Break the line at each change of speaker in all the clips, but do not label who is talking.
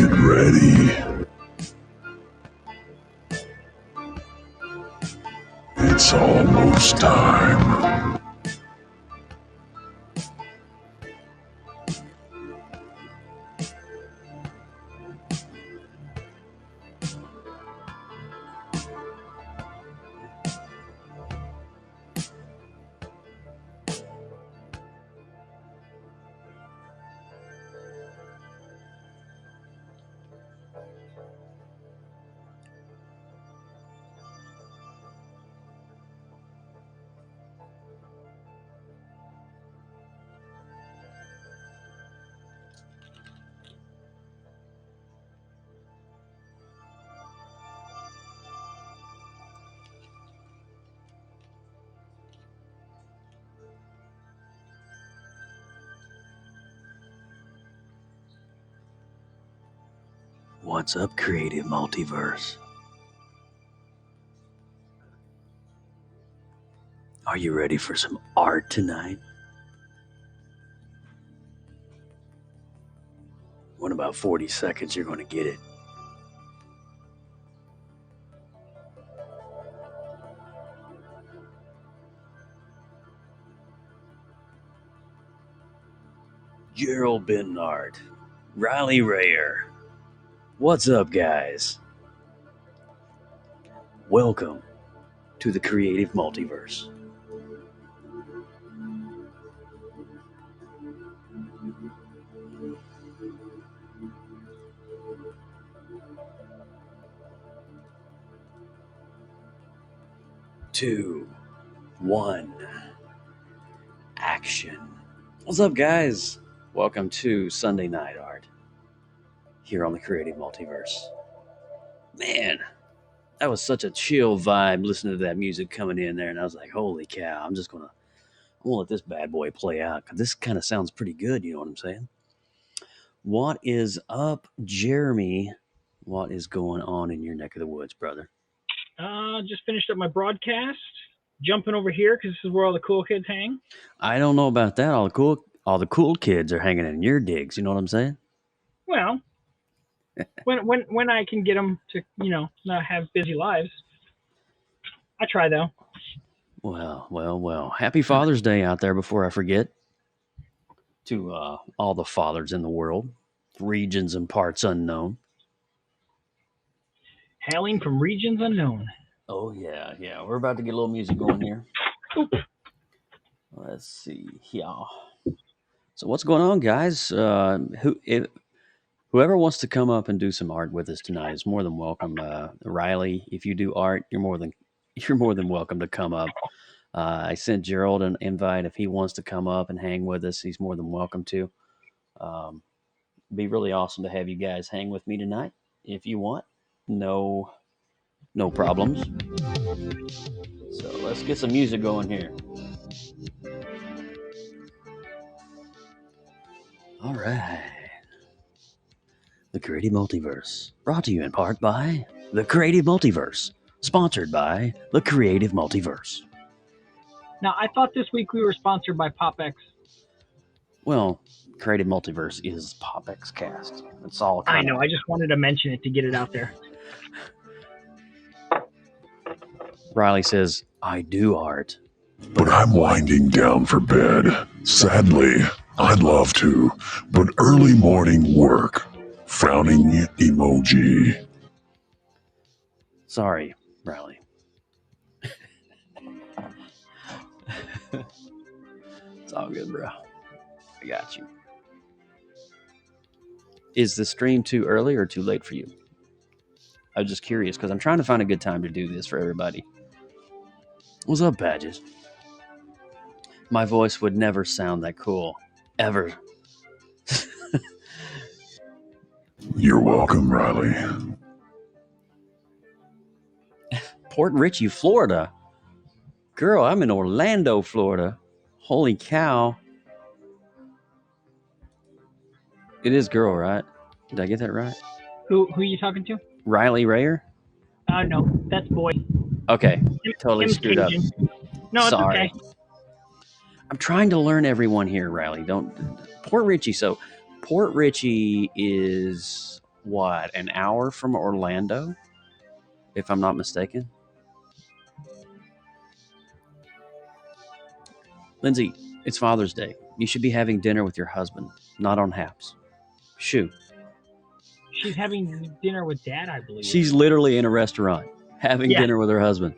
Get ready. It's almost time.
What's up, Creative Multiverse? Are you ready for some art tonight? Well, in about 40 seconds, you're going to get it. Gerald Bernard, Riley Rayer. What's up, guys? Welcome to the Creative Multiverse. Two, one, action. What's up, guys? Welcome to Sunday Night Art here on the Creative Multiverse. Man, that was such a chill vibe listening to that music coming in there, and I was like, holy cow, I'm gonna let this bad boy play out, because this kind of sounds pretty good, you know what I'm saying? What is up, Jeremy? What is going on in your neck of the woods, brother?
Just finished up my broadcast, jumping over here because this is where all the cool kids hang.
I don't know about that. All the All the cool kids are hanging in your digs. You know what I'm saying?
Well, when I can get them to, not have busy lives, I try though.
Well. Happy Father's Day out there before I forget. To all the fathers in the world, regions and parts unknown.
Hailing from regions unknown.
Oh, yeah. We're about to get a little music going here.
Oop.
Let's see. Yeah. So what's going on, guys? Whoever wants to come up and do some art with us tonight is more than welcome. Riley, if you do art, you're more than welcome to come up. I sent Gerald an invite. If he wants to come up and hang with us, he's more than welcome to. Be really awesome to have you guys hang with me tonight if you want. No problems. So let's get some music going here. All right. The Creative Multiverse, brought to you in part by The Creative Multiverse, sponsored by The Creative Multiverse.
Now, I thought this week we were sponsored by PopX.
Well, Creative Multiverse is PopXcast. It's all
I know. I just wanted to mention it to get it out there.
Riley says, I do art.
But I'm winding down for bed. Sadly, I'd love to, but early morning work. Frowning emoji.
Sorry, Riley. It's all good, bro. I got you. Is the stream too early or too late for you? I was just curious because I'm trying to find a good time to do this for everybody. What's up, Badges? My voice would never sound that cool. Ever.
You're welcome, Riley.
Port Richey, Florida. Girl, I'm in Orlando, Florida. Holy cow. It is girl, right? Did I get that right?
Who are you talking to?
Riley Rayer?
No, that's boy.
Okay, totally screwed up.
No,
Sorry.
it's okay.
I'm trying to learn everyone here, Riley. Port Richey. So Port Richey is what, an hour from Orlando, if I'm not mistaken? Lindsay, it's Father's Day. You should be having dinner with your husband, not on Haps. Shoo.
She's having dinner with Dad, I believe.
She's literally in a restaurant having dinner with her husband.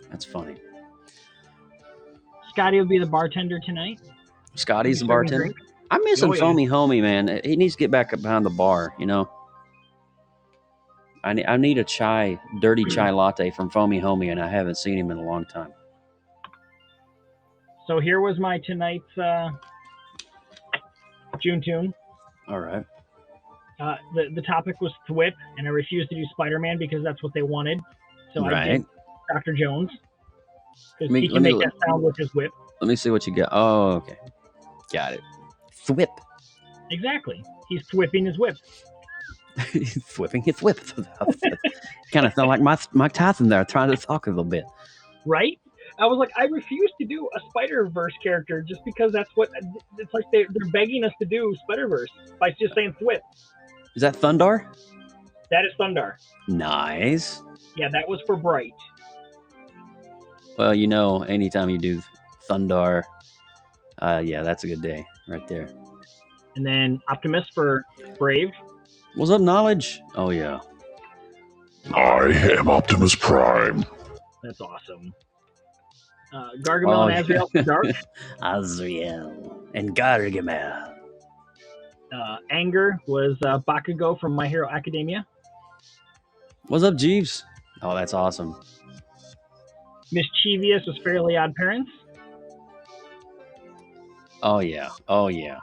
That's funny.
Scotty will be the bartender tonight.
Scotty's the bartender?
Drink.
I'm missing Foamy Homie, man. He needs to get back up behind the bar, you know? I need a dirty chai latte from Foamy Homie, and I haven't seen him in a long time.
So here was my tonight's June Toon.
All right.
The topic was Thwip, and I refused to do Spider-Man because that's what they wanted. So I did Dr. Jones. Because he can make that sound with his whip.
Let me see what you got. Oh, okay. Got it. Thwip.
Exactly. He's thwipping his whip.
He's thwipping his whip. Kind of sound like Mike Tyson there trying to talk a little bit.
Right? I was like, I refuse to do a Spider-Verse character just because that's what it's like. They're begging us to do Spider-Verse by just saying Thwip.
Is that Thundar?
That is Thundar.
Nice.
Yeah, that was for Bright.
Well, you know, anytime you do Thundar, yeah, that's a good day right there.
And then Optimus for Brave.
What's up, Knowledge? Oh, yeah.
I am Optimus Prime.
That's awesome. Gargamel and Azrael for Dark.
Azrael and Gargamel.
Anger was Bakugo from My Hero Academia.
What's up, Jeeves? Oh, that's awesome.
Mischievous was Fairly Odd Parents.
Oh, yeah. Oh, yeah.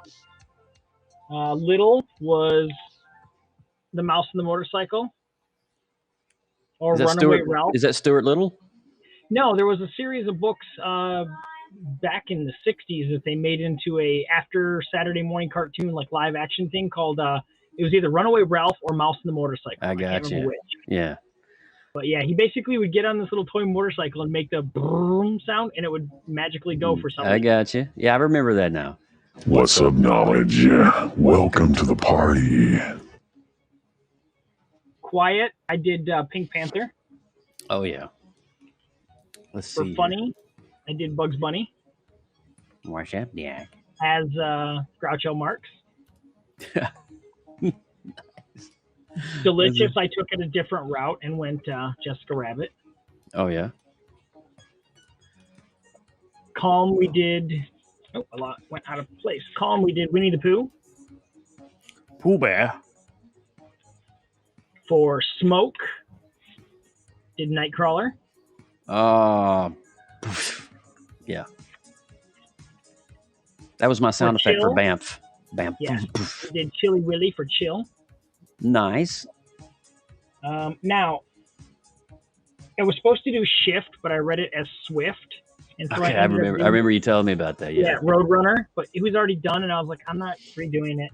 Little was The Mouse and the Motorcycle. Or Runaway Ralph.
Is that Stuart Little?
No, there was a series of books back in the 60s that they made into a after Saturday morning cartoon, like live action thing called, it was either Runaway Ralph or Mouse and the Motorcycle.
I got you.
Which.
Yeah.
But yeah, he basically would get on this little toy motorcycle and make the boom sound, and it would magically go for something.
I got you. Yeah, I remember that now.
What's up, Knowledge? Welcome to the party.
Quiet, I did Pink Panther.
Oh, yeah. Let's see.
For funny, I did Bugs Bunny.
What's up, yeah.
As Groucho Marx. Delicious, I took it a different route and went Jessica Rabbit.
Oh, yeah.
Calm, we did... Oh, a lot went out of place. Calm, we did Winnie the Pooh.
Pooh Bear.
For Smoke, did Nightcrawler.
Yeah. That was my sound effect for Bamf. Bamf.
Yeah. We did Chilly Willy for Chill.
Nice.
Now, it was supposed to do Shift, but I read it as Swift. And so
okay, I remember you telling me about that. Yeah.
Roadrunner, but it was already done, and I was like, I'm not redoing it.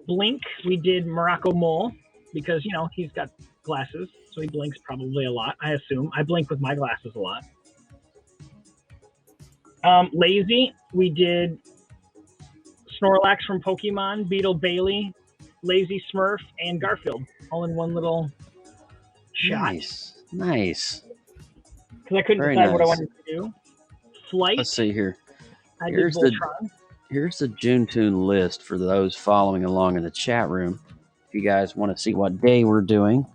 Blink, we did Morocco Mole because he's got glasses, so he blinks probably a lot. I assume I blink with my glasses a lot. Lazy, we did Snorlax from Pokemon, Beetle Bailey, Lazy Smurf, and Garfield, all in one little shot.
Nice.
Because I couldn't decide what I wanted to do. Flight.
Let's see here.
Here's
the June Toon list for those following along in the chat room. If you guys want to see what day we're doing.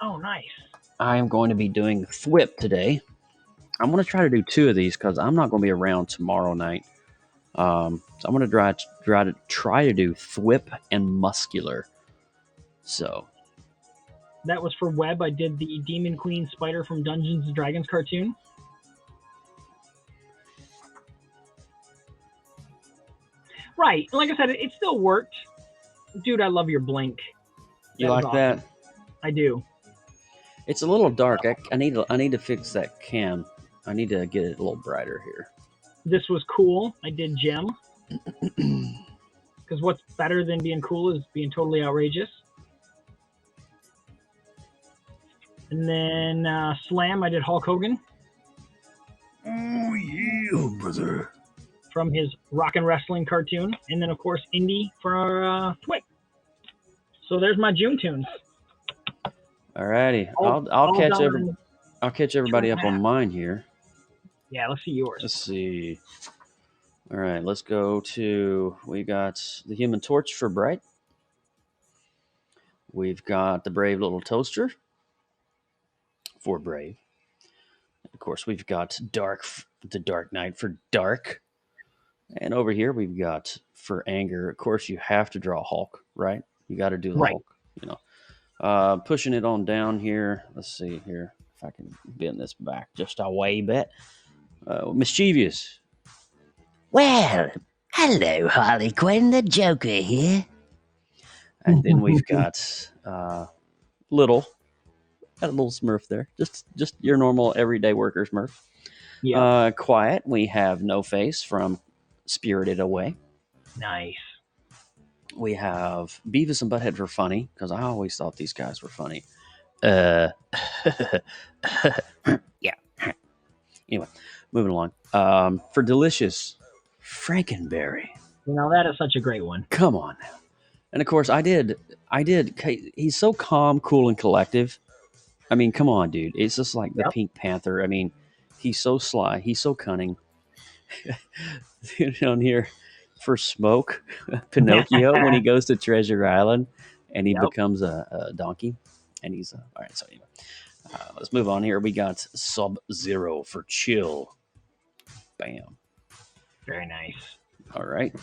Oh, nice. I
am going to be doing Thwip today. I'm going to try to do 2 of these because I'm not going to be around tomorrow night. So I'm going to try to do Thwip and Muscular. So.
That was for Web. I did the Demon Queen Spider from Dungeons & Dragons cartoon. Right. Like I said, it still worked. Dude, I love your blink.
You like that?
I do.
It's a little dark. I need to fix that cam. I need to get it a little brighter here.
This was cool. I did Gem. Because what's better than being cool is being totally outrageous. And then Slam, I did Hulk Hogan.
Oh, yeah, brother.
From his Rock and Wrestling cartoon. And then, of course, Indy for Thwip. So there's my June Toons.
Alrighty. I'll catch everybody up on mine here.
Yeah, let's see yours.
Let's see. All right, let's go to... We got the Human Torch for Bright. We've got the Brave Little Toaster for Brave. Of course, we've got the Dark Knight for Dark. And over here, we've got for Anger. Of course, you have to draw Hulk, right? You got to do the Hulk, pushing it on down here. Let's see here if I can bend this back just a wee bit. Mischievous.
Well, hello, Harley Quinn, the Joker here.
And then we've got Little. Got a little Smurf there. Just your normal everyday worker Smurf.
Yeah.
Quiet. We have No Face from Spirited Away.
Nice.
We have Beavis and Butthead for funny, because I always thought these guys were funny. Yeah. Anyway, moving along. For Delicious, Frankenberry.
That is such a great one.
Come on now. And of course, I did. He's so calm, cool, and collective. I mean, come on, dude. It's just like the Pink Panther. I mean, he's so sly. He's so cunning. Down here for Smoke, Pinocchio, when he goes to Treasure Island and he becomes a donkey. And he's... all right, so anyway. Let's move on here. We got Sub-Zero for Chill. Bam.
Very nice.
All right.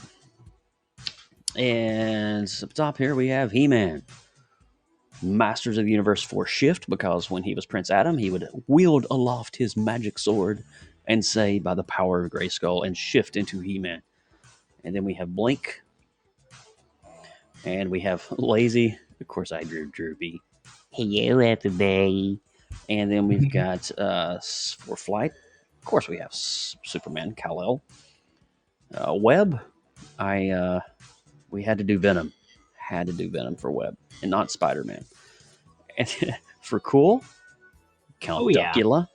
And up top here, we have He-Man. Masters of the Universe for Shift, because when he was Prince Adam, he would wield aloft his magic sword and say, by the power of Grayskull, and shift into He-Man. And then we have Blink. And we have Lazy. Of course, I drew Droopy.
Hello, everybody.
And then we've got for Flight. Of course, we have Superman, Kal-El. Web. We had to do Venom. Had to do Venom for Web, and not Spider-Man. And For cool, Count
yeah.
Duckula.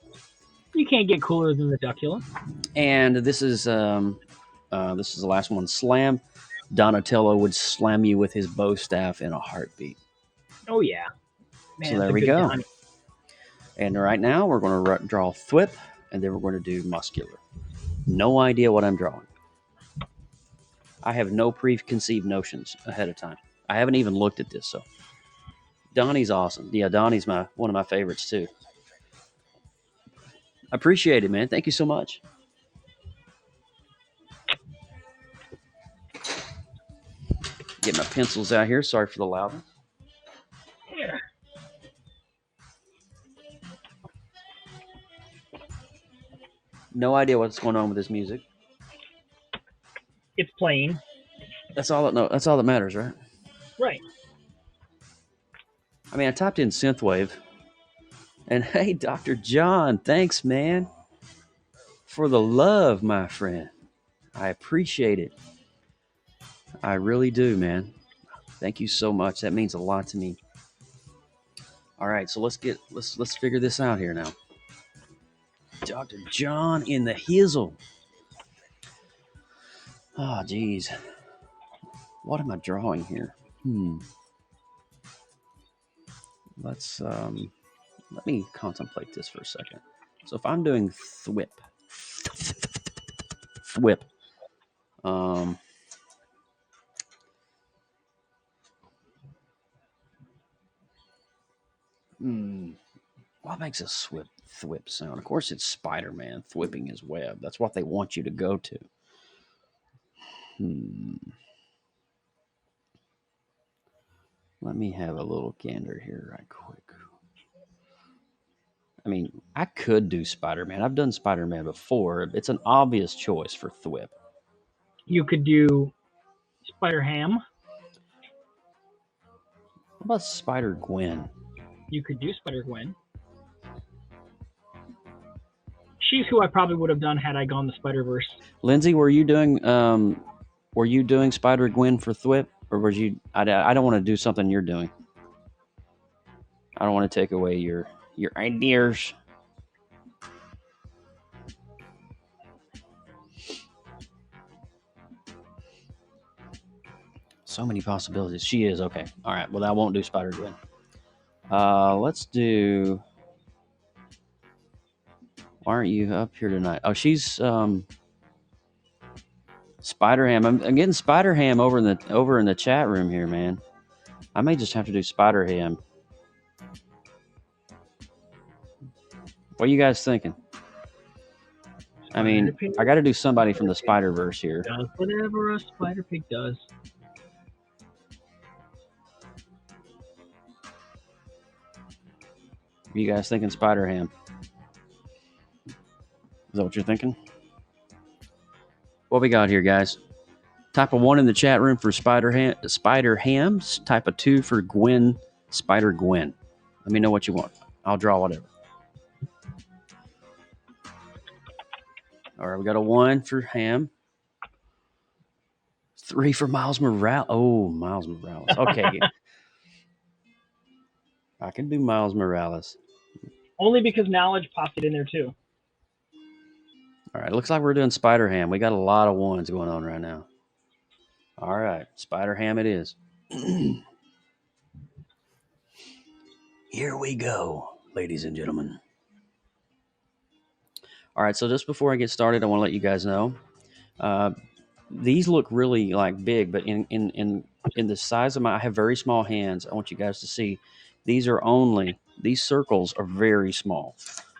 You can't get cooler than the Duckula.
And this is the last one. Slam. Donatello would slam you with his bow staff in a heartbeat.
Oh, yeah. Man,
So there we go. Donnie. And right now we're going to draw Thwip, and then we're going to do Muscular. No idea what I'm drawing. I have no preconceived notions ahead of time. I haven't even looked at this, so. Donnie's awesome. Yeah, Donnie's one of my favorites, too. I appreciate it, man. Thank you so much. Get my pencils out here. Sorry for the loudness.
Yeah.
No idea what's going on with this music.
It's playing.
That's all that matters, right?
Right.
I mean, I typed in synthwave. And hey, Dr. John, thanks, man, for the love, my friend. I appreciate it. I really do, man. Thank you so much. That means a lot to me. All right, so let's figure this out here now. Dr. John in the hizzle. Oh, geez. What am I drawing here? Let's let me contemplate this for a second. So if I'm doing Thwip. What makes a thwip sound? Of course, it's Spider-Man thwipping his web. That's what they want you to go to. Let me have a little gander here right quick. I mean, I could do Spider-Man. I've done Spider-Man before. It's an obvious choice for thwip.
You could do Spider-Ham.
What about Spider-Gwen?
You could do Spider-Gwen. She's who I probably would have done had I gone the Spider-Verse.
Lindsay, were you doing Spider-Gwen for thwip, or was you? I don't want to do something you're doing. I don't want to take away your ideas. So many possibilities. She is okay. All right. Well, I won't do Spider-Gwen. Let's do. Why aren't you up here tonight? Oh, she's Spider-Ham. I'm getting Spider-Ham over in the chat room here, man. I may just have to do Spider-Ham. What are you guys thinking? I mean, I got to do somebody from the Spider-Verse here.
Does whatever a Spider-Pig does.
Are you guys thinking Spider-Ham? Is that what you're thinking? What we got here, guys? Type of 1 in the chat room for Spider-Ham. Type of 2 for Gwen. Spider-Gwen. Let me know what you want. I'll draw whatever. All right, we got a 1 for Ham. 3 for Miles Morales. Oh, Miles Morales. Okay. I can do Miles Morales.
Only because Knowledge popped it in there too.
All right, looks like we're doing Spider-Ham. We got a lot of 1s going on right now. All right, Spider-Ham it is. Here we go, ladies and gentlemen. All right, so just before I get started, I want to let you guys know. These look really like big, but in the size of I have very small hands. I want you guys to see these circles are very small.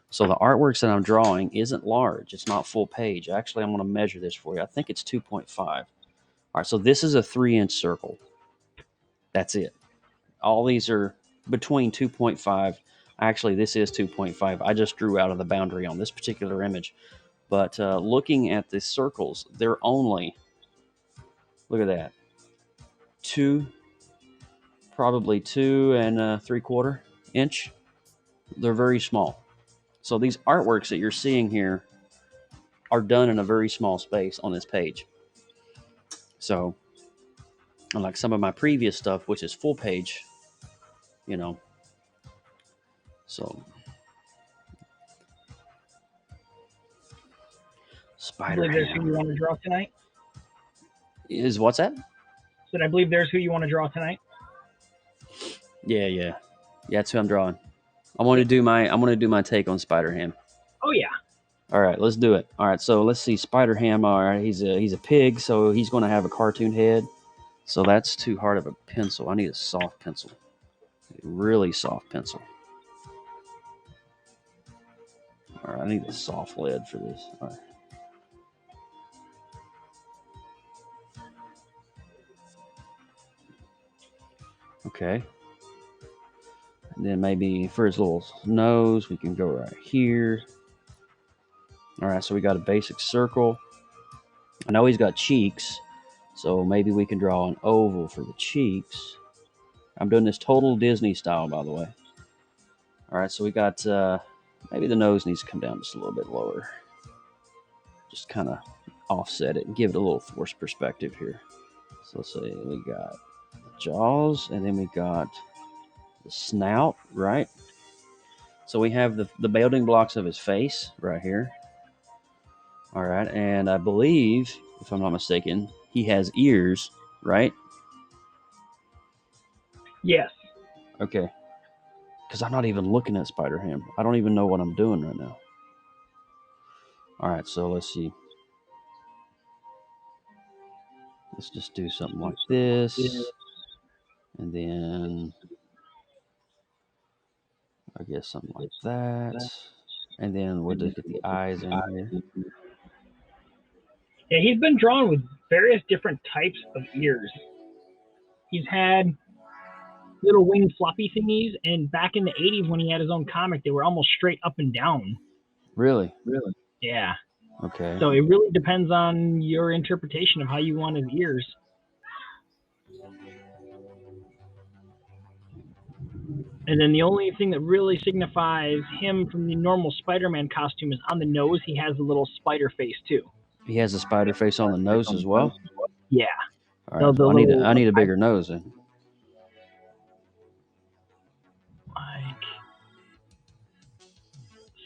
So the artworks that I'm drawing isn't large. It's not full page. Actually, I'm going to measure this for you. I think it's 2.5. All right, so this is a 3-inch circle. That's it. All these are between 2.5. Actually, this is 2.5. I just drew out of the boundary on this particular image. But looking at the circles, they're only, look at that, probably 2 3/4 inch. They're very small. So these artworks that you're seeing here are done in a very small space on this page. So, unlike some of my previous stuff, which is full page, So,
I
Spider
believe there's who you
Ham
want to draw tonight.
is what's that?
Said I believe there's who you want to draw tonight.
Yeah. That's who I'm drawing. I want to do my take on Spider Ham.
Oh yeah.
All right, let's do it. All right, so let's see. Spider Ham. All right, he's a pig, so he's going to have a cartoon head. So that's too hard of a pencil. I need a soft pencil, a really soft pencil. All right, I need a soft lead for this. All right. Okay. And then maybe for his little nose, we can go right here. All right, so we got a basic circle. I know he's got cheeks, so maybe we can draw an oval for the cheeks. I'm doing this total Disney style, by the way. All right, so we got, maybe the nose needs to come down just a little bit lower. Just kind of offset it and give it a little forced perspective here. So let's say we got the jaws, and then we got the snout, right? So we have the building blocks of his face right here. All right, and I believe, if I'm not mistaken, he has ears, right?
Yes.
Okay. Because I'm not even looking at Spider Ham. I don't even know what I'm doing right now. All right, so let's see. Let's just do something like this. And then I guess something like that. And then we'll just get the eyes in here.
Yeah, he's been drawn with various different types of ears. He's had little winged floppy thingies, and back in the 80s when he had his own comic, they were almost straight up and down.
Really?
Yeah.
Okay.
So it really depends on your interpretation of how you want his ears. And then the only thing that really signifies him from the normal Spider-Man costume is on the nose, he has a little spider face too.
He has a spider face on the nose as well?
Yeah.
All right, so I need a bigger nose then.
Like,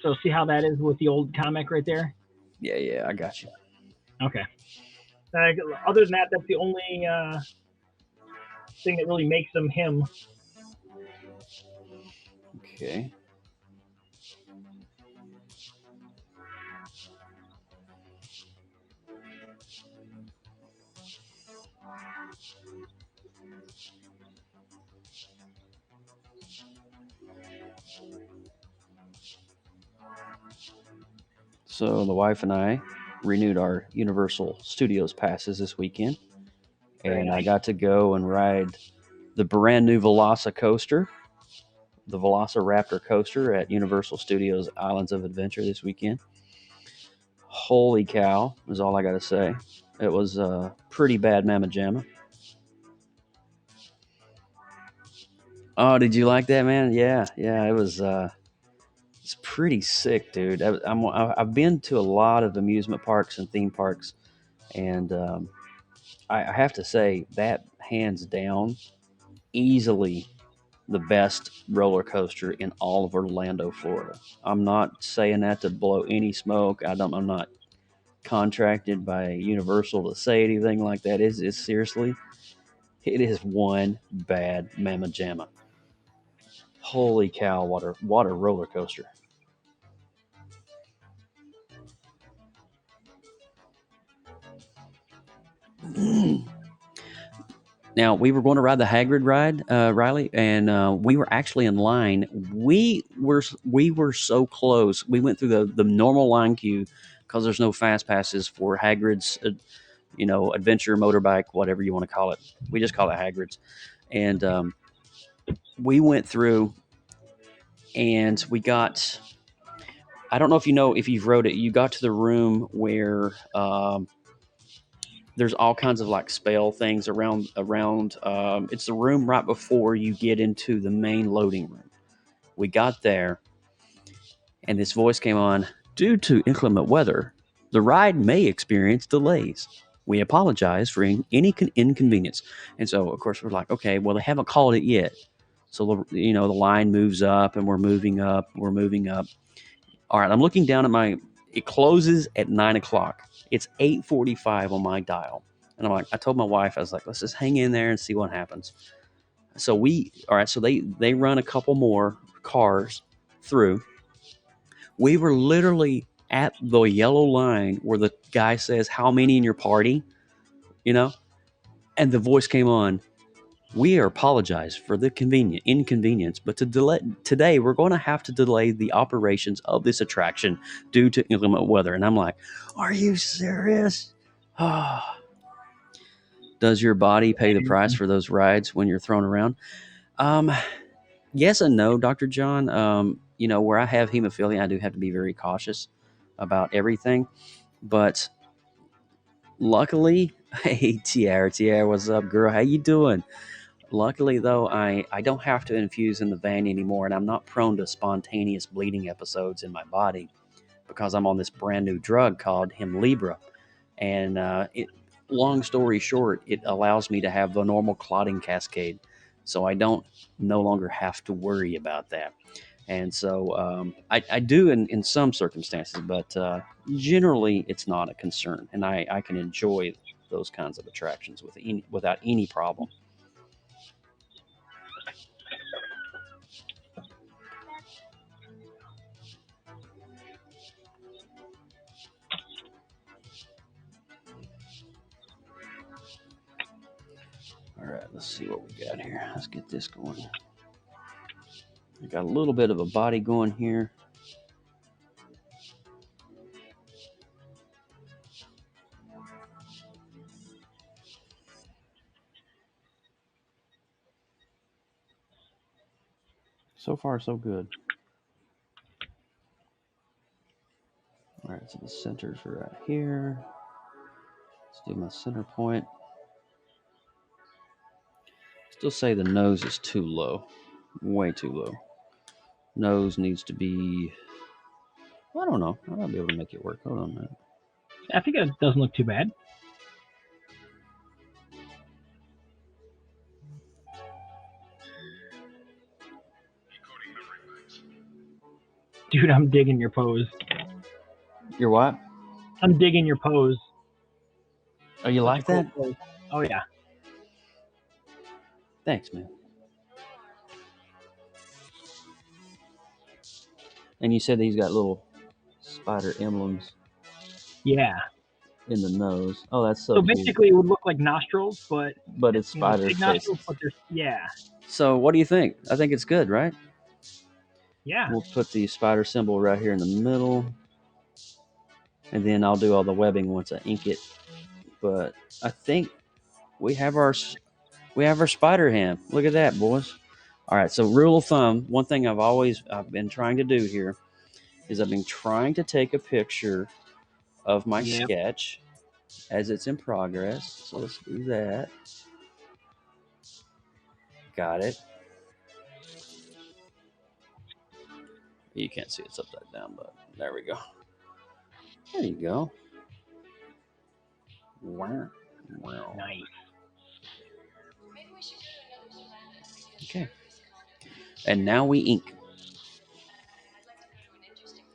so see how that is with the old comic right there?
Yeah, I got you.
Okay. Other than that, that's the only thing that really makes him him.
Okay. So the wife and I renewed our Universal Studios passes this weekend, and I got to go and ride the brand new Velocicoaster, the Velociraptor coaster at Universal Studios Islands of Adventure this weekend. Holy cow, is all I got to say. It was a pretty bad mamma jamma. Oh, did you like that, man? Yeah, it was. It's pretty sick, dude. I've been to a lot of amusement parks and theme parks, and I have to say that hands down, easily the best roller coaster in all of Orlando, Florida. I'm not saying that to blow any smoke. I'm not contracted by Universal to say anything like that. It's seriously, it is one bad mamma jamma. Holy cow! What a roller coaster. Now, we were going to ride the Hagrid ride, Riley, and we were actually in line. We were so close. We went through the normal line queue because there's no fast passes for Hagrid's, adventure motorbike, whatever you want to call it. We just call it Hagrid's. And we went through, and we got, I don't know if you've rode it, you got to the room where there's all kinds of like spell things around. It's the room right before you get into the main loading room. We got there, and this voice came on. Due to inclement weather, the ride may experience delays. We apologize for any inconvenience. And so, of course, we're like, okay, well, they haven't called it yet. So, the line moves up and we're moving up. We're moving up. All right, I'm looking down at it closes at 9 o'clock. It's 8:45 on my dial. And I told my wife, I was like, let's just hang in there and see what happens. So they run a couple more cars through. We were literally at the yellow line where the guy says, how many in your party? And the voice came on. We apologize for the inconvenience, but today we're going to have to delay the operations of this attraction due to inclement weather. And I'm like, are you serious? Does your body pay the price for those rides when you're thrown around? Yes and no, Dr. John. Where I have hemophilia, I do have to be very cautious about everything. But luckily, hey, Tiara, what's up, girl? How you doing? Luckily, though, I don't have to infuse in the vein anymore, and I'm not prone to spontaneous bleeding episodes in my body because I'm on this brand new drug called Hemlibra. And long story short, it allows me to have the normal clotting cascade, so I don't no longer have to worry about that. And so I do in some circumstances, but generally it's not a concern, and I can enjoy those kinds of attractions without any problem. All right, let's see what we got here. Let's get this going. We got a little bit of a body going here. So far, so good. All right, so the centers are right here. Let's do my center point. Still say the nose is too low. Way too low. Nose needs to be... I don't know. I might be able to make it work. Hold on a minute.
I think it doesn't look too bad. Dude, I'm digging your pose.
Your what?
I'm digging your pose.
Oh, you like that?
Cool. Oh, yeah.
Thanks, man. And you said that he's got little spider emblems.
Yeah.
In the nose. Oh, that's so
So
cute.
basically it would look like nostrils, but
it's spider
big
faces.
nostrils, but yeah.
So what do you think? I think it's good, right?
Yeah.
We'll put the spider symbol right here in the middle. And then I'll do all the webbing once I ink it. But I think we have our spider hand. Look at that, boys. All right, so rule of thumb, one thing I've been trying to do here is I've been trying to take a picture of my sketch as it's in progress. So let's do that. Got it. You can't see it's upside down, but there we go. There you go. Wow.
Nice.
Okay. And now we ink.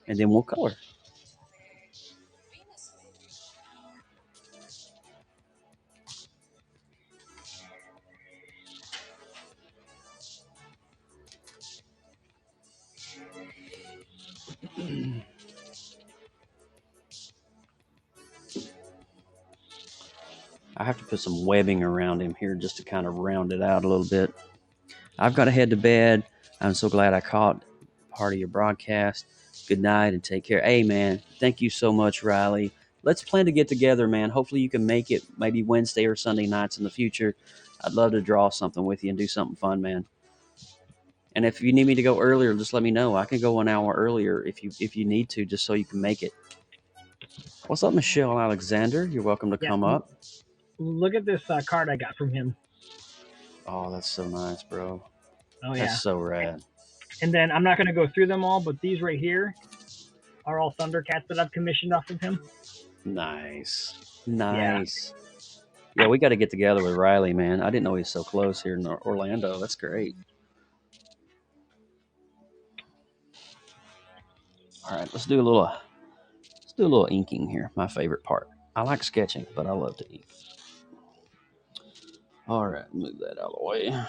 And then we'll color. I have to put some webbing around him here just to kind of round it out a little bit. I've got to head to bed. I'm so glad I caught part of your broadcast. Good night and take care. Hey, man, thank you so much, Riley. Let's plan to get together, man. Hopefully you can make it maybe Wednesday or Sunday nights in the future. I'd love to draw something with you and do something fun, man. And if you need me to go earlier, just let me know. I can go 1 hour earlier if you need to, just so you can make it. What's up, Michelle Alexander? You're welcome to come up.
Look at this card I got from him.
Oh, that's so nice, bro.
Oh, yeah.
That's so rad.
And then I'm not going to go through them all, but these right here are all Thundercats that I've commissioned off of him.
Nice. Yeah, we got to get together with Riley, man. I didn't know he was so close here in Orlando. That's great. All right, let's do a little inking here. My favorite part. I like sketching, but I love to ink. All right, move that out of the way.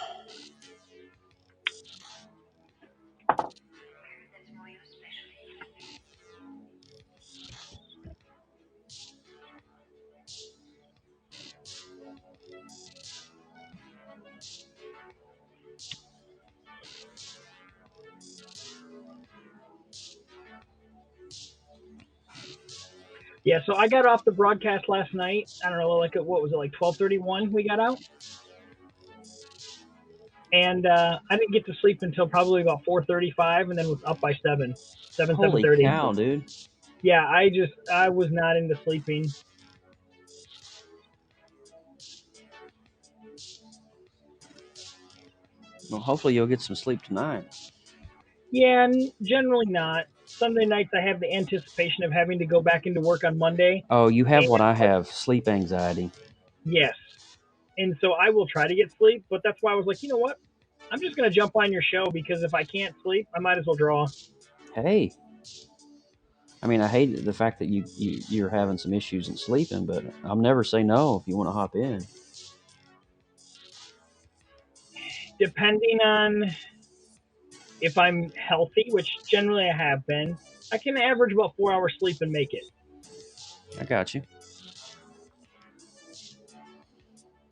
Yeah, so I got off the broadcast last night. I don't know, like what was it, like 12:31? We got out, and I didn't get to sleep until probably about 4:35, and then was up by 7:30.
Holy cow, dude!
Yeah, I was not into sleeping.
Well, hopefully you'll get some sleep tonight.
Yeah, generally not. Sunday nights I have the anticipation of having to go back into work on Monday.
Oh, you have
And
what I have: sleep anxiety.
yes, and so I will try to get sleep, but that's why I was like, you know what? I'm just gonna jump on your show because if I can't sleep, I might as well draw.
Hey, I mean, I hate the fact that you're having some issues in sleeping, but I'll never say no if you want to hop in.
Depending on if I'm healthy, which generally I have been, I can average about 4 hours sleep and make it.
I got you.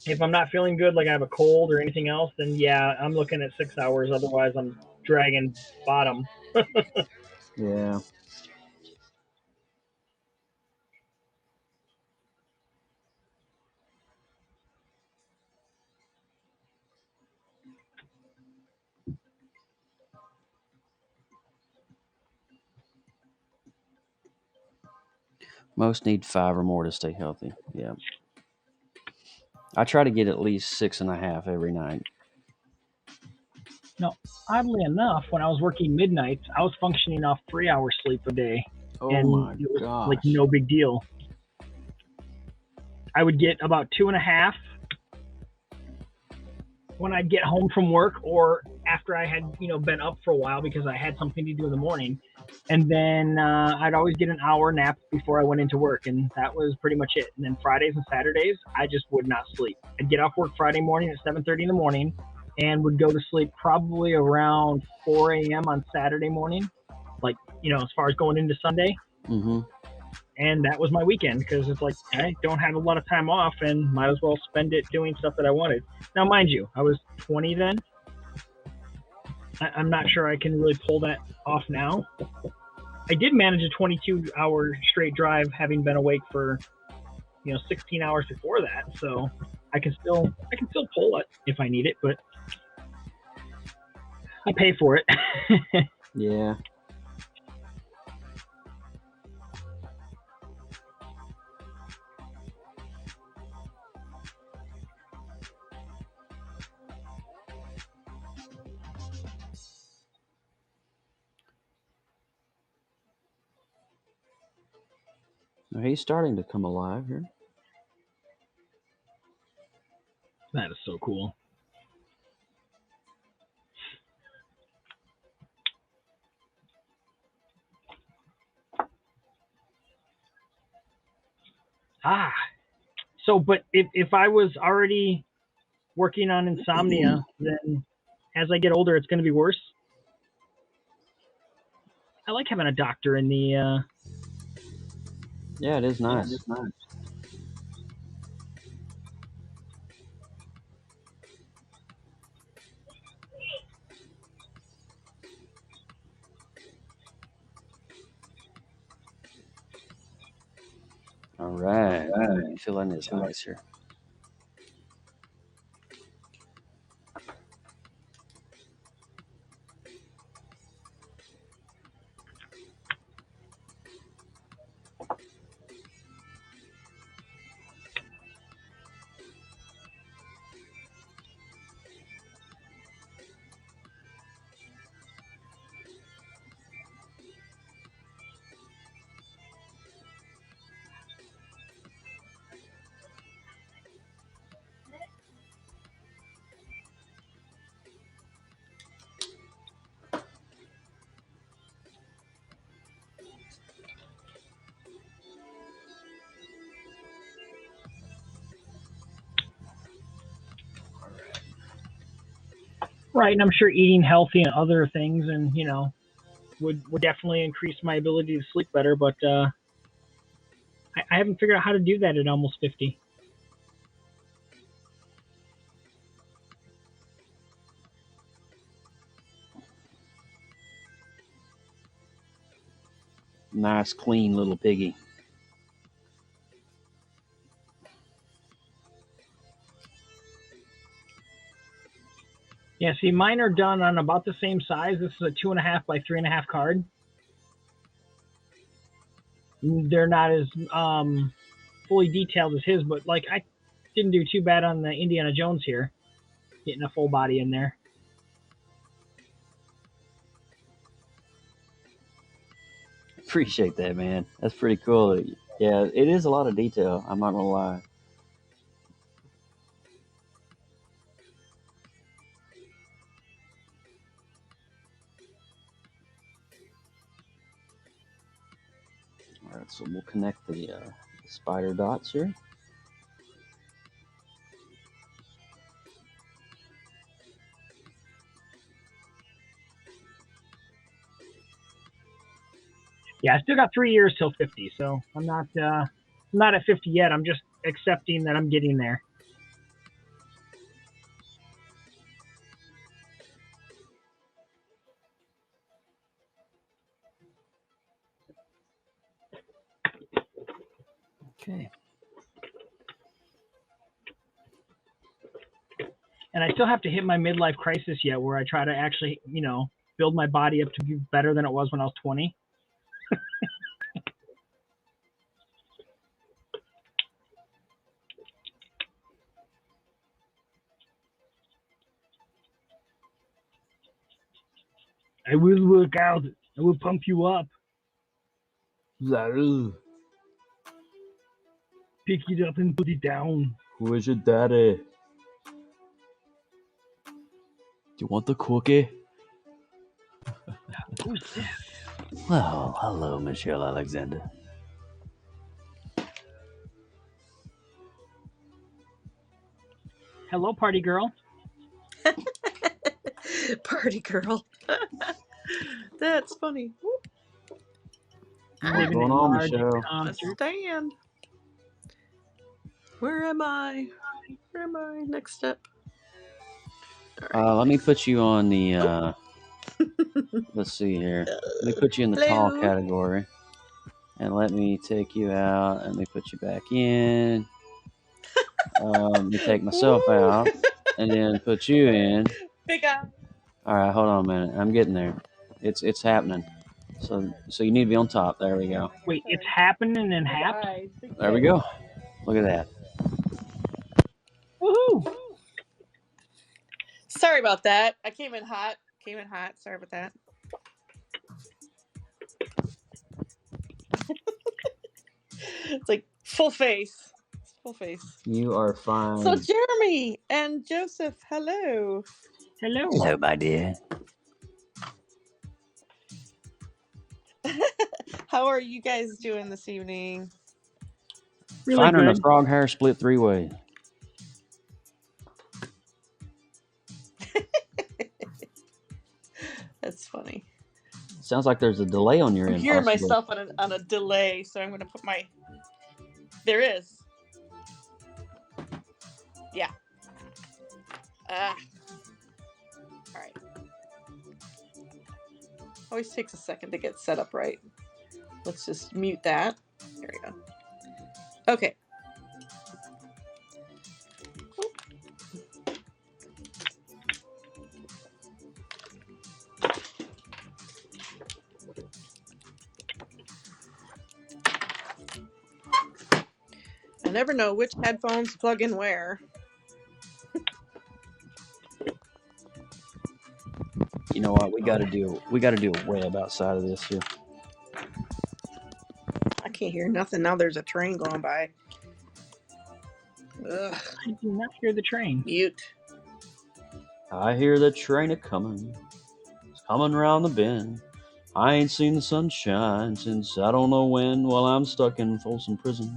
If I'm not feeling good, like I have a cold or anything else, then yeah, I'm looking at 6 hours. Otherwise, I'm dragging bottom.
Yeah. Most need 5 or more to stay healthy. Yeah. I try to get at least 6.5 every night.
No, oddly enough, when I was working midnights, I was functioning off 3 hours sleep a day,
Oh
and
my
it was
gosh.
like no big deal. I would get about 2.5 when I'd get home from work or after I had, been up for a while because I had something to do in the morning. And then I'd always get an hour nap before I went into work, and that was pretty much it. And then Fridays and Saturdays, I just would not sleep. I'd get off work Friday morning at 7:30 in the morning and would go to sleep probably around 4 a.m. on Saturday morning, like, as far as going into Sunday.
Mm-hmm.
And that was my weekend because it's like I don't have a lot of time off and might as well spend it doing stuff that I wanted. Now, mind you, I was 20 then. I'm not sure I can really pull that off now. I did manage a 22-hour straight drive, having been awake for 16 hours before that. So I can still pull it if I need it, but I pay for it.
Yeah. He's starting to come alive here.
That is so cool. So, but if I was already working on insomnia, then as I get older, it's going to be worse. I like having a doctor in the.
Yeah, it is nice. All right. Fill in his eyes here.
Right, and I'm sure eating healthy and other things, and would definitely increase my ability to sleep better. But I haven't figured out how to do that at almost 50.
Nice, clean little piggy.
Yeah, see, mine are done on about the same size. This is a 2.5 by 3.5 card. They're not as fully detailed as his, but like I didn't do too bad on the Indiana Jones here, getting a full body in there.
Appreciate that, man. That's pretty cool. Yeah, it is a lot of detail. I'm not gonna lie. All right, so we'll connect the spider dots here.
Yeah, I still got 3 years till 50, so I'm not at 50 yet. I'm just accepting that I'm getting there.
Okay.
And I still have to hit my midlife crisis yet, where I try to actually, build my body up to be better than it was when I was 20. I will work out. I will pump you up. Pick it up and put it down.
Who is your daddy? Do you want the cookie?
Who's this?
Well, hello, Michelle Alexander.
Hello, party girl.
Party girl. That's funny.
What's going on, Michelle?
Understand. Where am I? Where am I? Next step.
Let me put you on the. Let's see here. Let me put you in the tall
Hello.
category, and let me take you out. And let me put you back in. Let me take myself out, and then put you in.
Big eye.
All right, hold on a minute. I'm getting there. It's happening. So you need to be on top. There we go.
Wait, it's happening in half?
There we go. Look at that.
Woohoo!
Sorry about that. I came in hot. Sorry about that. It's like full face. Full face.
You are fine.
So Jeremy and Joseph, hello.
Hello.
Hello, my dear.
How are you guys doing this evening?
Really
Finer than a
good.
frog hair split 3-way.
That's funny.
Sounds like there's a delay on your
I'm
end.
hearing
possibly.
myself on a delay, so I'm going to put my... There is. Yeah. All right. Always takes a second to get set up right. Let's just mute that. There we go. Okay. I never know which headphones to plug in where.
You know what? We got to do a web outside of this here.
I can't hear nothing. Now there's a train going by. Ugh.
I do not hear the train.
Mute.
I hear the train a coming. It's coming round the bend. I ain't seen the sunshine since I don't know when. While I'm stuck in Folsom Prison,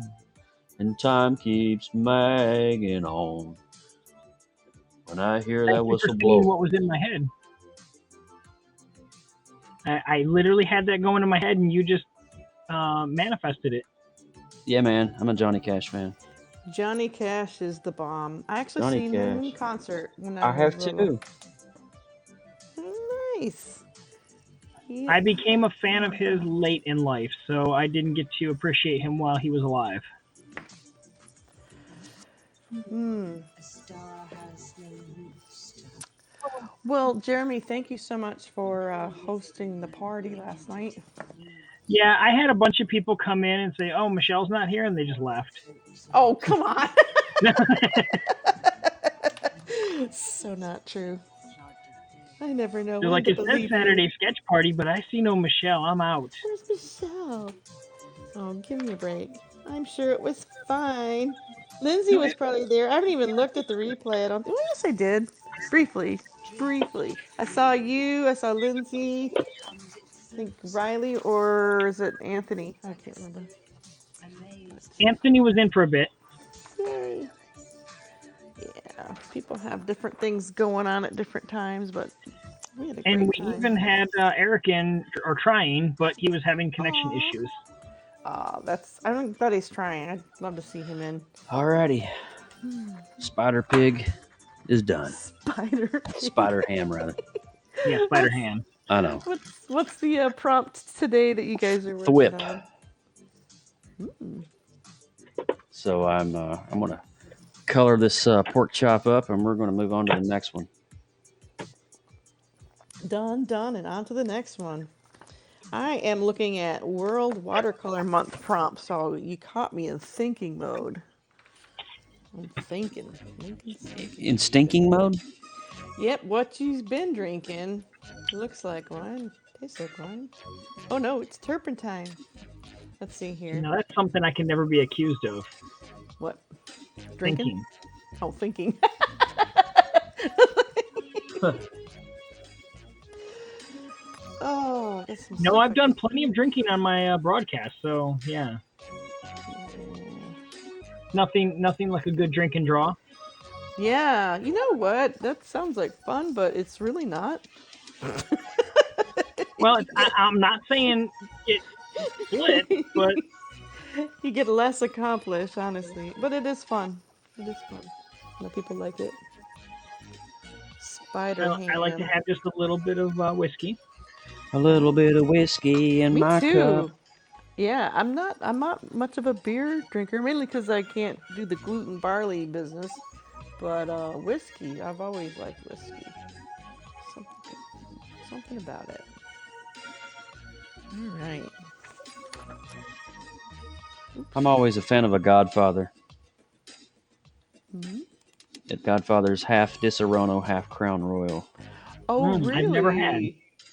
and time keeps magging on. When I hear
Thank
that
you for
whistle
seeing
blow.
what was in my head. I literally had that going in my head, and you just manifested it.
Yeah, man. I'm a Johnny Cash fan.
Johnny Cash is the bomb. I actually
Johnny
seen him in
Cash.
concert when
I
I was
have
little.
too.
Nice. He-
I became a fan of his late in life, so I didn't get to appreciate him while he was alive.
Well, Jeremy, thank you so much for hosting the party last night.
Yeah, I had a bunch of people come in and say, "Oh, Michelle's not here," and they just left.
Oh, come on. So not true. I never know
They're
when
like,
to
"It says
believe
Saturday sketch party, but I see no Michelle. I'm out."
you. Where's Michelle? Oh, give me a break. I'm sure it was fine. Lindsay was probably there. I haven't even looked at the replay. I don't. Well, yes, I did. Briefly. I saw you. I saw Lindsay. I think Riley, or is it Anthony? I can't remember.
Anthony was in for a bit.
Yay. Yeah, people have different things going on at different times, but we had a
And
great
we
time.
even had Eric in, or trying, but he was having connection issues.
I'm glad he's trying. I'd love to see him in.
Alrighty. Spider Pig is done.
Spider.
Spider Ham, rather.
Yeah, Spider Ham.
I know.
What's the prompt today that you guys are working
The whip.
on?
So I'm gonna color this pork chop up, and we're gonna move on to the next one.
Done, and on to the next one. I am looking at World Watercolor Month prompts, so you caught me in thinking mode. I'm thinking.
In stinking mode?
Yep, what you've been drinking looks like wine, tastes like wine. Oh no, it's turpentine. Let's see here.
Now that's something I can never be accused of.
What? Drinking?
Thinking.
Oh, thinking. Oh,
No, I've done plenty of drinking on my broadcast, so yeah. Nothing like a good drink and draw.
Yeah, you know what? That sounds like fun, but it's really not.
Well, I'm not saying it split, but
You get less accomplished, honestly. But it is fun. It is fun. A lot of people like it. Spider ham.
I like to have just a little bit of whiskey.
A little bit of whiskey in
Me
my
too.
cup.
Yeah, I'm not much of a beer drinker, mainly because I can't do the gluten barley business. But whiskey, I've always liked whiskey. Something about it. All right.
I'm always a fan of a Godfather.
Mm-hmm.
That Godfather's half Disaronno, half Crown Royal.
Oh, really?
I've never had.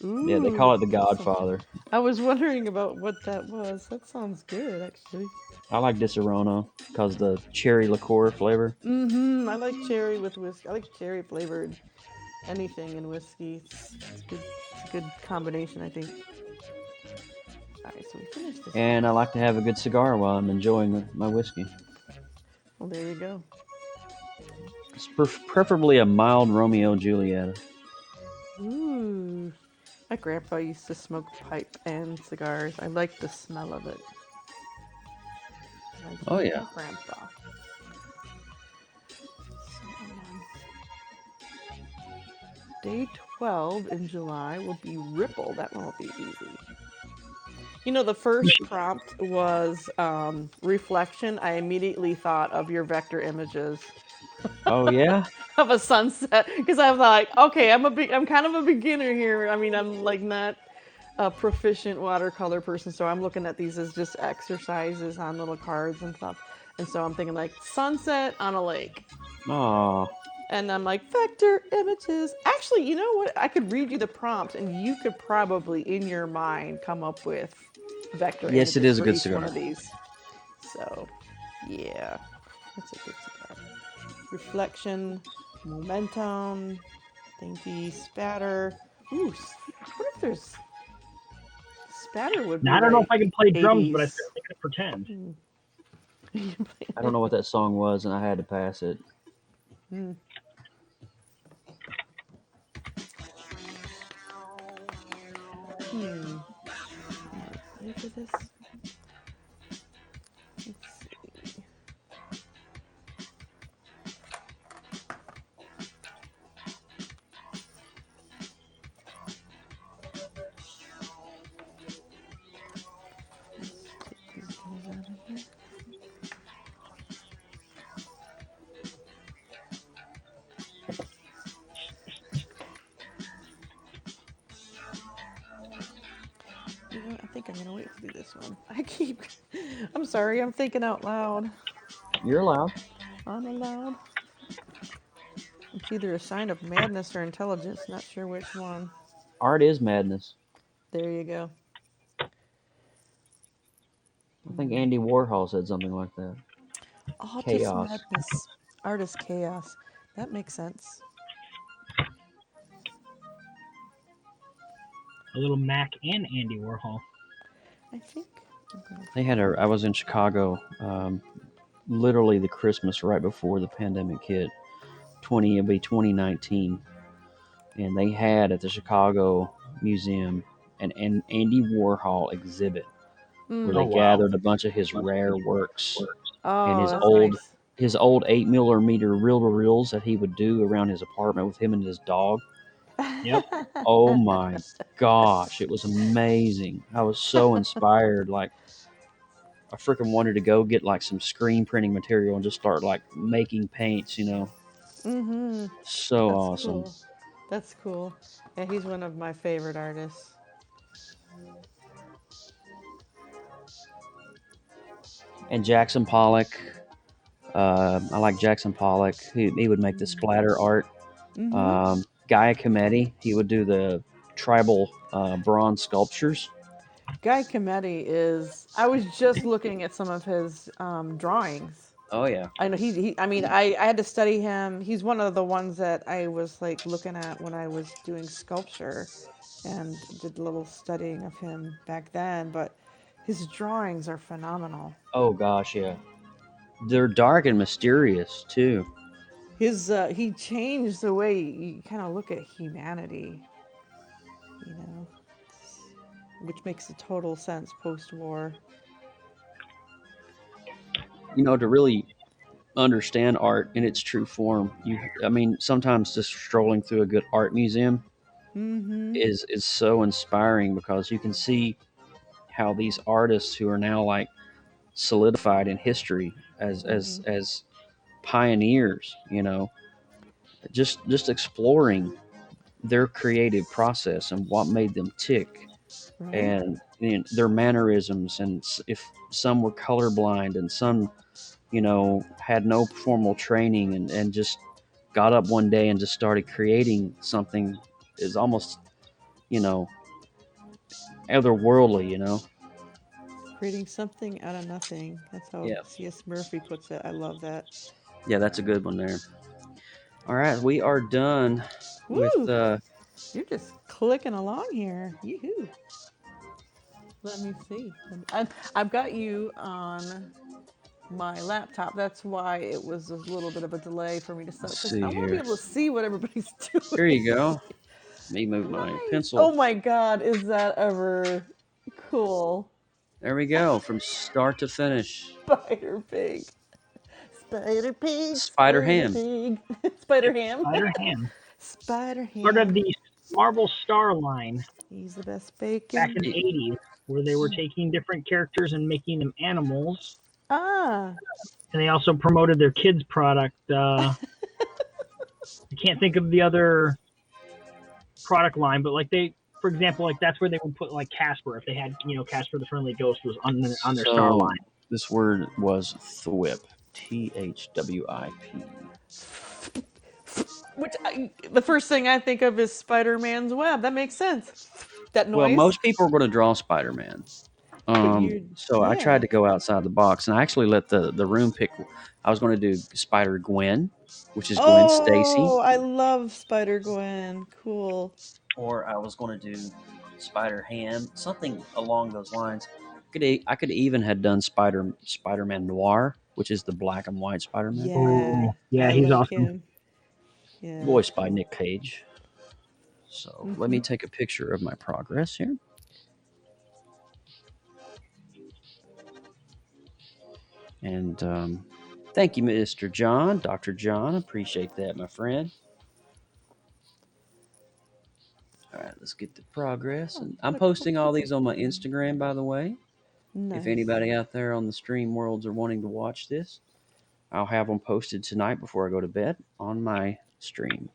Ooh,
Yeah, they call it the Godfather.
I was wondering about what that was. That sounds good, actually.
I like Disaronno because the cherry liqueur flavor.
Mm-hmm. I like cherry with whiskey. I like cherry flavored anything in whiskey. It's good. It's a good combination, I think. All right, so we finished this.
And I like to have a good cigar while I'm enjoying my whiskey.
Well, there you go.
It's preferably a mild Romeo Juliet.
Ooh. My grandpa used to smoke pipe and cigars. I like the smell of it.
Oh, yeah.
Grandpa. Day 12 in July will be Ripple. That one will be easy. You know, the first prompt was reflection. I immediately thought of your vector images
Oh, yeah?
of a sunset because I was like, okay, I'm kind of a beginner here. I mean, I'm like not a proficient watercolor person, so I'm looking at these as just exercises on little cards and stuff. And so I'm thinking like sunset on a lake.
Aw.
And I'm like, vector images. Actually, you know what? I could read you the prompt and you could probably in your mind come up with vector images.
Yes, it is a
for
good
each
cigar.
one of these. So, yeah. That's a good cigar. Reflection, momentum, dainty, spatter. Ooh, what if there's spatter would be
Now, I don't know if
like
I can play drums,
80s.
but I certainly could pretend.
I don't know what that song was, and I had to pass it.
Look at this. Let's see. Take these guys out of here. You know what? I think I'm gonna wait to do this one. I'm sorry, I'm thinking out loud.
You're allowed.
I'm allowed. It's either a sign of madness or intelligence, not sure which one.
Art is madness.
There you go.
I think Andy Warhol said something like that.
Artist
Chaos.
madness. Artist chaos. That makes sense.
A little Mac and Andy Warhol.
I think.
They had I was in Chicago, literally the Christmas right before the pandemic hit. It'd be 2019, and they had at the Chicago Museum an Andy Warhol exhibit where they gathered a bunch of his rare works and his old 8mm reel-to-reels that he would do around his apartment with him and his dog.
Yep.
Oh my gosh, it was amazing. I was so inspired. Like, I freaking wanted to go get like some screen printing material and just start like making paints, you know.
Mm-hmm.
So
That's
awesome.
Cool. That's cool. Yeah, he's one of my favorite artists.
And Jackson Pollock. I like Jackson Pollock. He would make the splatter art.
Mm-hmm.
Guy Cometti, he would do the tribal bronze sculptures.
Guy Cometti is. I was just looking at some of his drawings.
Oh yeah.
I know I had to study him. He's one of the ones that I was like looking at when I was doing sculpture, and did a little studying of him back then. But his drawings are phenomenal.
Oh gosh, yeah. They're dark and mysterious too.
He changed the way you kind of look at humanity, you know, which makes a total sense post-war.
You know, to really understand art in its true form, sometimes just strolling through a good art museum is so inspiring, because you can see how these artists who are now like solidified in history as pioneers, you know, just exploring their creative process and what made them tick,
Right?
and their mannerisms, and if some were colorblind and some, you know, had no formal training, and just got up one day and just started creating something is almost, you know, otherworldly, you know.
Creating something out of nothing. That's how C.S. Murphy puts it. I love that.
Yeah, that's a good one there. All right, we are done with
You're just clicking along here. Yoo-hoo. Let me see. I've got you on my laptop. That's why it was a little bit of a delay for me to set up, because I want to be able to see what everybody's doing.
Here you go. Let me move my pencil.
Oh my God, is that ever cool?
There we go, from start to finish.
Spider pig. Spider pig.
Spider ham.
Pig. Spider ham.
Spider ham.
Spider ham.
Part of the Marvel Star line.
He's the best bacon.
Back in the 80s, where they were taking different characters and making them animals.
Ah.
And they also promoted their kids' product. I can't think of the other product line, but like for example, like that's where they would put like Casper. If they had, you know, Casper the Friendly Ghost was on their Star line.
This word was thwip. THWIP.
Which the first thing I think of is Spider-Man's web. That makes sense. That noise.
Well, most people are going to draw Spider-Man. So I tried to go outside the box, and I actually let the room pick. I was going to do Spider-Gwen, which is Gwen Stacy.
Oh, I love Spider-Gwen. Cool.
Or I was going to do Spider-Ham, something along those lines. I could even have done Spider-Man Noir, which is the black and white Spider-Man.
Yeah, he's awesome.
Voiced by Nick Cage. So let me take a picture of my progress here. And thank you, Mr. John, Dr. John. Appreciate that, my friend. All right, let's get to progress. And I'm posting all these on my Instagram, by the way.
Nice.
If anybody out there on the stream worlds are wanting to watch this, I'll have them posted tonight before I go to bed on my stream.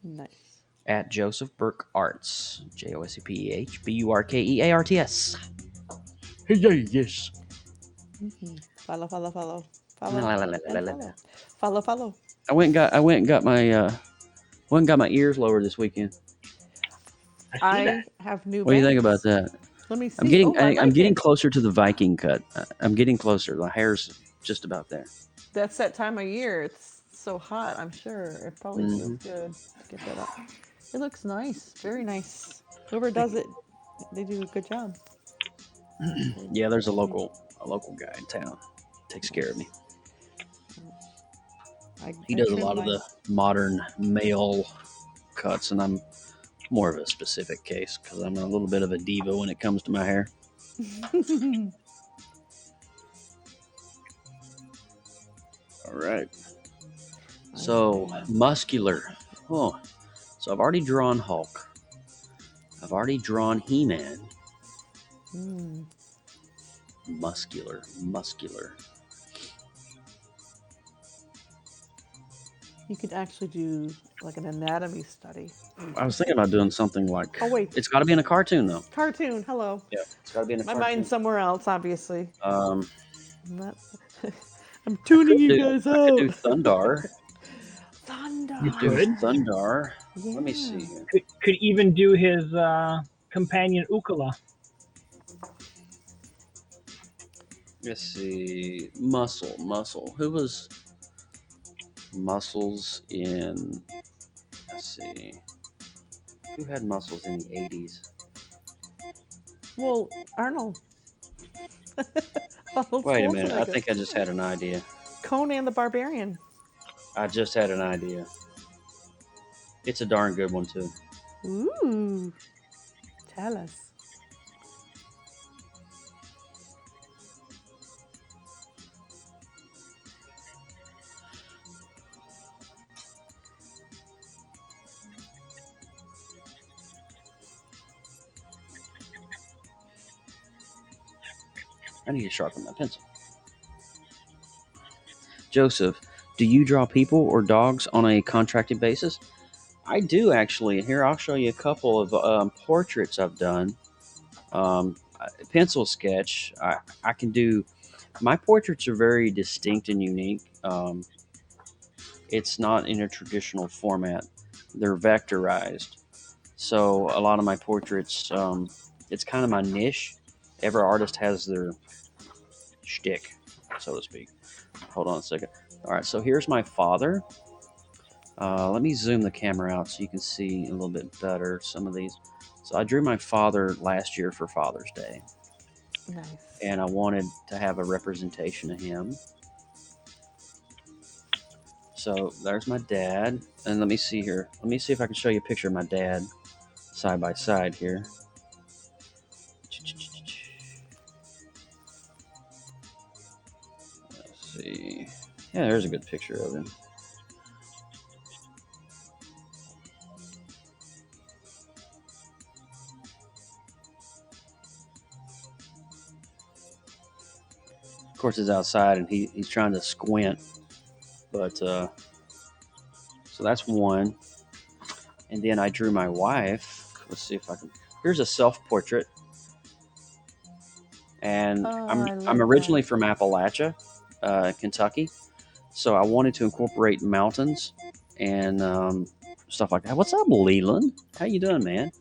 Nice.
At Joseph Burke Arts. JosepHBurkearts. Hey, yes.
Mm-hmm. Follow.
I went and got my ears lowered this weekend.
I have new.
What do you think about that?
Let me see.
I'm getting closer to the Viking cut. I'm getting closer. The hair's just about there.
That's that time of year. It's so hot. I'm sure it probably feels good to get that up. It looks nice. Very nice. Whoever does it, they do a good job.
Yeah, there's a local guy in town. Takes care of me. He does a lot of the modern male cuts, and I'm more of a specific case because I'm a little bit of a diva when it comes to my hair. All right. So, muscular. Oh, so I've already drawn Hulk. I've already drawn He-Man. Muscular.
You could actually do like an anatomy study.
I was thinking about doing something like...
Oh, wait.
It's got to be in a cartoon, though.
Cartoon, hello.
Yeah, it's got to be in a cartoon.
My mind's somewhere else, obviously.
I'm
tuning you guys out.
I could do Thundar.
You could?
Thundar.
Yeah.
Let me see.
Could even do his companion Ukala.
Let's see. Muscle. Who was Muscles in... Let's see. Who had Muscles in the 80s?
Well, Arnold.
Wait a minute. I think I just had an idea.
Conan the Barbarian.
I just had an idea. It's a darn good one, too.
Ooh. Tell us.
I need to sharpen my pencil. Joseph, do you draw people or dogs on a contracted basis? I do, actually. Here, I'll show you a couple of portraits I've done. Pencil sketch. I can do... My portraits are very distinct and unique. It's not in a traditional format. They're vectorized. So a lot of my portraits, it's kind of my niche. Every artist has their shtick, so to speak. Hold on a second. All right, so here's my father. Let me zoom the camera out so you can see a little bit better some of these. So I drew my father last year for Father's Day.
Nice.
And I wanted to have a representation of him. So there's my dad. And let me see here. Let me see if I can show you a picture of my dad side by side here. Let's see. Yeah, there's a good picture of him. Of course, it's outside and he's trying to squint. But, so that's one. And then I drew my wife. Let's see if I can. Here's a self-portrait. And I'm originally from Appalachia, Kentucky. So I wanted to incorporate mountains and stuff like that. What's up, Leland? How you doing, man?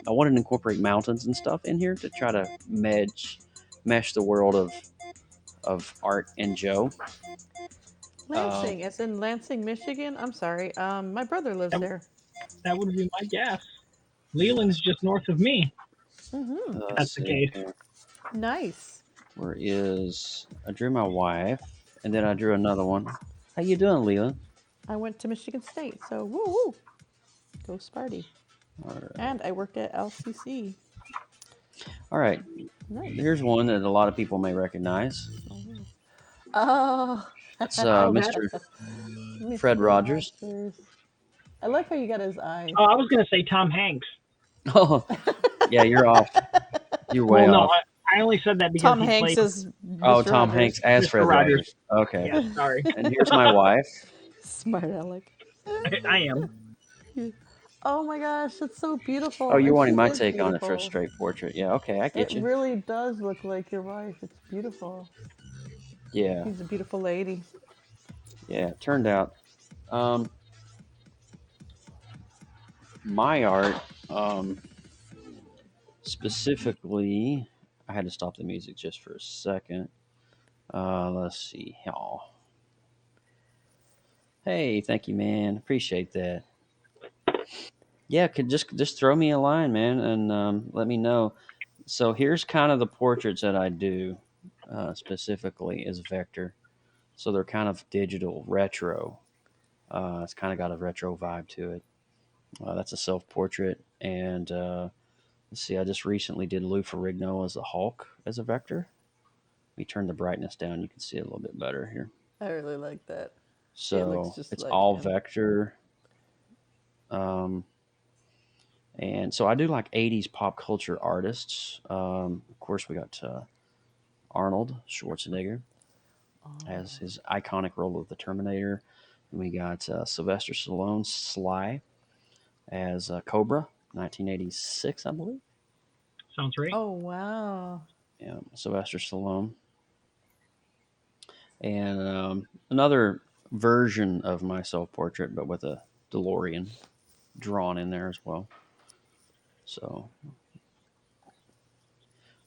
I wanted to incorporate mountains and stuff in here to try to mesh the world of Art and Joe.
Lansing, as in Lansing, Michigan? I'm sorry. My brother lives there.
That would be my guess. Leland's just north of me.
Mm-hmm.
That's the case.
Nice.
Where is... I drew my wife, and then I drew another one. How you doing, Leland?
I went to Michigan State, so woo-woo. Go Sparty.
All right.
And I worked at LCC.
All right.
Nice.
Here's one that a lot of people may recognize.
Oh.
That's
Oh,
Mr.
Mr.
Fred Rogers.
I like how you got his eyes.
Oh, I was gonna say Tom Hanks.
Oh, yeah, you're off. You're way
Well, no,
off.
I only said that because
Tom
he
Hanks
played
is
Oh,
Mr.
Tom
Rogers.
Hanks as
Mr.
Fred
Rogers.
Rogers. Okay.
Yeah, sorry,
And here's my wife.
Smart aleck.
I am.
Oh my gosh, it's so beautiful.
Oh, you're
And
wanting
she
my
is
take on it for a
beautiful.
straight portrait. Yeah, okay, I
It
get you.
really does look like your wife. It's beautiful.
Yeah,
She's a beautiful lady.
yeah, it turned out. My art, specifically, I had to stop the music just for a second. Let's see. Oh. Hey, thank you, man. Appreciate that. Yeah, could just throw me a line, man, and let me know. So here's kind of the portraits that I do, specifically as vector. So they're kind of digital, retro. It's kind of got a retro vibe to it. That's a self portrait, and let's see. I just recently did Lou Ferrigno as the Hulk as a vector. We turn the brightness down. You can see it a little bit better here.
I really like that.
So
looks just
it's
like
all
him.
vector. And so I do like 80s pop culture artists. Of course, we got Arnold Schwarzenegger as his iconic role of the Terminator. And we got Sylvester Stallone, Sly, as Cobra, 1986, I believe.
Sounds right.
Oh wow.
Yeah, Sylvester Stallone. And another version of my self portrait, but with a DeLorean drawn in there as well. So,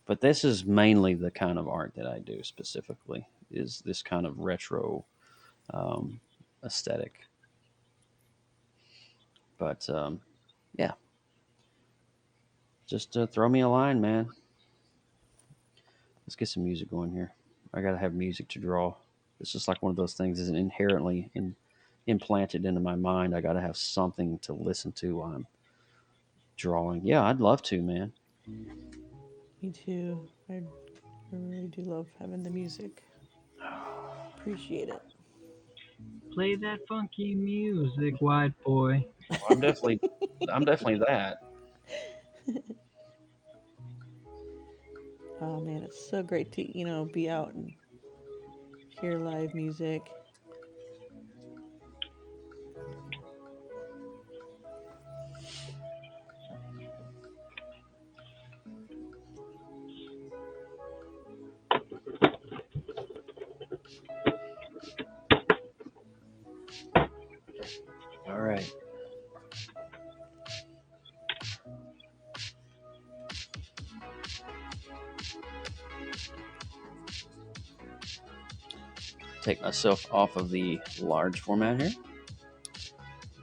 but this is mainly the kind of art that I do specifically, is this kind of retro aesthetic. But yeah, just throw me a line, man. Let's get some music going here. I got to have music to draw. It's just like one of those things is inherently implanted into my mind. I got to have something to listen to while I'm drawing. Yeah, I'd love to, man.
Me too. I really do love having the music. Appreciate it.
Play that funky music, white boy.
I'm definitely that.
Oh man, it's so great to, be out and hear live music.
All right. Take myself off of the large format here.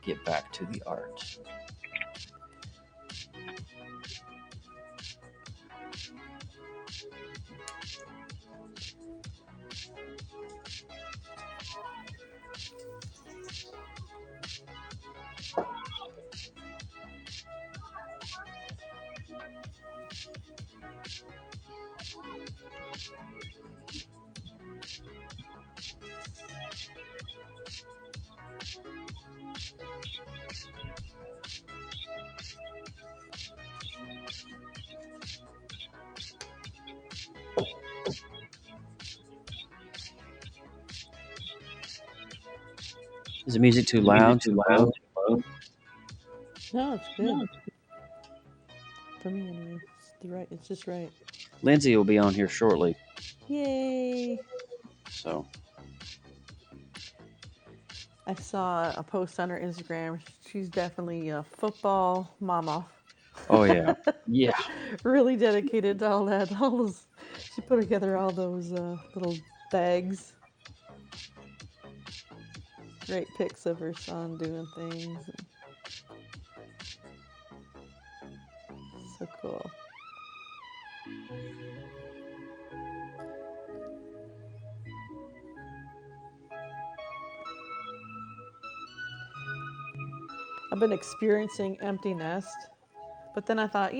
Get back to the art. Is the music too loud? Too loud?
No, it's good. For me anyway. It's just right.
Lindsay will be on here shortly.
Yay.
So
I saw a post on her Instagram. She's definitely a football mama.
oh yeah. Yeah.
Really dedicated to all that. She put together all those little bags. Great pics of her son doing things. So cool. I've been experiencing empty nest, but then I thought,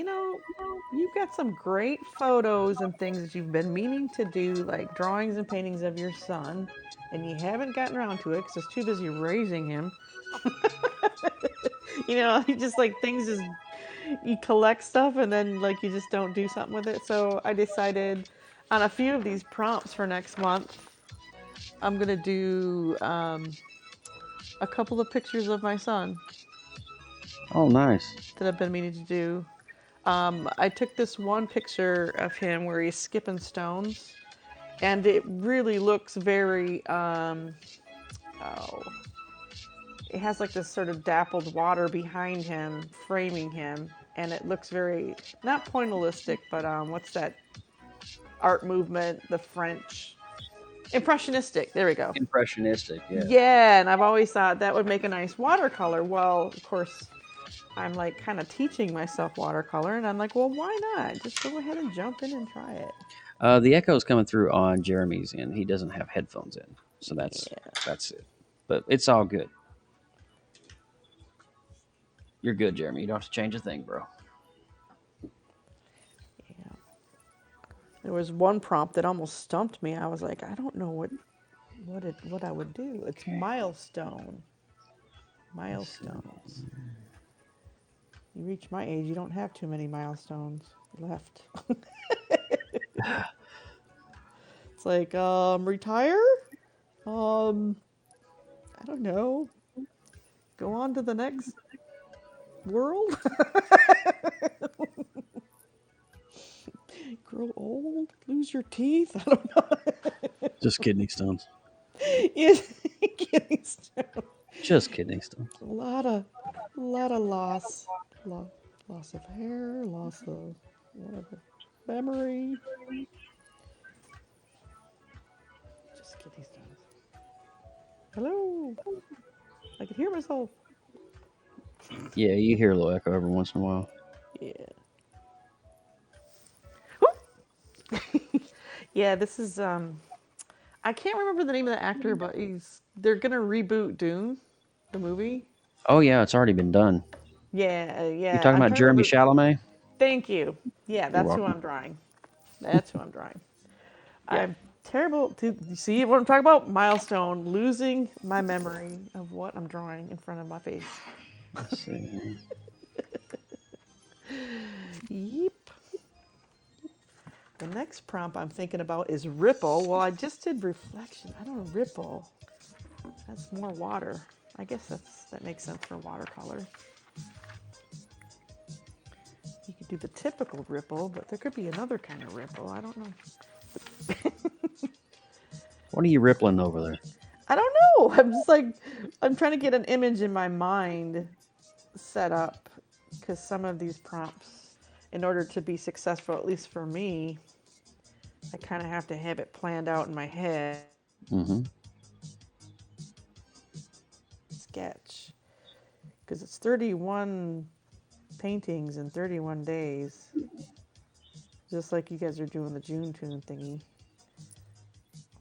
you've got some great photos and things that you've been meaning to do, like drawings and paintings of your son, and you haven't gotten around to it because it's too busy raising him. You just like things just you collect stuff and then like you just don't do something with it. So I decided on a few of these prompts for next month, I'm gonna do a couple of pictures of my son
Oh, nice.
that I've been meaning to do. I took this one picture of him where he's skipping stones, and it really looks very, it has like this sort of dappled water behind him, framing him, and it looks very, not pointillistic, but what's that art movement, the French? Impressionistic, there we go.
Impressionistic, yeah.
Yeah, and I've always thought that would make a nice watercolor. Well, of course, I'm like kind of teaching myself watercolor, and I'm like, well, why not? Just go ahead and jump in and try it.
The echo's coming through on Jeremy's end. He doesn't have headphones in, so that's it. But it's all good. You're good, Jeremy. You don't have to change a thing, bro.
Yeah. There was one prompt that almost stumped me. I was like, I don't know what I would do. It's milestone. Milestones. You reach my age, you don't have too many milestones left. It's like, retire? I don't know. Go on to the next world? Grow old? Lose your teeth? I don't know.
Just kidney stones.
Yeah, kidney stones.
Just kidney stones.
A lot of loss. Loss of hair, loss of whatever. Memory. Just kidney stones. Hello. I can hear myself.
Yeah, you hear a little echo every once in a while.
Yeah. Yeah, this is I can't remember the name of the actor, but they're gonna reboot Dune, the movie.
Oh yeah, it's already been done.
Yeah.
You talking
I'm
about
trying to
Jeremy
remember-
Chalamet?
Thank you. Yeah, that's who
welcome.
I'm drawing. That's who I'm drawing. I'm terrible to you see what I'm talking about? Milestone, losing my memory of what I'm drawing in front of my face.
Let's see.
Yep. The next prompt I'm thinking about is ripple. Well, I just did reflection. I don't know, ripple. That's more water. I guess that makes sense for watercolor. You could do the typical ripple, but there could be another kind of ripple. I don't know.
What are you rippling over there?
I don't know. I'm just like, I'm trying to get an image in my mind set up because some of these prompts, in order to be successful, at least for me, I kind of have to have it planned out in my head.
Mm-hmm.
Sketch. Because it's 31 paintings in 31 days. Just like you guys are doing the June Toon thingy.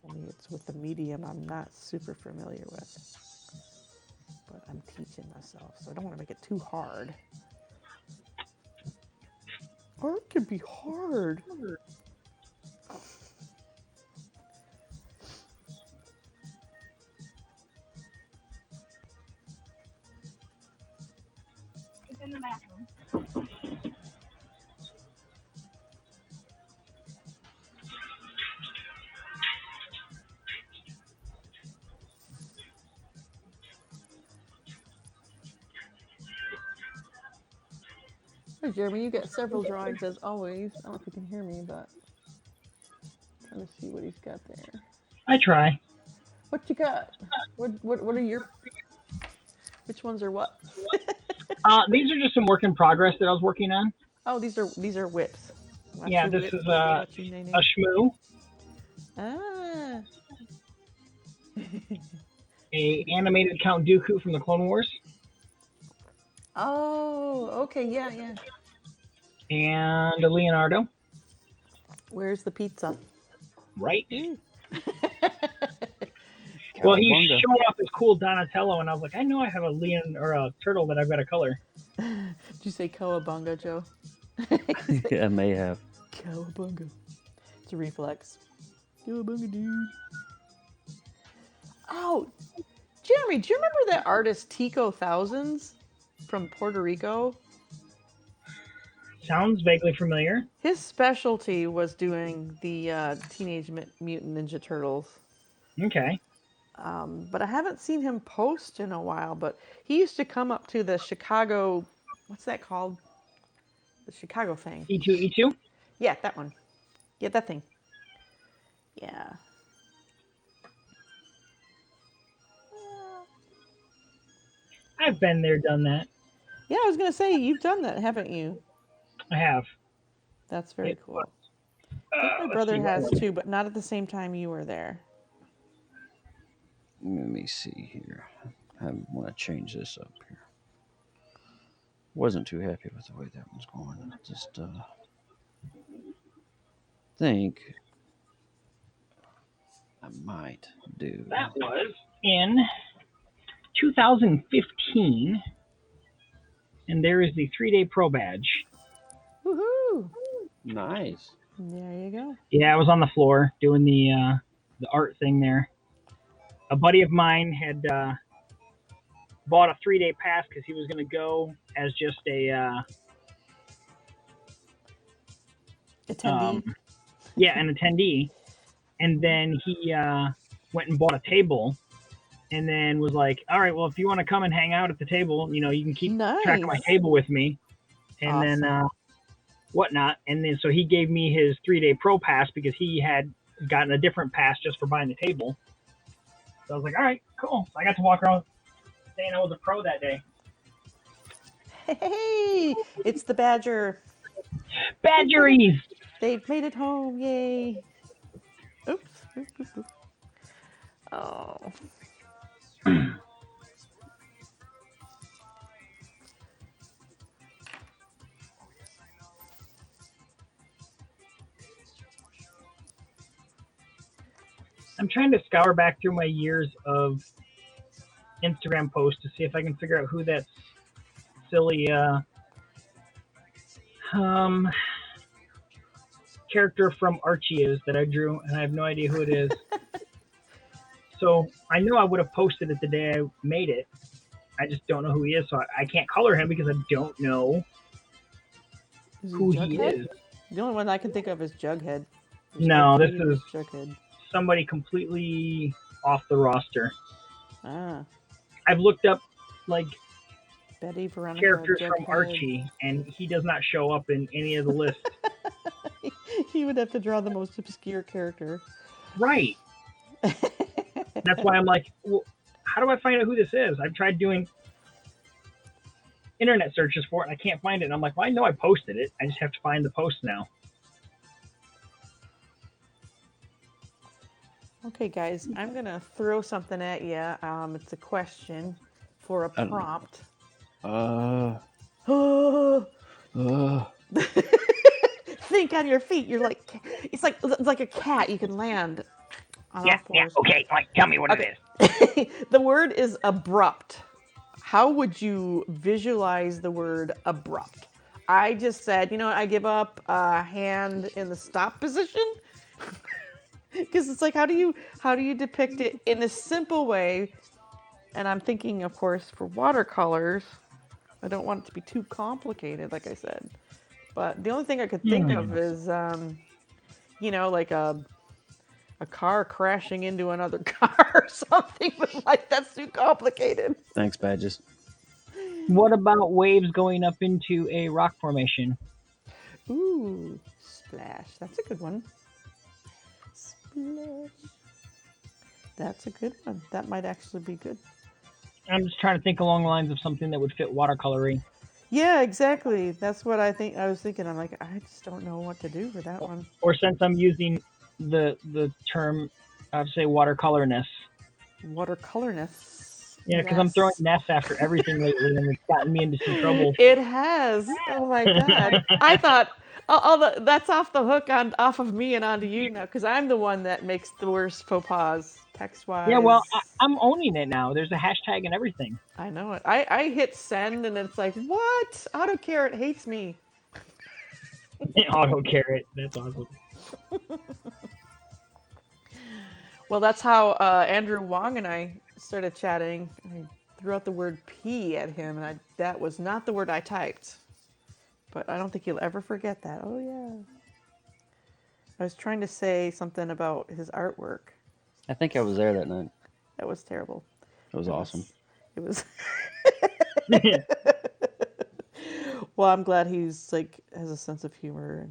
Only it's with the medium I'm not super familiar with. But I'm teaching myself, so I don't want to make it too hard. Art can be hard.
It's in the bathroom.
Hey, Jeremy, you get several drawings as always. I don't know if you can hear me, but trying to see what he's got there.
I try.
What you got? What are your? Which ones are what?
These are just some work in progress that I was working on.
Oh, these are whips.
Yeah, this is a shmoo,
Ah.
a animated Count Dooku from the Clone Wars,
Oh, okay, yeah.
and a Leonardo.
Where's the pizza?
Right. Well, he's
Cowabunga.
showing off his cool Donatello, and I was like, I know I have a turtle that I've got to color.
Did you say cowabunga, Joe?
I may have.
Cowabunga. It's a reflex. Cowabunga, dude. Oh, Jeremy, do you remember that artist Tico Thousands from Puerto Rico?
Sounds vaguely familiar.
His specialty was doing the Teenage Mutant Ninja Turtles.
Okay.
But I haven't seen him post in a while. But he used to come up to the Chicago, what's that called? The Chicago thing.
E2E2?
Yeah, that one. Yeah, that thing. Yeah.
I've been there, done that.
Yeah, I was going to say, you've done that, haven't you?
I have.
That's very cool. I think my
let's
brother
see.
has too, but not at the same time you were there.
Let me see here. I want to change this up here. Wasn't too happy with the way that one's going. I just think I might do.
That was in 2015, and there is the 3-day pro badge.
Woohoo!
Nice.
There you go.
Yeah, I was on the floor doing the art thing there. A buddy of mine had bought a 3-day pass because he was going to go as just a
Attendee.
an attendee, and then he went and bought a table, and then was like, "All right, well, if you want to come and hang out at the table, you can keep track of my table with me," and then whatnot. And then so he gave me his 3-day pro pass because he had gotten a different pass just for buying the table. So I was like, all right, cool. So I got to walk around saying I was a pro that day.
Hey, it's the Badger.
Badgeries!
They've made it home. Yay. Oops. Oh.
I'm trying to scour back through my years of Instagram posts to see if I can figure out who that silly character from Archie is that I drew, and I have no idea who it is. So I know I would have posted it the day I made it. I just don't know who he is, so I can't color him because I don't know who he is.
The only one I can think of is Jughead.
No, this is
Jughead.
Somebody completely off the roster.
Ah.
I've looked up like
Betty, Veronica,
characters
Jughead.
from Archie, and he does not show up in any of the lists.
He would have to draw the most obscure character.
Right. That's why I'm like, well, how do I find out who this is? I've tried doing internet searches for it, and I can't find it. And I'm like, well, I know I posted it. I just have to find the post now.
Okay, guys, I'm going to throw something at you. It's a question for a prompt. Think on your feet. You're like, it's like a cat. You can land on all fours.
Okay. Like, tell me what it
is. The word is abrupt. How would you visualize the word abrupt? I just said, I give up a hand in the stop position. Because it's like, how do you depict it in a simple way? And I'm thinking, of course, for watercolors, I don't want it to be too complicated, like I said. But the only thing I could think of is, like a car crashing into another car or something. But like, that's too complicated.
Thanks, Badges.
What about waves going up into a rock formation?
Ooh, splash. That's a good one. Splash. That's a good one. That might actually be good.
I'm just trying to think along the lines of something that would fit watercoloring.
Yeah, exactly. That's what I was thinking. I'm like, I just don't know what to do for that one.
Or since I'm using the term, I'd say watercolorness.
Watercolorness.
Yeah, because I'm throwing ness after everything lately, and it's gotten me into some trouble.
It has. Oh my God. I thought, that's off the hook off of me and onto you now, because I'm the one that makes the worst faux pas text-wise.
Yeah, well, I'm owning it now. There's a hashtag and everything.
I know it. I hit send, and it's like, what? AutoCarrot hates me.
Auto carrot. That's awesome.
Well, that's how Andrew Wong and I started chatting. I threw out the word P at him, and that was not the word I typed. But I don't think he'll ever forget that. Oh, yeah. I was trying to say something about his artwork.
I think I was there that night.
That was terrible.
It was awesome.
It was. Well, I'm glad he's like has a sense of humor.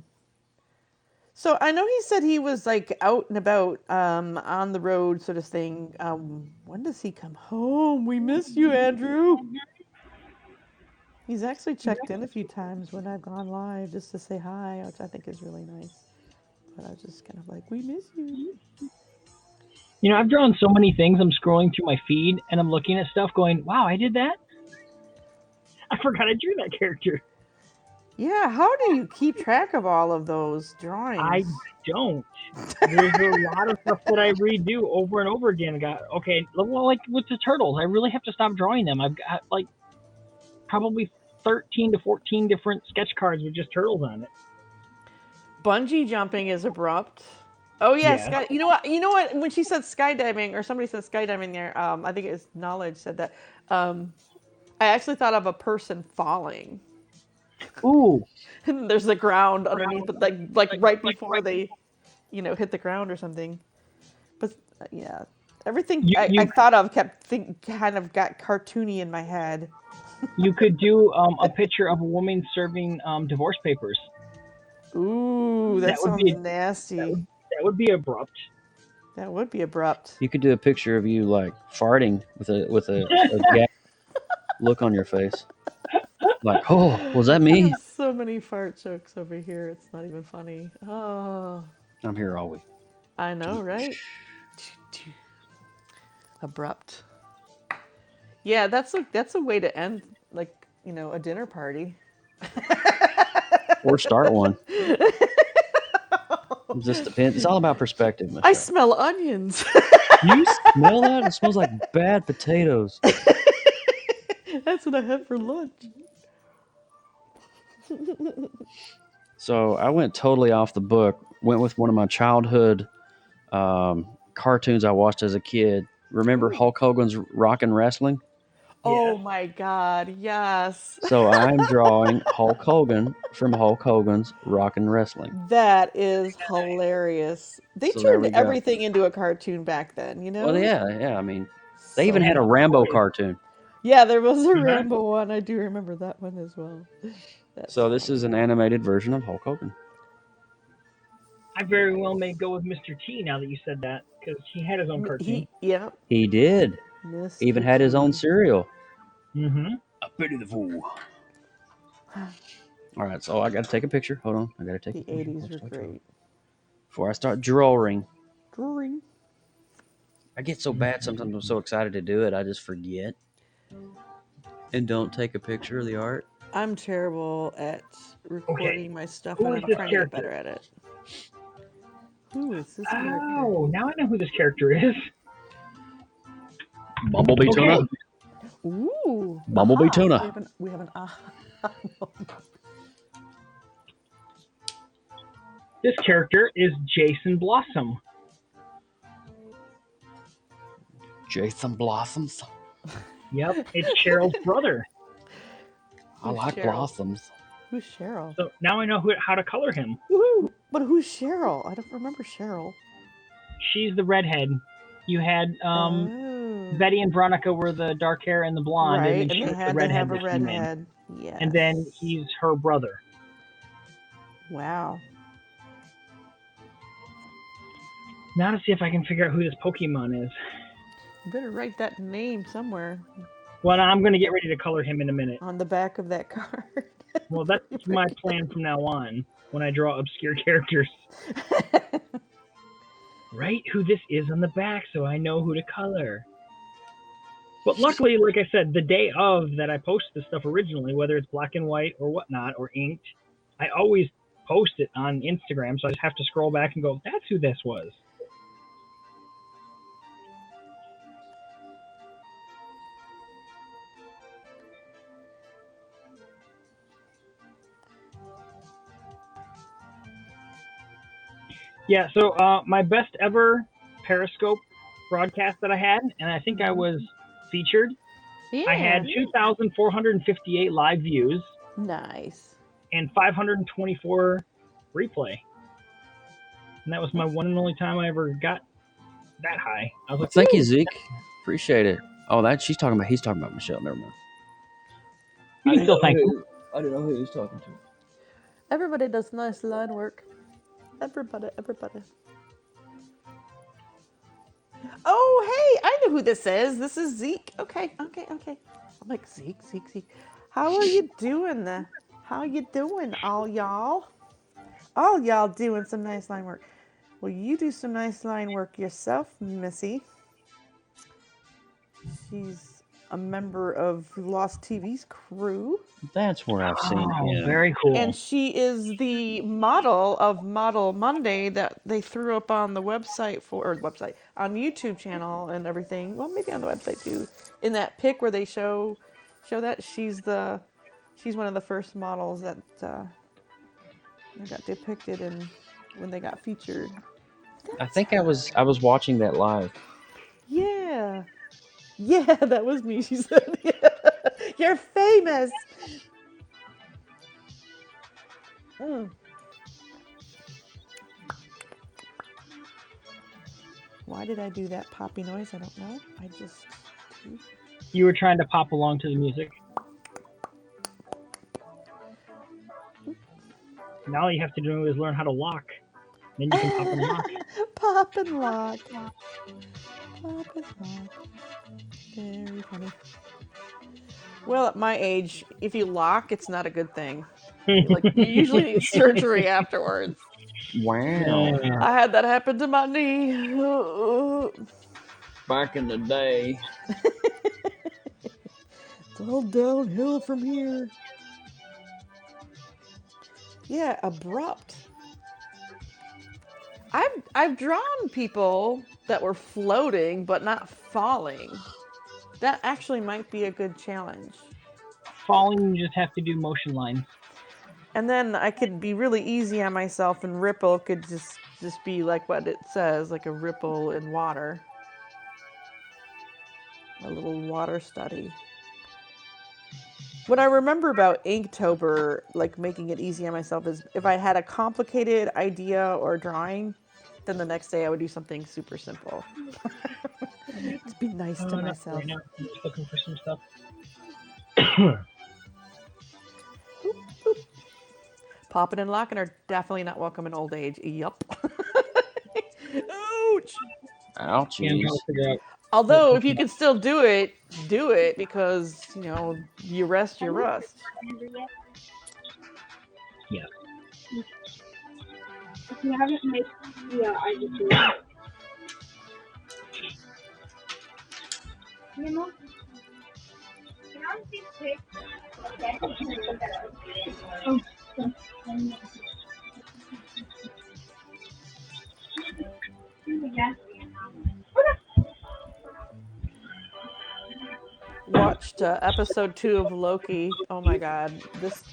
So I know he said he was like out and about, on the road, sort of thing. When does he come home? We miss you, Andrew. He's actually checked in a few times when I've gone live just to say hi, which I think is really nice. But I was just kind of like, we miss you.
You know, I've drawn so many things. I'm scrolling through my feed and I'm looking at stuff going, wow, I did that? I forgot I drew that character.
Yeah, how do you keep track of all of those drawings?
I don't. There's a lot of stuff that I redo over and over again. Well, like with the turtles, I really have to stop drawing them. I've got like probably 13 to 14 different sketch cards with just turtles on it.
Bungee jumping is abrupt. Oh yeah,
Yeah.
You know what? When she said skydiving, or somebody said skydiving there, I think it was Knowledge said that. I actually thought of a person falling.
Ooh.
And there's the ground underneath, like right before they, hit the ground or something. But yeah, everything I thought of kind of got cartoony in my head.
You could do a picture of a woman serving divorce papers.
Ooh, that sounds nasty.
That would be abrupt.
That would be abrupt.
You could do a picture of you like farting with a gag look on your face. Like, oh, was that
I
me?
have so many fart jokes over here. It's not even funny. Oh,
I'm here all week.
I know, right? Abrupt. Yeah, that's a way to end, like, a dinner party.
Or start one. It just depends. It's all about perspective, Michelle.
I smell onions.
You smell that? It smells like bad potatoes.
That's what I have for lunch.
So I went totally off the book. Went with one of my childhood cartoons I watched as a kid. Remember Hulk Hogan's Rockin' Wrestling?
Oh my God, yes.
So I'm drawing Hulk Hogan from Hulk Hogan's Rockin' Wrestling.
That is hilarious. They turned everything into a cartoon back then,
Well, yeah. I mean, they even had a Rambo cartoon.
Yeah, there was a Rambo one. I do remember that one as well.
So this is an animated version of Hulk Hogan.
I very well may go with Mr. T now that you said that, because he had his own cartoon.
He did. Mr. Even had his own cereal.
Mm-hmm.
A Pity the Fool. All right, so I got to take a picture. Hold on. I got to take a picture.
The 80s were great.
Before I start drawing.
Drawing.
I get so bad sometimes. I'm so excited to do it, I just forget. And don't take a picture of the art.
I'm terrible at recording my stuff, and I'm trying to get better at it. Who is this character?
Oh, now I know who this character is.
Bumblebee Tuna.
Ooh.
Bumblebee Tuna.
We have an
This character is Jason Blossom.
Jason Blossoms.
Yep, it's Cheryl's brother.
I like blossoms.
Who's Cheryl?
So now I know how to color him.
Woohoo! But who's Cheryl? I don't remember Cheryl.
She's the redhead. You had Betty and Veronica were the dark hair and the blonde,
right,
and then she
they had to have a redhead. Yeah.
And then he's her brother.
Wow.
Now to see if I can figure out who this Pokemon is.
You better write that name somewhere.
Well, I'm going to get ready to color him in a minute.
On the back of that card.
Well, that's my plan from now on when I draw obscure characters. Write who this is on the back so I know who to color. But luckily, like I said, the day of that I post this stuff originally, whether it's black and white or whatnot, or inked, I always post it on Instagram, so I just have to scroll back and go, that's who this was. Yeah, so my best ever Periscope broadcast that I had, and I think I was featured.
Yeah.
I had 2,458 live views
Nice.
and 524 replay. And that was my one and only time I ever got that high. I was like,
Thank you,
"Woo."
Zeke. Appreciate it. Oh, he's talking about Michelle. Never mind.
You can still thank him.
I didn't know who he was talking to.
Everybody does nice line work. Everybody. Oh, hey, I know who this is. This is Zeke. Okay. I'm like, Zeke. How are you doing there? How you doing, all y'all? All y'all doing some nice line work. Well, you do some nice line work yourself, Missy. She's a member of Lost TV's crew.
That's where I've seen him.
Very cool.
And she is the model of Model Monday that they threw up on the website on YouTube channel and everything. Well, maybe on the website too. In that pic where they show that she's one of the first models that got depicted in when they got featured.
I think I was watching that live.
Yeah, that was me. She said, yeah. You're famous. Why did I do that poppy noise? I don't know. I just...
You were trying to pop along to the music. Now all you have to do is learn how to lock. Then you can pop and lock.
Pop and lock. Pop and lock. Very funny. Well, at my age, if you lock, it's not a good thing. Like, you usually need surgery afterwards.
Wow.
I had that happen to my knee.
Back in the day.
It's all downhill from here. Yeah, abrupt. I've drawn people that were floating but not falling. That actually might be a good challenge.
Falling, you just have to do motion lines.
And then I could be really easy on myself, and ripple could just be like what it says, like a ripple in water. A little water study. What I remember about Inktober, like making it easy on myself, is if I had a complicated idea or drawing, then the next day I would do something super simple. To be nice to myself.
Right now, I'm just looking for some stuff.
Popping and locking are definitely not welcome in old age. Yup. Ouch!
Yeah, I'm trying to figure out.
Although, if you can still do it because, you rest your rust.
Yeah.
If you haven't made, I just do it. You know? Can I see pics?
Watched episode 2 of Loki. Oh my god, this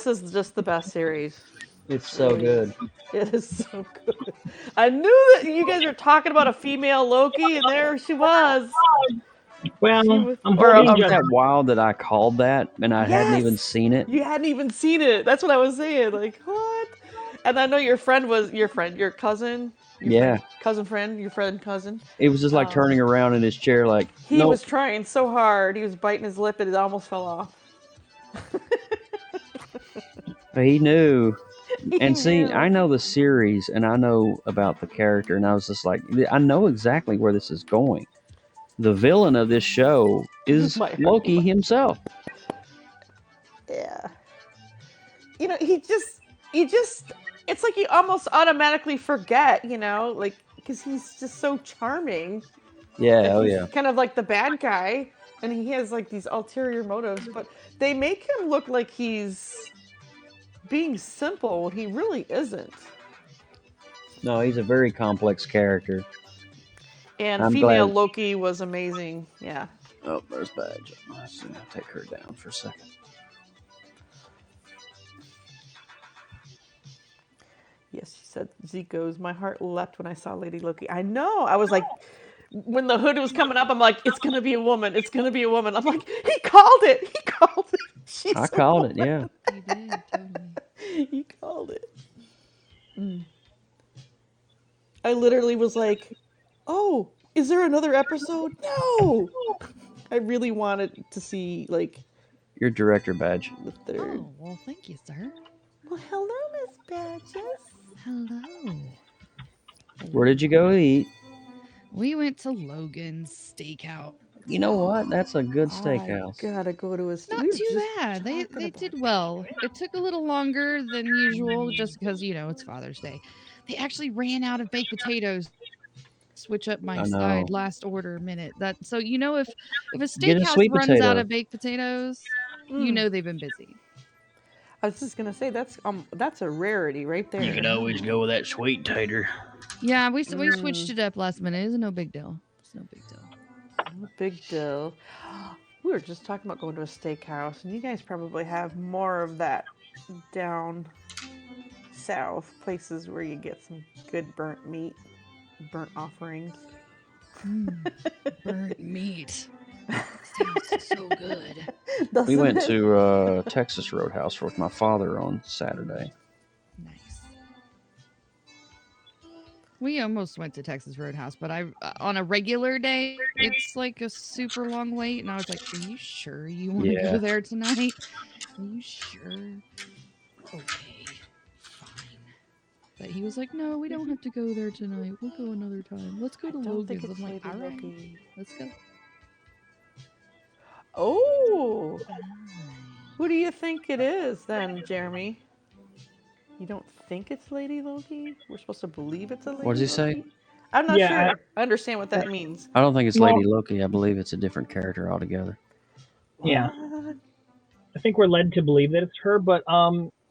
is just the best series.
It's so good.
It is so good. I knew that you guys were talking about a female Loki, and there she was.
Well, I'm
Or
holding
isn't that wild that I called that and I hadn't even seen it?
You hadn't even seen it. That's what I was saying. Like, what? And I know your cousin. Your cousin.
It was just like turning around in his chair, like
He was trying so hard. He was biting his lip, and it almost fell off.
He knew. And see, I know the series, and I know about the character, and I was just like, I know exactly where this is going. The villain of this show is Loki himself.
Yeah. He just, it's like you almost automatically forget, like, because he's just so charming.
Yeah,
He's kind of like the bad guy, and he has like these ulterior motives, but they make him look like he's being simple when he really isn't.
No, he's a very complex character.
And female Loki was amazing. Yeah.
Oh, there's Badge. Let's take her down for a second.
Yes, said, Zico's, my heart leapt when I saw Lady Loki. I know. I was like, when the hood was coming up, I'm like, it's going to be a woman. It's going to be a woman. I'm like, he called it. He called it. She's
I
a
called it,
woman.
yeah.
You did, totally.
He called it. I literally was like, oh, is there another episode? No. I really wanted to see, like,
Your director badge.
the third.
Oh, well, thank you, sir.
Well, hello, Miss Badges.
Hello.
Where did you go eat?
We went to Logan's Steakhouse.
You know what? That's a good
I
steakhouse.
gotta go to a
Not too bad. They did well. It took a little longer than usual just because, it's Father's Day. They actually ran out of baked potatoes. Switch up my
I
side
know.
last order minute. If a
Get a
steakhouse
sweet
runs out
potato.
of baked potatoes, they've been busy.
I was just gonna say that's a rarity right there.
You can always go with that sweet tater.
Yeah, we switched it up last minute. It's no big deal. It's no big deal.
Big deal. We were just talking about going to a steakhouse, and you guys probably have more of that down south, places where you get some good burnt meat, burnt offerings.
Burnt meat. Sounds so good.
We went
Doesn't it?
to Texas Roadhouse with my father on Saturday.
Nice. We almost went to Texas Roadhouse, but on a regular day, it's like a super long wait, and I was like, "Are you sure you want to
Yeah.
go there tonight? Are you sure?" Okay, fine. But he was like, "No, we don't have to go there tonight. We'll go another time. Let's go to
I don't think
Logan's."
it's
I'm like,
Lady
"All right,
Loki.
let's go."
Oh, who do you think it is then, Jeremy? You don't think it's Lady Loki? We're supposed to believe it's a Lady
What does he say?
Loki? I'm not
Yeah,
sure. I understand what that means.
I don't think it's
Well-
Lady Loki. I believe it's a different character altogether.
Yeah.
What?
I think we're led to believe that it's her, but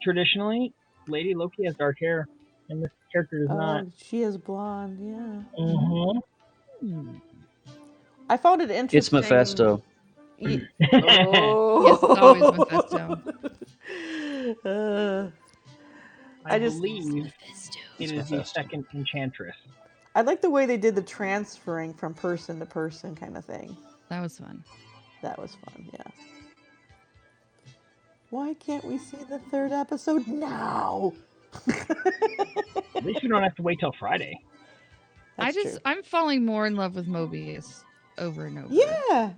traditionally, Lady Loki has dark hair, and this character does not.
Oh, she is blonde. Yeah.
Mm-hmm.
I found it interesting.
It's Mephisto.
Ye-
Yes, it's always Mephisto.
I
just-
believe
Mephisto.
it is the second enchantress.
I like the way they did the transferring from person to person kind of thing.
That was fun.
That was fun, yeah. Why can't we see the third episode now?
At least we don't have to wait till Friday.
That's true.
I'm falling more in love with Mobius over and over.
Yeah.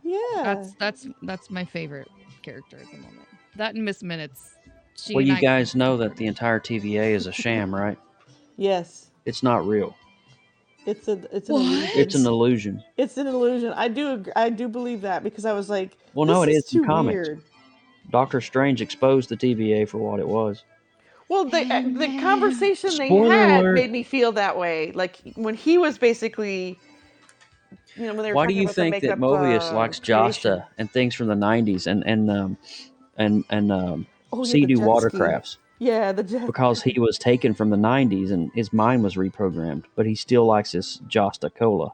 That's my favorite character at the moment. That and Miss Minutes. She
Well,
and
you
I-
guys know that the entire TVA is a sham, right?
Yes.
It's not real.
It's an
What?
illusion.
It's an illusion.
It's an illusion. I do believe that because I was like,
Well, no,
this
it is in
too
comics.
weird.
Doctor Strange exposed the TVA for what it was.
Well, the conversation they
Spoiler
had
alert.
made me feel that way. Like when he was basically, when they were
Why do
talking
you
about the
think that
makeup,
Mobius likes
creation.
Josta and things from the '90s and
Oh, yeah, the
CD
jet ski.
watercrafts?
Yeah, the jet.
Because he was taken from the '90s and his mind was reprogrammed, but he still likes his Josta Cola.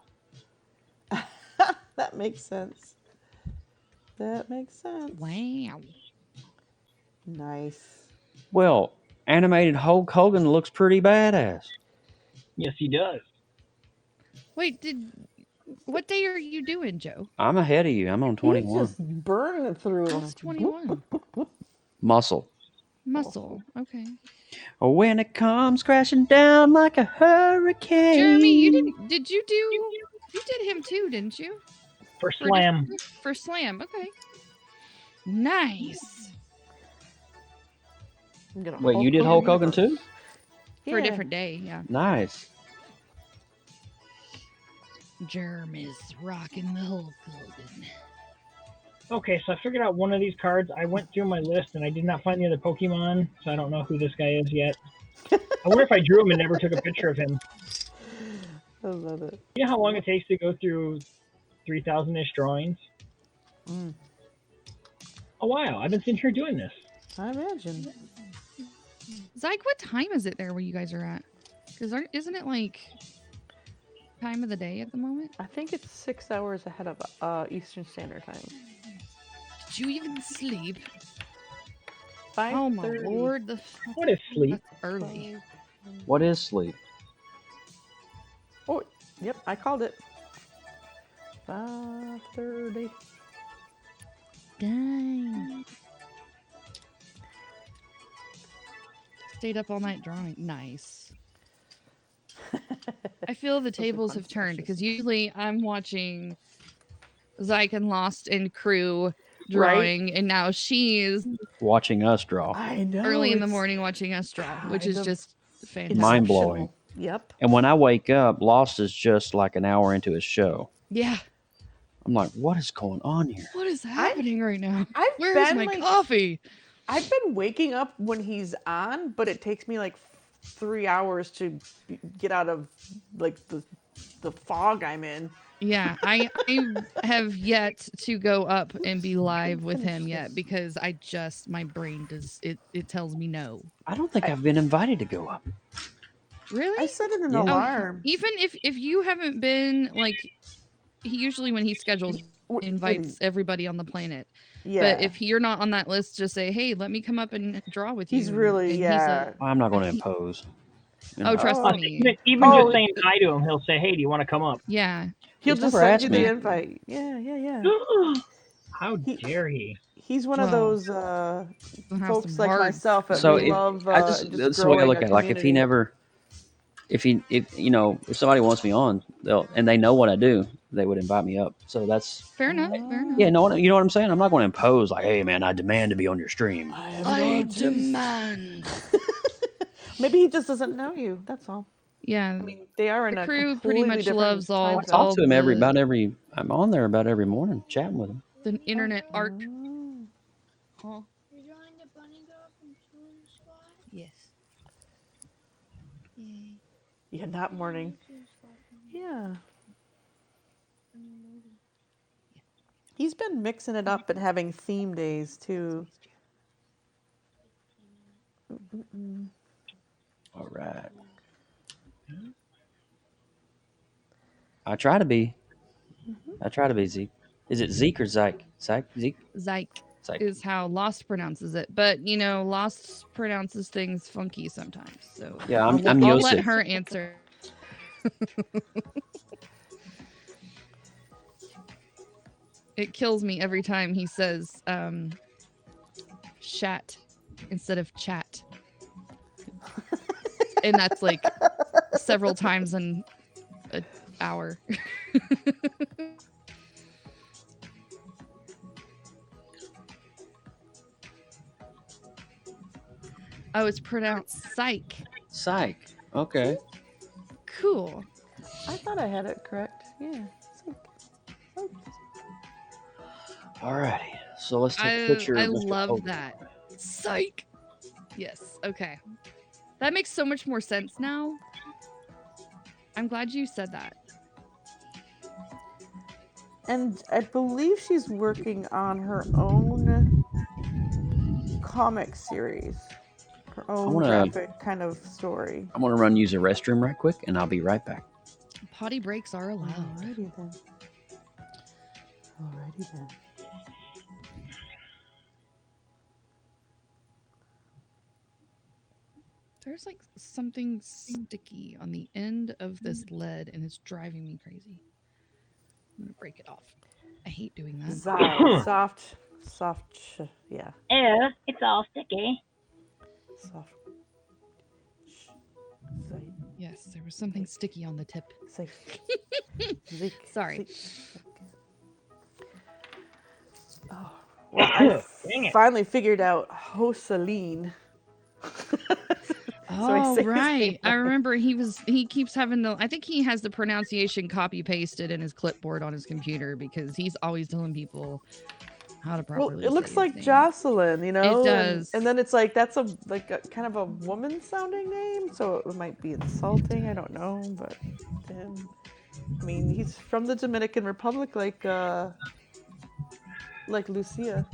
That makes sense. That makes sense.
Wow.
Nice.
Well, animated Hulk Hogan looks pretty badass.
Yes, he does.
Wait, what day are you doing, Joe?
I'm ahead of you. I'm on
He's
21.
just burning through them.
What's 21?
Muscle.
Muscle. Okay.
When it comes crashing down like a hurricane.
Jeremy, you did him too, didn't you?
For Slam.
For Slam. Okay. Nice.
I'm gonna
Wait, you did Hulk Hogan too?
For a
Yeah.
different day, yeah.
Nice.
Jeremy's rocking the Hulk Hogan.
Okay, so I figured out one of these cards. I went through my list and I did not find the other Pokemon, so I don't know who this guy is yet. I wonder if I drew him and never took a picture of him.
I love it.
You know how long it takes to go through 3,000-ish drawings?
Mm.
Oh, wow. I've been sitting here doing this.
I imagine.
Zyke, what time is it there where you guys are at? Because isn't it like time of the day at the moment?
I think it's 6 hours ahead of Eastern Standard Time.
Did you even sleep?
5:30.
Oh my lord,
What is sleep?
that's early.
What is sleep?
Oh, yep, I called it. 5:30.
Dang. Stayed up all night drawing. Nice. I feel the tables have turned because usually I'm watching Zyke and Lost and crew drawing, and now she's
Watching us draw.
I know.
early in the
it's
morning watching us draw, which is
kind of
just fantastic.
Mind blowing.
exceptional. Yep.
And when I wake up, Lost is just like an hour into his show.
Yeah.
I'm like, what is going on here?
What is happening right now?
I've
Where's
been,
my
like-
coffee?
I've been waking up when he's on, but it takes me like 3 hours to get out of like the fog I'm in.
Yeah, I have yet to go up and be live with him yet because my brain does it tells me no.
I don't think I've been invited to go up.
Really?
I set it an
Yeah.
alarm.
Even if you haven't been like, he usually when he schedules invites everybody on the planet.
Yeah.
But if you're not on that list, just say, hey, let me come up and draw with you.
He's really,
and
yeah.
I'm not going to impose. You know.
Oh, trust
Oh,
me.
even
Oh,
just saying hi to him, he'll say, "Hey, do you want to come up?"
Yeah.
He'll
He's
just
never
send
asked
you
me.
the invite. Yeah.
How dare he?
He's one of
Well,
those
Have
folks
some
like
hard-
myself that
So
we
if,
love
I just that's the way I
growing
look
a
at it. Like if he
community.
never, if somebody wants me on, and they know what I do, they would invite me up. So that's
fair enough. Fair enough.
yeah. You know what I'm saying? I'm not going to impose like, hey man, I demand to be on your stream.
I have no taste.
demand.
Maybe he just doesn't know you. That's all.
Yeah.
I mean, they are in
The
a
crew pretty
completely
much
different
loves all-
time
I
zone.
talk to him I'm on there about every morning, chatting with him.
The internet art.
Oh.
Huh?
You're drawing the bunny girl from Toon Squad?
Yes. Yay.
Yeah, not morning.
Toon Squad.
Yeah. He's been mixing it up and having theme days too.
All right. I try to be. Zeke. Is it Zeke or Zyke? Zeke?
Zyke
Zyke.
is how Lost pronounces it, but Lost pronounces things funky sometimes. So
Yeah, I'm
I'll let
Yosef.
her answer. It kills me every time he says shat instead of chat. And that's like several times in an hour. Oh, it's pronounced psych.
Psych. Okay.
Cool.
I thought I had it correct. Yeah.
Alrighty. So let's take a picture
I
of Mr.
love
Hogan.
that. Psych. Yes. Okay. That makes so much more sense now. I'm glad you said that.
And I believe she's working on her own comic series, her own graphic kind of story.
I'm gonna run use a restroom right quick, and I'll be right back.
Potty breaks are allowed.
Alrighty then.
There's like something sticky on the end of this lead, and it's driving me crazy. I'm gonna break it off. I hate doing that.
Soft, yeah.
Ew, it's all sticky.
Soft.
Yes, there was something sticky on the tip.
Zeke.
Sorry.
Oh, well, I
Dang it.
finally figured out Hosaline.
Oh, right. I remember he keeps having I think he has the pronunciation copy pasted in his clipboard on his computer because he's always telling people how to properly
Well, it looks
say
like
his name.
Jocelyn,
It does.
And then it's like that's a kind of a woman sounding name, so it might be insulting. I don't know, but I mean, he's from the Dominican Republic, like Lucia.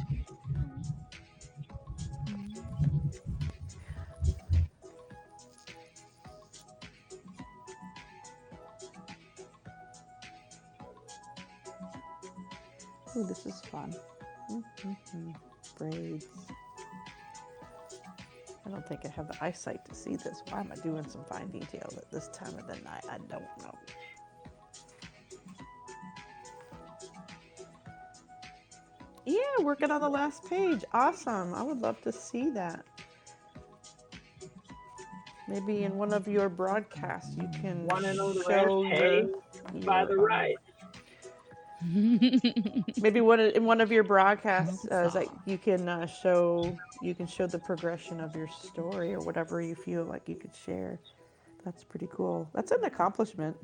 Ooh, this is fun. Braids. I don't think I have the eyesight to see this. Why am I doing some fine details at this time of the night? I don't know. Yeah, working on the last page. Awesome. I would love to see that. Maybe in one of your broadcasts you can
Want to know the
show
rest? Hey, by the right.
Maybe in one of your broadcasts, like you can show the progression of your story or whatever you feel like you could share. That's pretty cool. That's an accomplishment.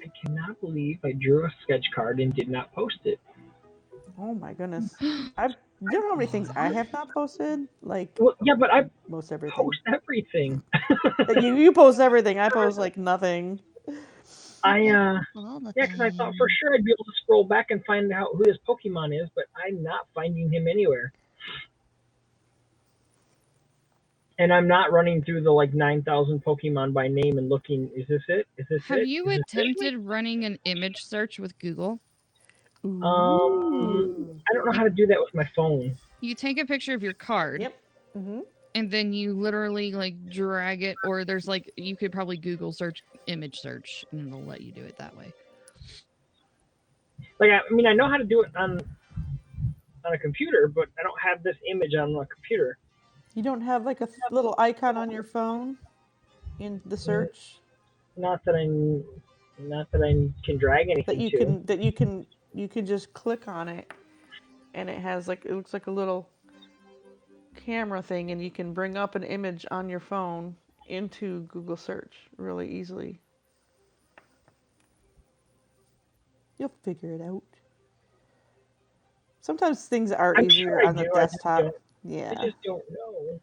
I cannot believe I drew a sketch card and did not post it.
Oh my goodness. You know how many things I have not posted? Like,
well, yeah, but I
most everything.
Post everything.
you post everything. I post like nothing.
Yeah, because I thought for sure I'd be able to scroll back and find out who this Pokemon is, but I'm not finding him anywhere. And I'm not running through the 9,000 Pokemon by name and looking, is this it? Is this it?
Have you attempted running an image search with Google?
I don't know how to do that with my phone.
You take a picture of your card.
Yep. Mm-hmm.
And then you literally drag it, or there's you could probably Google search image search and it'll let you do it that way.
I know how to do it on a computer, but I don't have this image on a computer.
You don't have a little icon on your phone in the search?
Not that I can drag anything
that you can just click on it, and it has it looks like a little camera thing, and you can bring up an image on your phone into Google search really easily. You'll figure it out. Sometimes things are easier on the desktop.
I just don't know.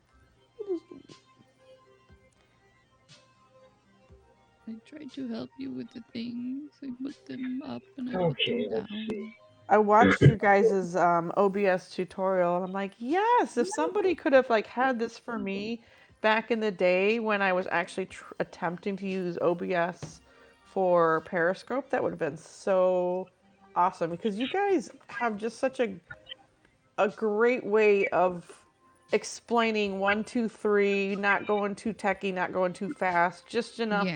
I tried to help you with the things. I put them up and I
put
them down.
Let's see.
I watched you guys' OBS tutorial, and I'm like, yes, if somebody could have had this for me back in the day when I was actually attempting to use OBS for Periscope, that would have been so awesome, because you guys have just such a great way of explaining 1, 2, 3, not going too techy, not going too fast, just enough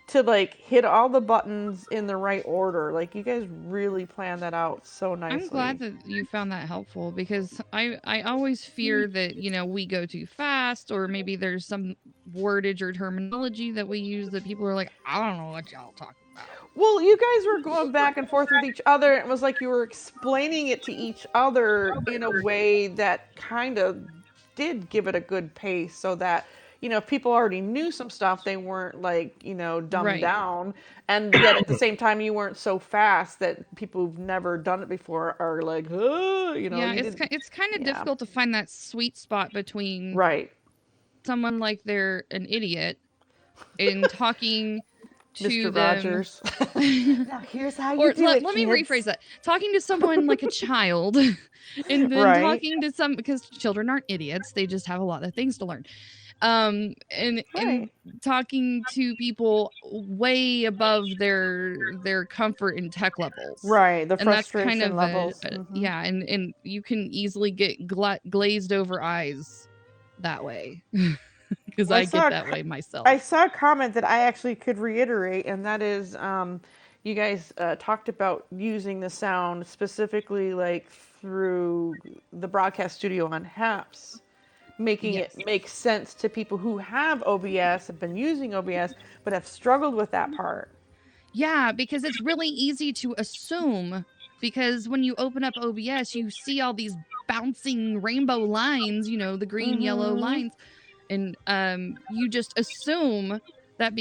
to hit all the buttons in the right order. You guys really planned that out so nicely.
I'm glad that you found that helpful, because I always fear that, we go too fast, or maybe there's some wordage or terminology that we use that people are like, I don't know what y'all talking about.
Well, you guys were going back and forth with each other. It was like you were explaining it to each other in a way that kind of did give it a good pace, so that if people already knew some stuff, they weren't dumbed down, and yet at the same time you weren't so fast that people who've never done it before are like, oh,
Yeah, it's kind of difficult to find that sweet spot between someone like they're an idiot and talking to
Mr.
them.
Rogers. Now here's how you do it.
Let me rephrase that. Talking to someone like a child, and then talking to because children aren't idiots. They just have a lot of things to learn. And talking to people way above their comfort and tech levels.
Right, the frustration
and that's kind of
levels.
Yeah, and you can easily get glazed over eyes that way. Because I get that way myself.
I saw a comment that I actually could reiterate, and that is, you guys talked about using the sound specifically through the broadcast studio on HAPS, making it make sense to people who have OBS, have been using OBS, but have struggled with that part.
Yeah, because it's really easy to assume, because when you open up OBS, you see all these bouncing rainbow lines, the green, yellow lines. And you just assume that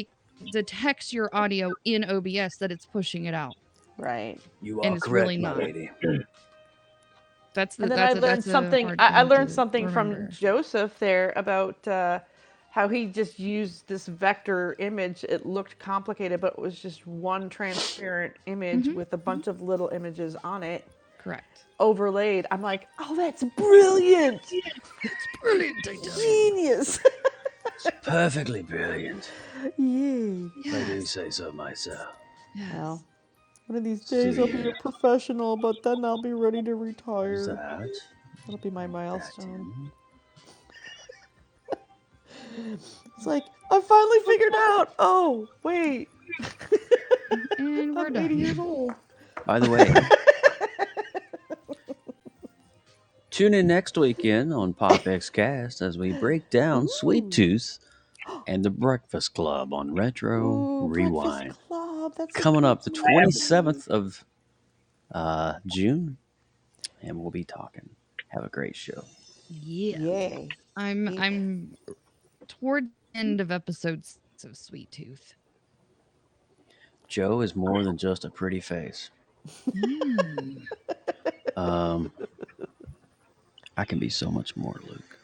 detects your audio in OBS, that it's pushing it out.
Right.
You are correct, my lady.
I learned something from Joseph there about how he just used this vector image. It looked complicated, but it was just one transparent image with a bunch of little images on it.
Correct.
Overlaid. I'm like, oh, that's brilliant.
It's brilliant, I tell you.
Genius.
It's perfectly brilliant.
Yay.
Yes. I do say so myself.
Yes.
Well, one of these days I'll be a professional, but then I'll be ready to retire.
That?
That'll be my milestone. It's like, I finally figured out. Oh, wait.
And we're
I'm 80 years
done.
old.
By the way, tune in next weekend on PopXcast as we break down Sweet
Ooh.
Tooth and the Breakfast Club on Retro
Ooh,
Rewind.
Breakfast Club. That's a
Coming
good
up the
one.
27th of June, and we'll be talking. Have a great show.
Yeah.
Yay.
I'm toward the end of episodes of Sweet Tooth.
Joe is more than just a pretty face. I can be so much more, Luke.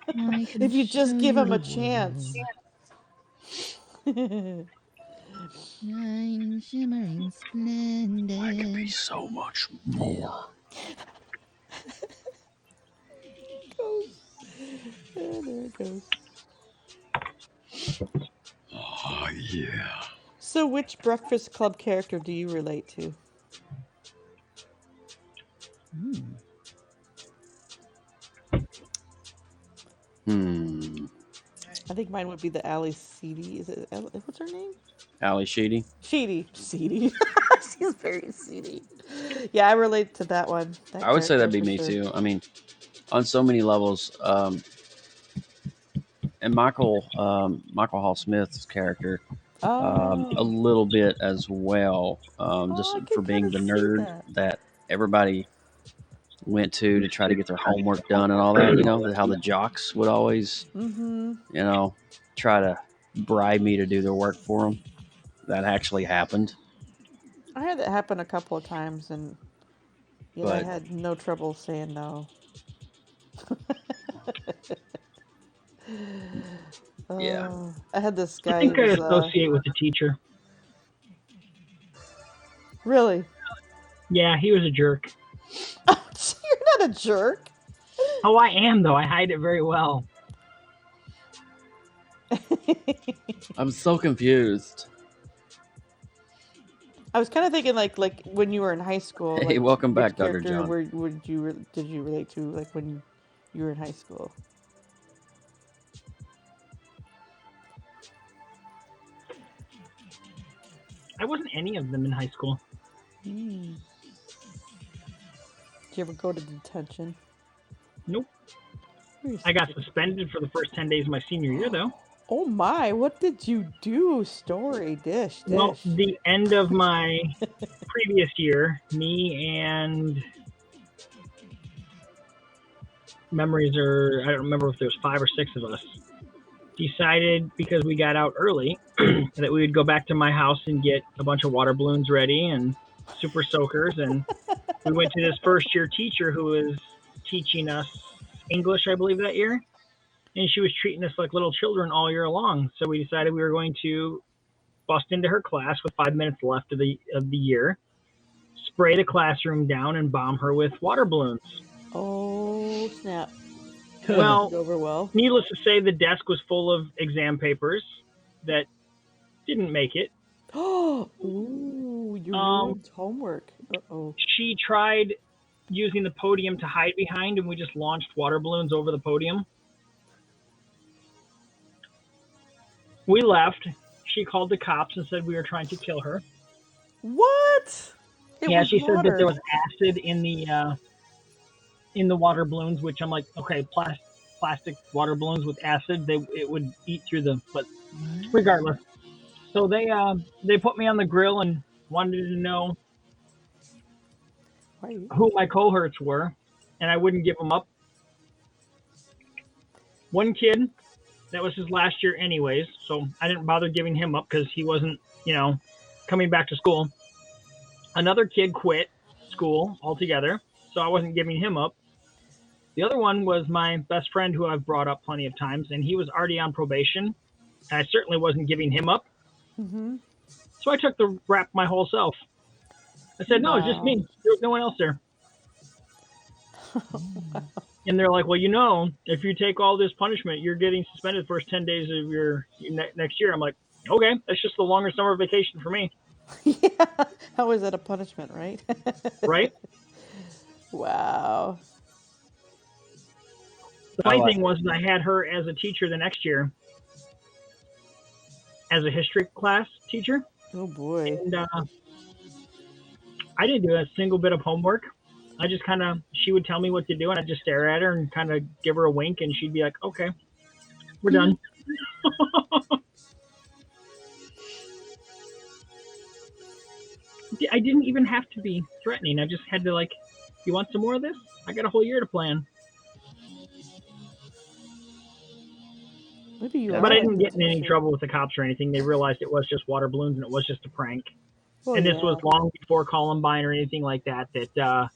If you just give him a chance.
Shine, shimmering, splendid.
I can be so much more.
There it goes.
Oh, yeah.
So, which Breakfast Club character do you relate to? I think mine would be the Ally Seedy. Is it? What's her name?
Ali Sheedy.
Seedy. She's very seedy. Yeah, I relate to that one.
I would say that'd be
character
me
for sure.
too. I mean, on so many levels. And Michael Hall Smith's character, a little bit as well, just
I can
for being the
kinda see
nerd that everybody went to try to get their homework done and all that. You know, how the jocks would always, you know, try to bribe me to do their work for them. That actually happened.
I had that happen a couple of times, and I
But-
had no trouble saying no.
Yeah.
I had this guy.
I think I
who was,
associate with the teacher.
Really?
Yeah, he was a jerk.
You're not a jerk.
Oh, I am, though. I hide it very well.
I'm so confused.
I was kind of thinking like when you were in high school.
Hey,
like,
welcome
which
back, Dr.
character
John.
did you relate to like when you were in high school?
I wasn't any of them in high school.
Did you ever go to detention?
Nope.
You're
I got
such a-
suspended for the first 10 days of my senior year, though.
Oh my! What did you do? Story dish.
Well, the end of my previous year, me and memories are, I don't remember if there was 5 or 6 of us, decided because we got out early that we would go back to my house and get a bunch of water balloons ready and super soakers. And we went to this first year teacher who was teaching us English, I believe, that year. And she was treating us like little children all year long. So we decided we were going to bust into her class with 5 minutes left of the year, spray the classroom down, and bomb her with water balloons.
Oh snap!
Well,
over well.
Needless to say, the desk was full of exam papers that didn't make it.
Ooh, you ruined homework. Uh-oh.
She tried using the podium to hide behind, and we just launched water balloons over the podium. We left. She called the cops and said we were trying to kill her.
What?
Yeah, she said that there was acid in the water balloons, which I'm like, okay, plastic water balloons with acid, it would eat through them. But regardless, so they put me on the grill and wanted to know who my cohorts were, and I wouldn't give them up. One kid, that was his last year anyways, so I didn't bother giving him up because he wasn't, coming back to school. Another kid quit school altogether, so I wasn't giving him up. The other one was my best friend who I've brought up plenty of times, and he was already on probation, and I certainly wasn't giving him up.
Mm-hmm.
So I took the rap my whole self. I said, no, it's just me. There was no one else there. And they're like, well, if you take all this punishment, you're getting suspended the first 10 days of your next year. I'm like, okay, that's just the longer summer vacation for me.
Yeah. How is that a punishment, right?
Right?
Wow.
The
I
funny
like
thing was I had her as a teacher the next year, as a history class teacher,
Oh boy.
and I didn't do a single bit of homework. I just kind of, she would tell me what to do, and I'd just stare at her and kind of give her a wink, and she'd be like, "Okay, we're done." I didn't even have to be threatening. I just had to like, "You want some more of this? I got a whole year to plan."
Maybe you
But
are
I
like
didn't
that
get in any
teacher.
trouble with the cops or anything. They realized it was just water balloons and it was just a prank.
Well,
And this
yeah.
was long before Columbine or anything like that.
Right.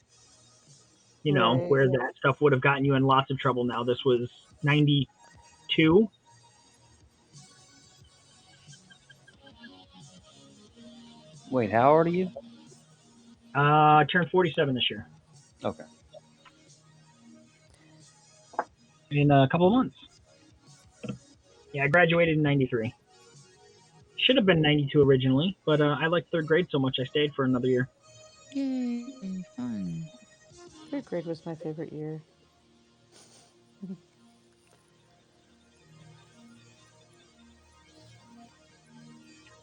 Where that stuff would have gotten you in lots of trouble. Now this was 92.
Wait, how old are you?
I turned 47 this year
Okay.
in a couple of months. Yeah, I graduated in 93. Should have been 92 originally, but I liked third grade so much I stayed for another year.
Yay, fun.
Third grade was my favorite year.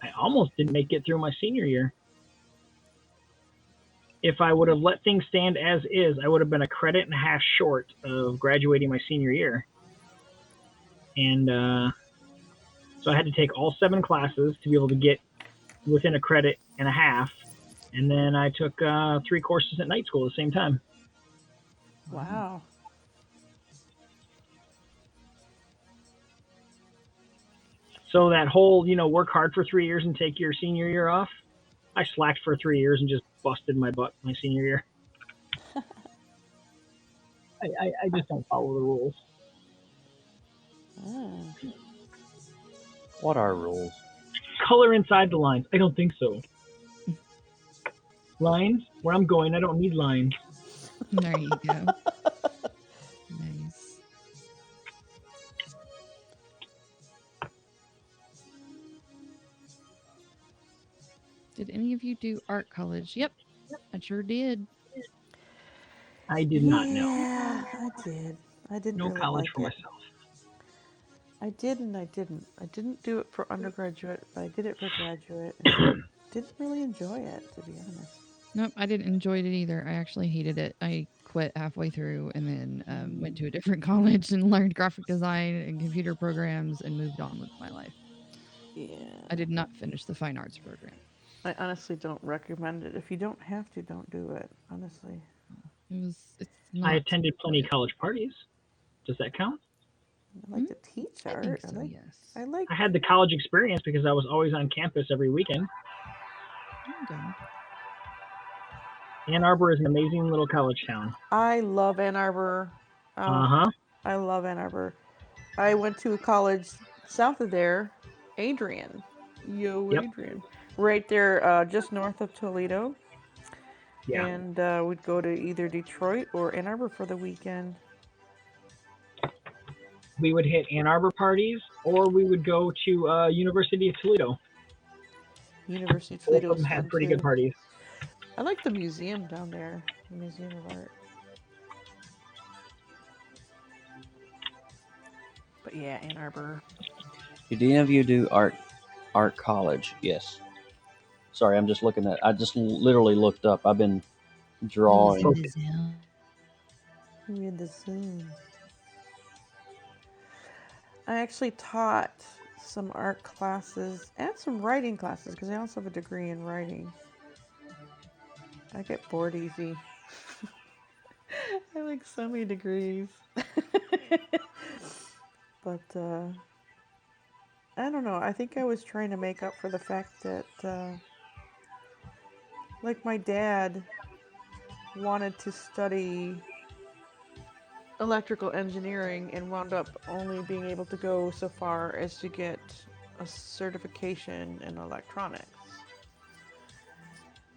I almost didn't make it through my senior year. If I would have let things stand as is, I would have been a credit and a half short of graduating my senior year. And so I had to take all 7 classes to be able to get within a credit and a half. And then I took 3 courses at night school at the same time.
Wow.
So that whole, work hard for 3 years and take your senior year off, I slacked for 3 years and just busted my butt my senior year. I just don't follow the rules.
Ah.
What are rules?
Color inside the lines. I don't think so. Lines? Where I'm going, I don't need lines.
There you go. Nice. Did any of you do art college? Yep, I sure did.
I did not know.
Yeah, I did. I didn't
No
really
college
like
for
it.
myself.
I did and I didn't. I didn't do it for undergraduate, but I did it for graduate. And didn't really enjoy it, to be honest.
Nope, I didn't enjoy it either. I actually hated it. I quit halfway through and then went to a different college and learned graphic design and computer programs and moved on with my life.
Yeah.
I did not finish the fine arts program.
I honestly don't recommend it. If you don't have to, don't do it. Honestly.
It's not.
I attended plenty of college parties. Does that count?
I like to teach
I
art.
think so, yes.
I like
I had the college experience because I was always on campus every weekend.
Okay.
Ann Arbor is an amazing little college town.
I love Ann Arbor.
Uh-huh.
I love Ann Arbor. I went to a college south of there, Adrian. Yo,
Yep.
Adrian. Right there, just north of Toledo.
Yeah.
And we'd go to either Detroit or Ann Arbor for the weekend.
We would hit Ann Arbor parties, or we would go to University of Toledo.
University of
Both
Toledo
of
is
them had
fun
pretty
too.
good parties.
I like the museum down there, the Museum of Art. But yeah, Ann Arbor.
Did any of you do art college? Yes. Sorry, I'm just looking at. I just literally looked up. I've been drawing.
I'm in the Zoom. I actually taught some art classes and some writing classes because I also have a degree in writing. I get bored easy. I have like so many degrees. But I don't know. I think I was trying to make up for the fact that like my dad wanted to study electrical engineering and wound up only being able to go so far as to get a certification in electronics.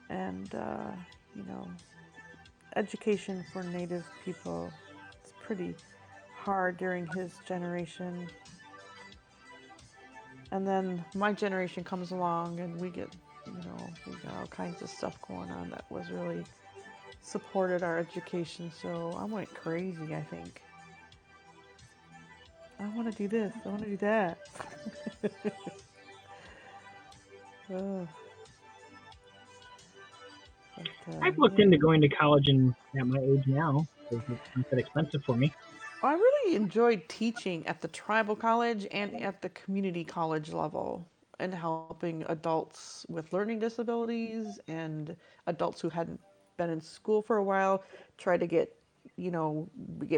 And, education for Native people is pretty hard during his generation. And then my generation comes along and we got all kinds of stuff going on that was really supported our education. So I went crazy, I think. I want to do this. I want to do that. Oh, but,
I've looked
yeah.
into going to college and at my age now because it's not that expensive for me.
I really enjoyed teaching at the tribal college and at the community college level and helping adults with learning disabilities and adults who hadn't been in school for a while try to get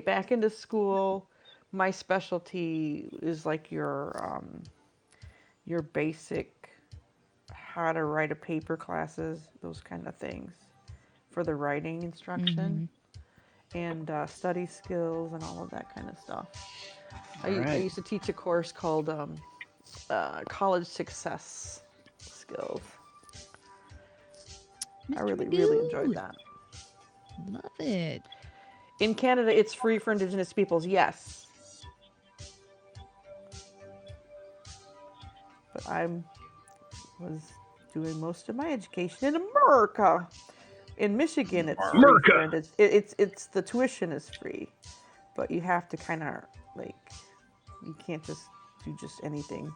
back into school. My specialty is like your basic how to write a paper classes, those kind of things for the writing instruction and study skills and all of that kind of stuff. I
right.
used to teach a course called college success skills. I really, really enjoyed that.
Love it.
In Canada, it's free for Indigenous peoples, yes. But I was doing most of my education in America. In Michigan, it's free
America.
for it's the tuition is free, but you have to kind of like you can't just do just anything.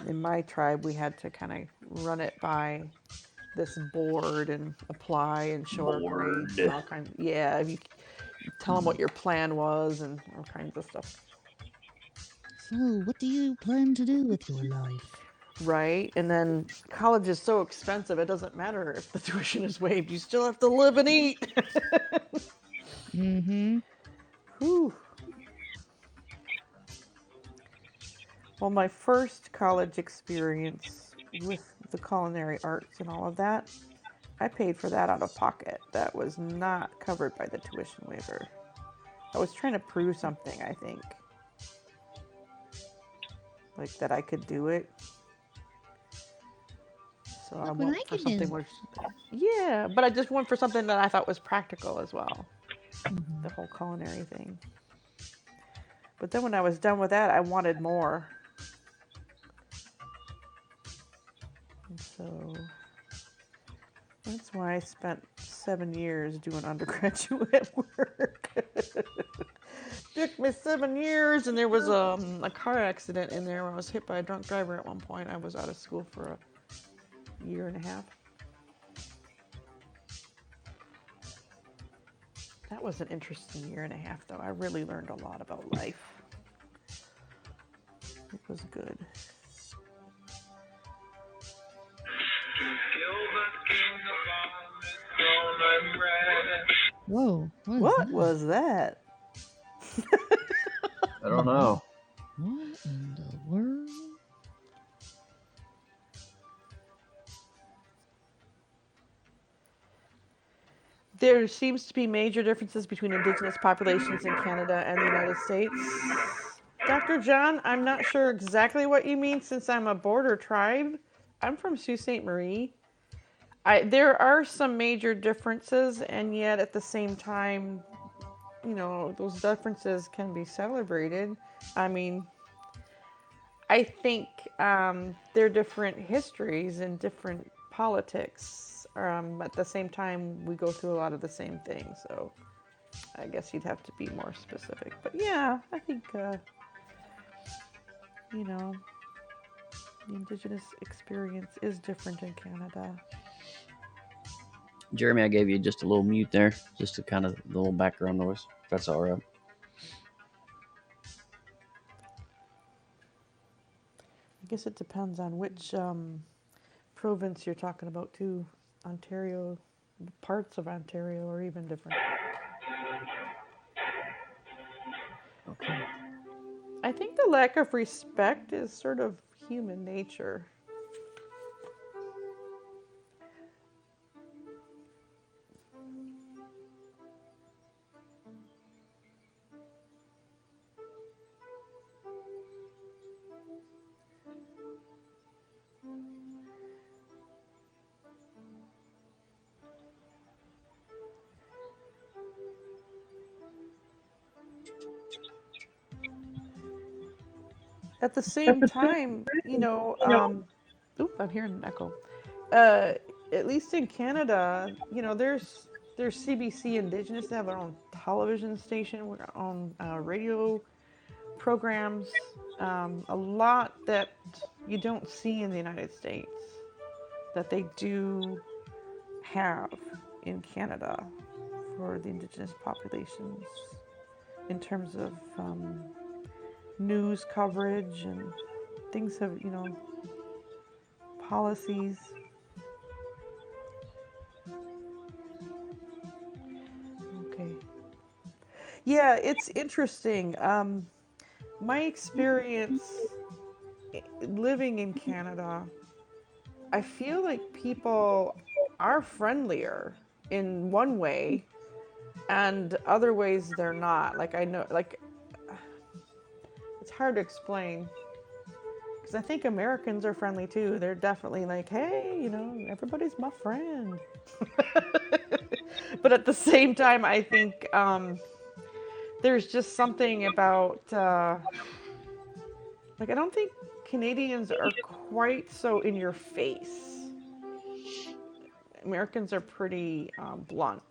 In my tribe, we had to kind of run it by this board and apply and show our grades and all kinds. Yeah, if you tell them what your plan was and all kinds of stuff.
So, what do you plan to do with your life?
Right, and then college is so expensive. It doesn't matter if the tuition is waived. You still have to live and eat.
Mm-hmm.
Whew. Well, my first college experience with the culinary arts and all of that, I paid for that out of pocket. That was not covered by the tuition waiver. I was trying to prove something, I think. Like that I could do it. So I went for something where, yeah, but I just went for something that I thought was practical as well. The whole culinary thing. But then when I was done with that, I wanted more. And so that's why I spent 7 years doing undergraduate work. Took me 7 years, and there was a car accident in there where I was hit by a drunk driver at one point. I was out of school for a year and a half. That was an interesting year and a half, though. I really learned a lot about life. It was good.
Whoa.
What was that?
I don't know.
What in the world?
There seems to be major differences between Indigenous populations in Canada and the United States. Dr. John, I'm not sure exactly what you mean since I'm a border tribe. I'm from Sault Ste. Marie. There are some major differences, and yet at the same time, those differences can be celebrated. I mean, I think they're different histories and different politics. At the same time, we go through a lot of the same things, so I guess you'd have to be more specific. But yeah, I think, the Indigenous experience is different in Canada.
Jeremy, I gave you just a little mute there, just to kind of the little background noise. If that's all right.
I guess it depends on which province you're talking about, too. Ontario, parts of Ontario are even different.
Okay.
I think the lack of respect is sort of human nature. At the same time, I'm hearing an echo. At least in Canada, there's CBC Indigenous. They have their own television station, their own radio programs, a lot that you don't see in the United States that they do have in Canada for the Indigenous populations in terms of news coverage and things have, policies. Okay. Yeah, it's interesting. My experience living in Canada, I feel like people are friendlier in one way, and other ways they're not. Like I know, like it's hard to explain because I think Americans are friendly too. They're definitely like, hey, everybody's my friend. But at the same time, I think there's just something about like I don't think Canadians are quite so in your face. Americans are pretty blunt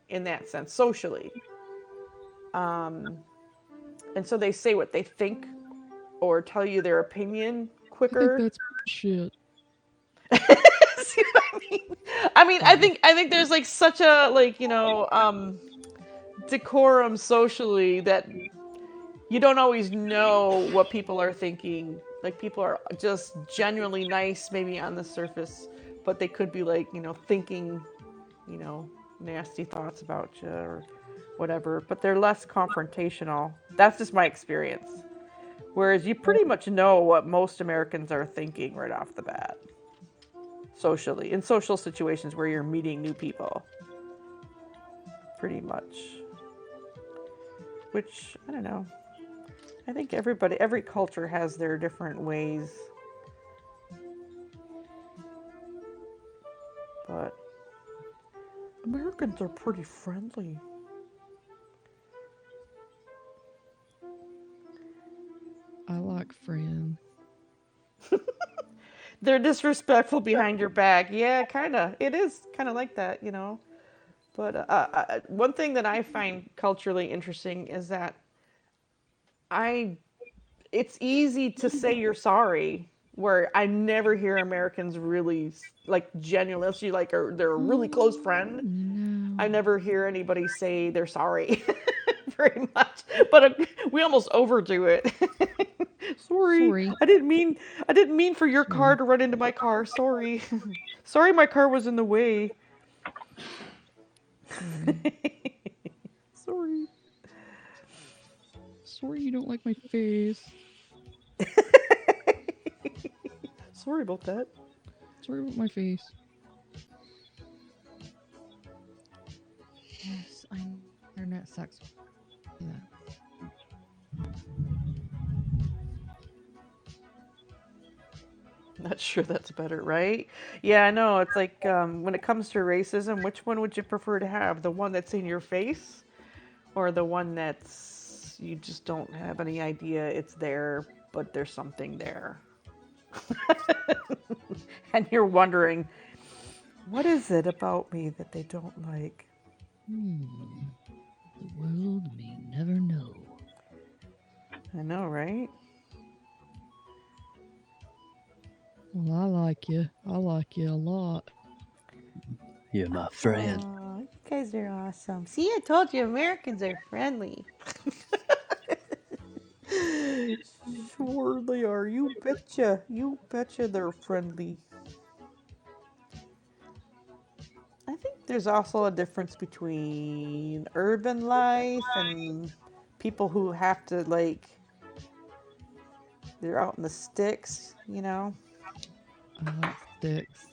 in that sense, socially. And so they say what they think or tell you their opinion quicker.
I think that's shit.
See what I mean? I think there's like such a decorum socially that you don't always know what people are thinking. Like people are just genuinely nice maybe on the surface, but they could be like, thinking, nasty thoughts about you or whatever, but they're less confrontational. That's just my experience. Whereas you pretty much know what most Americans are thinking right off the bat. Socially, in social situations where you're meeting new people. Pretty much. Which, I don't know. I think every culture has their different ways. But Americans are pretty friendly.
I like friend.
They're disrespectful behind your back. Yeah, kind of. It is kind of like that, But one thing that I find culturally interesting is that it's easy to say you're sorry, where I never hear Americans really like genuinely, unless you like they're a really close friend. I never hear anybody say they're sorry very much, but we almost overdo it. Sorry. I didn't mean for your car to run into my car. Sorry. Sorry my car was in the way. Sorry.
Sorry you don't like my face.
Sorry about that.
Sorry about my face. Yes, I know. Internet sucks. Yeah.
Not sure that's better, right? Yeah, I know. It's like when it comes to racism, which one would you prefer to have? The one that's in your face or the one that's you just don't have any idea it's there, but there's something there? And you're wondering, what is it about me that they don't like?
The world may never know.
I know, right?
Well, I like you. I like you a lot.
You're my friend.
Aw, you guys are awesome. See, I told you Americans are friendly. Sure they are. You betcha. You betcha they're friendly. I think there's also a difference between urban life and people who have to they're out in the sticks,
I like sticks.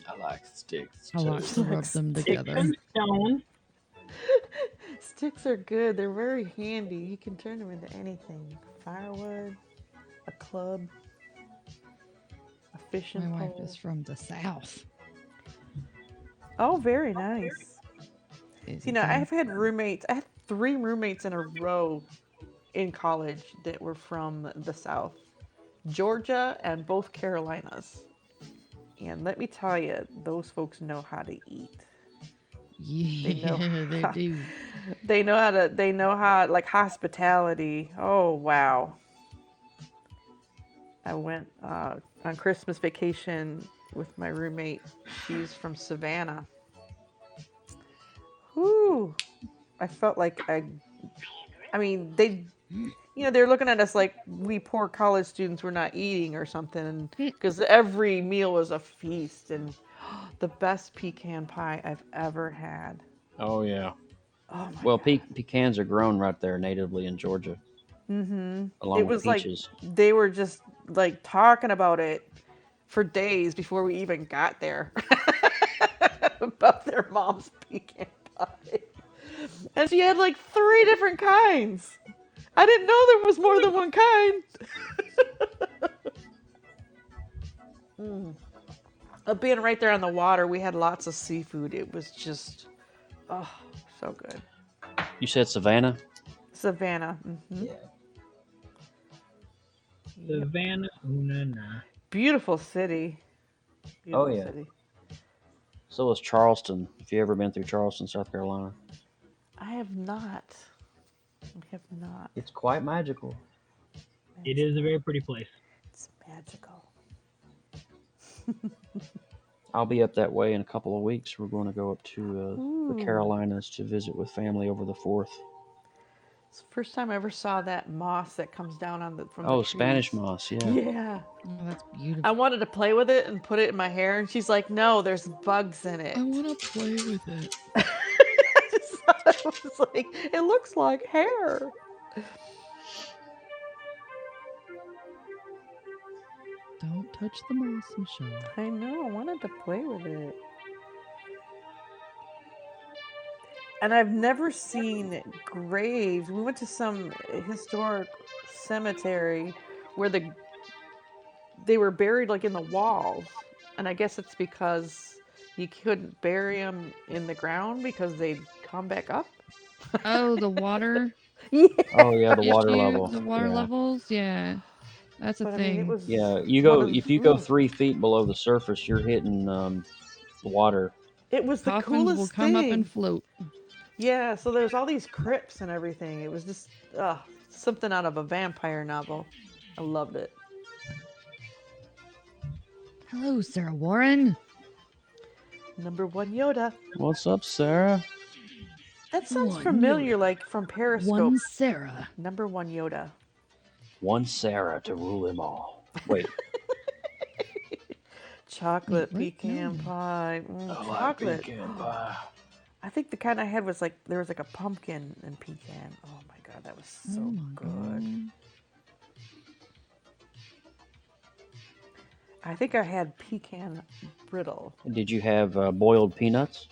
I like sticks.
I like to rub them together.
Stone.
Sticks are good. They're very handy. You can turn them into anything. Firewood, a club, a fishing
My wife
pole.
is from the South.
Oh, very nice.
Isn't
I've
she?
had roommates. I had 3 roommates in a row in college that were from the South, Georgia and both Carolinas. And let me tell you, those folks know how to eat.
Yeah, they do.
They know how like hospitality. Oh wow. I went on Christmas vacation with my roommate. She's from Savannah. Whoo. I felt like I mean, they're looking at us like we poor college students were not eating or something, because every meal was a feast, and the best pecan pie I've ever had.
Oh yeah.
Oh my
Well,
God.
pecans are grown right there natively in Georgia,
Mm-hmm.
along
It
with
was like
peaches.
they were just like talking about it for days before we even got there about their mom's pecan pie. And she had like 3 different kinds. I didn't know there was more than one kind. Being right there on the water, we had lots of seafood. It was just, oh, so good.
You said Savannah?
Savannah. Mm-hmm.
Savannah, na.
Beautiful city.
Oh,
Beautiful
yeah.
city.
So is Charleston. If you ever been through Charleston, South Carolina,
I have not.
it's quite magical.
It is a very pretty place.
It's magical.
I'll be up that way in a couple of weeks. We're going to go up to the
Ooh.
Carolinas to visit with family over the 4th.
It's the first time I ever saw that moss that comes down from the
Oh,
trees.
Spanish moss, yeah.
Yeah.
Oh, that's beautiful.
I wanted to play with it and put it in my hair, and she's like, "No, there's bugs in it."
I want to play with it.
I just thought it was like, it looks like hair.
Don't touch the moss, Michelle.
I know. I wanted to play with it. And I've never seen graves. We went to some historic cemetery where they were buried like in the walls. And I guess it's because you couldn't bury them in the ground because they'd come back up.
Oh, the water.
Yeah.
Oh, yeah, the water
issue,
level.
The water
yeah.
levels, yeah. That's a
But I
thing.
mean, it was
Yeah, if you go 3 feet below the surface, you're hitting the water.
It was the
Coffins will
coolest
come
thing.
up and float.
Yeah, so there's all these crypts and everything. It was just something out of a vampire novel. I loved it.
Hello, Sarah Warren.
Number 1 Yoda.
What's up, Sarah?
That sounds
One
familiar,
Yoda.
like from Periscope.
One Sarah.
Number 1 Yoda.
One Sarah to rule them all. Wait.
Chocolate
Wait, what?
pecan
No.
pie. Chocolate. I think the kind I had was like, there was like a pumpkin and pecan. Oh my God, that was so
Oh my
good.
God.
I think I had pecan brittle.
Did you have boiled peanuts?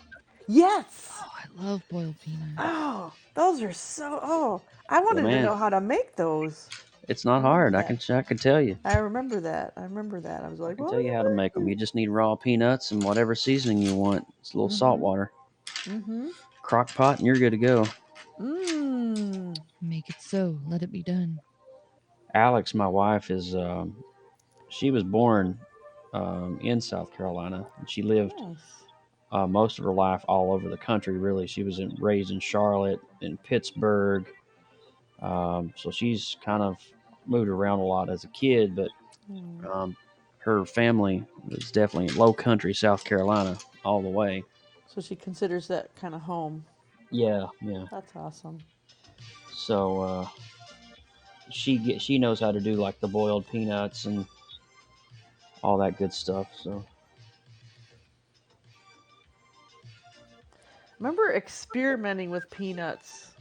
Yes!
Oh, I love boiled peanuts.
Oh, those are so, I wanted to
man.
know how to make those.
It's not hard. I can tell you.
I remember that. I was like,
I can tell you how to make them. You just need raw peanuts and whatever seasoning you want. It's a little salt water.
Mm-hmm.
Crock pot, and you're good to go.
Mmm.
Make it so. Let it be done.
Alex, my wife, is she was born in South Carolina, and she lived
Nice.
most of her life all over the country. Really, she was raised in Charlotte, in Pittsburgh. So she's kind of moved around a lot as a kid, but her family was definitely low country South Carolina all the way.
So she considers that kind of home.
Yeah.
That's awesome.
So she knows how to do like the boiled peanuts and all that good stuff. So
Remember experimenting with peanuts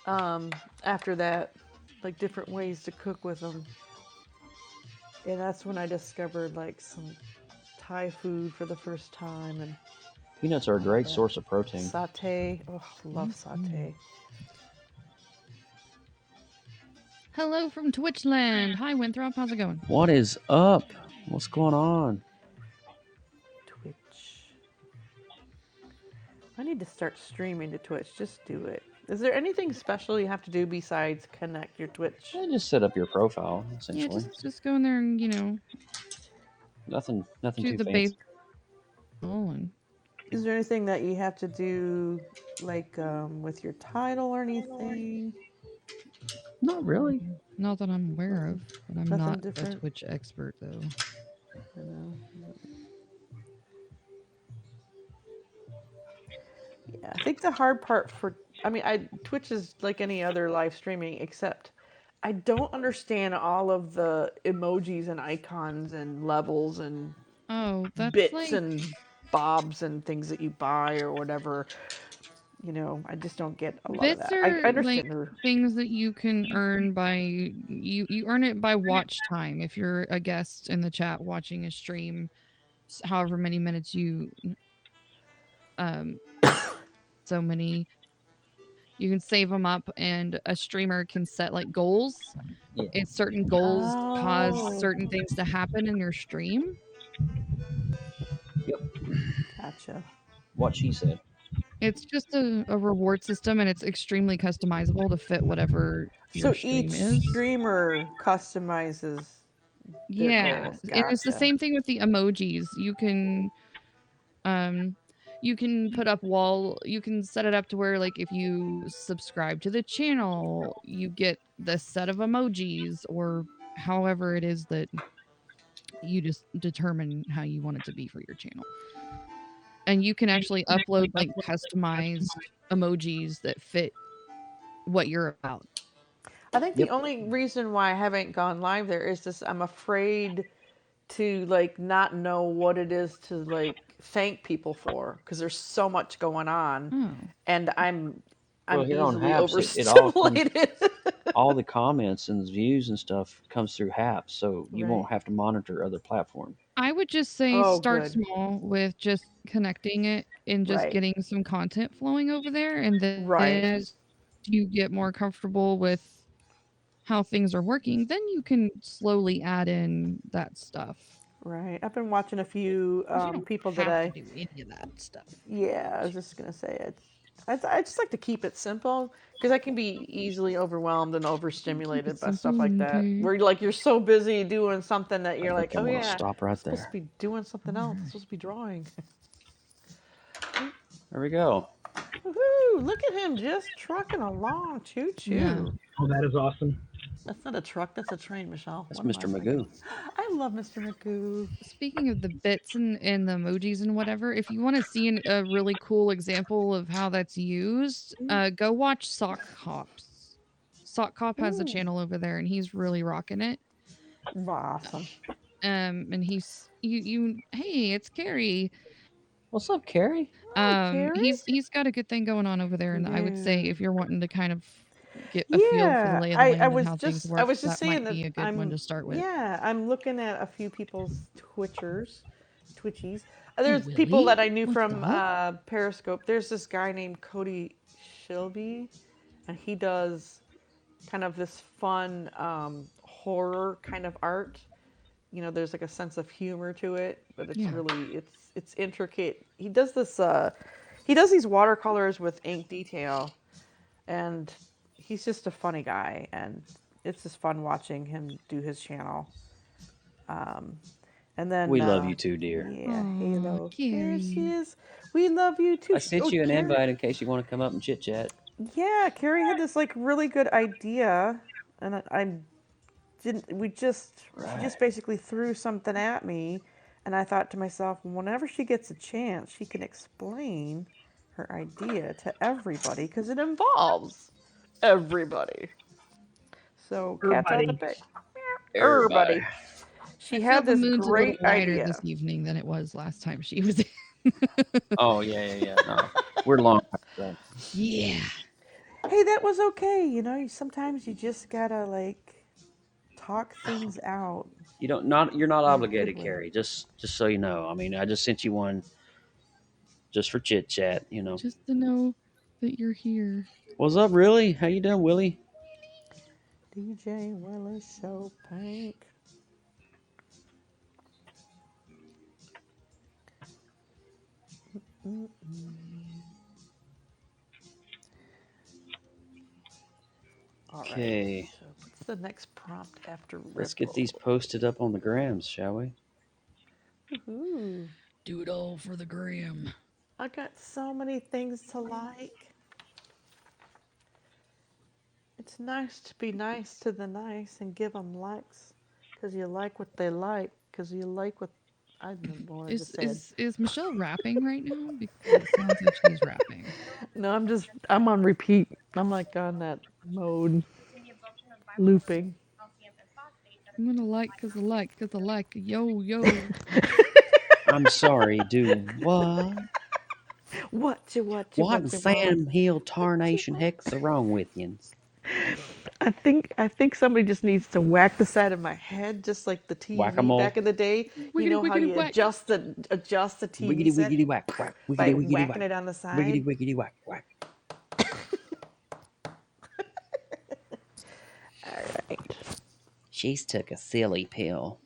after that, like different ways to cook with them. And that's when I discovered like some Thai food for the first time. And
peanuts are a great source of protein.
Satay. Oh, love satay.
Hello from Twitchland. Hi, Winthrop. How's it going?
What is up? What's going on?
Twitch. I need to start streaming to Twitch. Just do it. Is there anything special you have to do besides connect your Twitch?
Yeah, just set up your profile,
Yeah,
essentially.
just go in there and
Nothing
do
too
the
fancy.
base. Oh, and
Is there anything that you have to do, like with your title or anything?
Not really.
Not that I'm aware of, but I'm
Nothing
not
different?
a Twitch expert though.
You know? Yeah, I think the hard part Twitch is like any other live streaming, except I don't understand all of the emojis and icons and levels and
Oh, that's
bits
like
and bobs and things that you buy or whatever. I just don't get a lot of
bits
that. I
are like
understand the
things that you can earn by you earn it by watch time. If you're a guest in the chat watching a stream, however many minutes you um so many you can save them up, and a streamer can set like goals.
Yeah.
It's certain goals cause
Oh.
certain things to happen in your stream.
Gotcha.
What she said.
It's just a reward system, and it's extremely customizable to fit whatever your
So
stream
each
is.
streamer customizes
Yeah,
theirs.
and it's the
Gotcha.
same thing with the emojis. You can put up you can set it up to where, like, if you subscribe to the channel, you get this set of emojis, or however it is that you just determine how you want it to be for your channel. And you can actually upload like customized emojis that fit what you're about.
I think the only reason why I haven't gone live there is just I'm afraid to like not know what it is to like thank people for, because there's so much going on, and I'm
Here on
easily
Haps, it all comes,
overstimulated.
all the comments and views and stuff comes through Haps, so you won't
Right.
have to monitor other platforms.
I would just say
Oh,
start
good.
small with just connecting it and just
Right.
getting some content flowing over there, and then
Right.
as you get more comfortable with how things are working, then you can slowly add in that stuff.
Right. I've been watching a few
You don't
people
have
that
to do any of that stuff.
Yeah, I was just gonna say it. I just like to keep it simple because I can be easily overwhelmed and overstimulated by stuff like that.
okay.
Where you're so busy doing something that you're like,
I'm
oh
gonna
yeah,
stop
I'm
right
supposed
there.
to be doing something else. I'm supposed to be drawing.
There we go.
Woohoo! Look at him just trucking along, choo choo.
Yeah.
Oh, that is awesome.
That's not a truck, that's a train, Michelle.
That's
What am
Mr.
I thinking?
Magoo.
I love Mr. Magoo.
Speaking of the bits and the emojis and whatever, if you want to see a really cool example of how that's used, go watch Sock Cops. Sock Cop has a
Ooh.
channel over there, and he's really rocking it.
Awesome.
And he's hey, it's Carrie.
What's up, Carrie?
Hi, Carrie.
He's got a good thing going on over there, and I would say
Yeah.
if you're wanting to kind of get a feel for the lay of the land and how things work,
I was just
that
saying
might be a good one to start with.
Yeah, I'm looking at a few people's Twitchies. There's people that I knew from Periscope. There's this guy named Cody Shilby, and he does kind of this fun horror kind of art. There's like a sense of humor to it, but it's really it's intricate. He does this. He does these watercolors with ink detail, and he's just a funny guy, and it's just fun watching him do his channel. And then
We love you too, dear.
Yeah, Halo. There she
Carrie.
is. We love you too.
I sent you an
Carrie.
invite in case you want to come up and chit chat.
Yeah, Carrie had this like really good idea, and I didn't. She just basically threw something at me, and I thought to myself, whenever she gets a chance, she can explain her idea to everybody because it involves everybody. So cats out of the bag. Everybody. She had this great idea
this evening than it was last time she was in.
Oh yeah. No, we're long past that.
Yeah.
Hey, that was okay. Sometimes you just gotta like talk things out.
You're not obligated, Carrie. Just so you know. I mean, I just sent you one just for chit chat.
Just to know that you're here.
What's up, really? How you doing, Willie?
DJ Willis so pink.
Okay.
Right, so what's the next prompt after Ripple?
Let's get these posted up on the grams, shall we?
Woohoo.
Do it all for the gram.
I got so many things to like. It's nice to be nice to the nice and give them likes, because you like what they like, because you like what I don't know what I just said.
Is Michelle rapping right now? Because it sounds like she's rapping.
No, I'm on repeat. I'm like on that mode, looping.
I'm gonna like because I like because I like. Yo yo.
I'm sorry, dude. What?
What
What
you
in Sam Hill tarnation heck's wrong with you?
I think somebody just needs to whack the side of my head, just like the TV
Whack-a-mole?
back in the day. You
Wiggity,
know how
wiggity,
you
whack.
adjust the TV
Wiggity
set
wiggity whack whack.
by
Wiggity wiggity
whacking
whack.
it on the side.
Wiggity wiggity whack whack.
All right.
She's took a silly pill.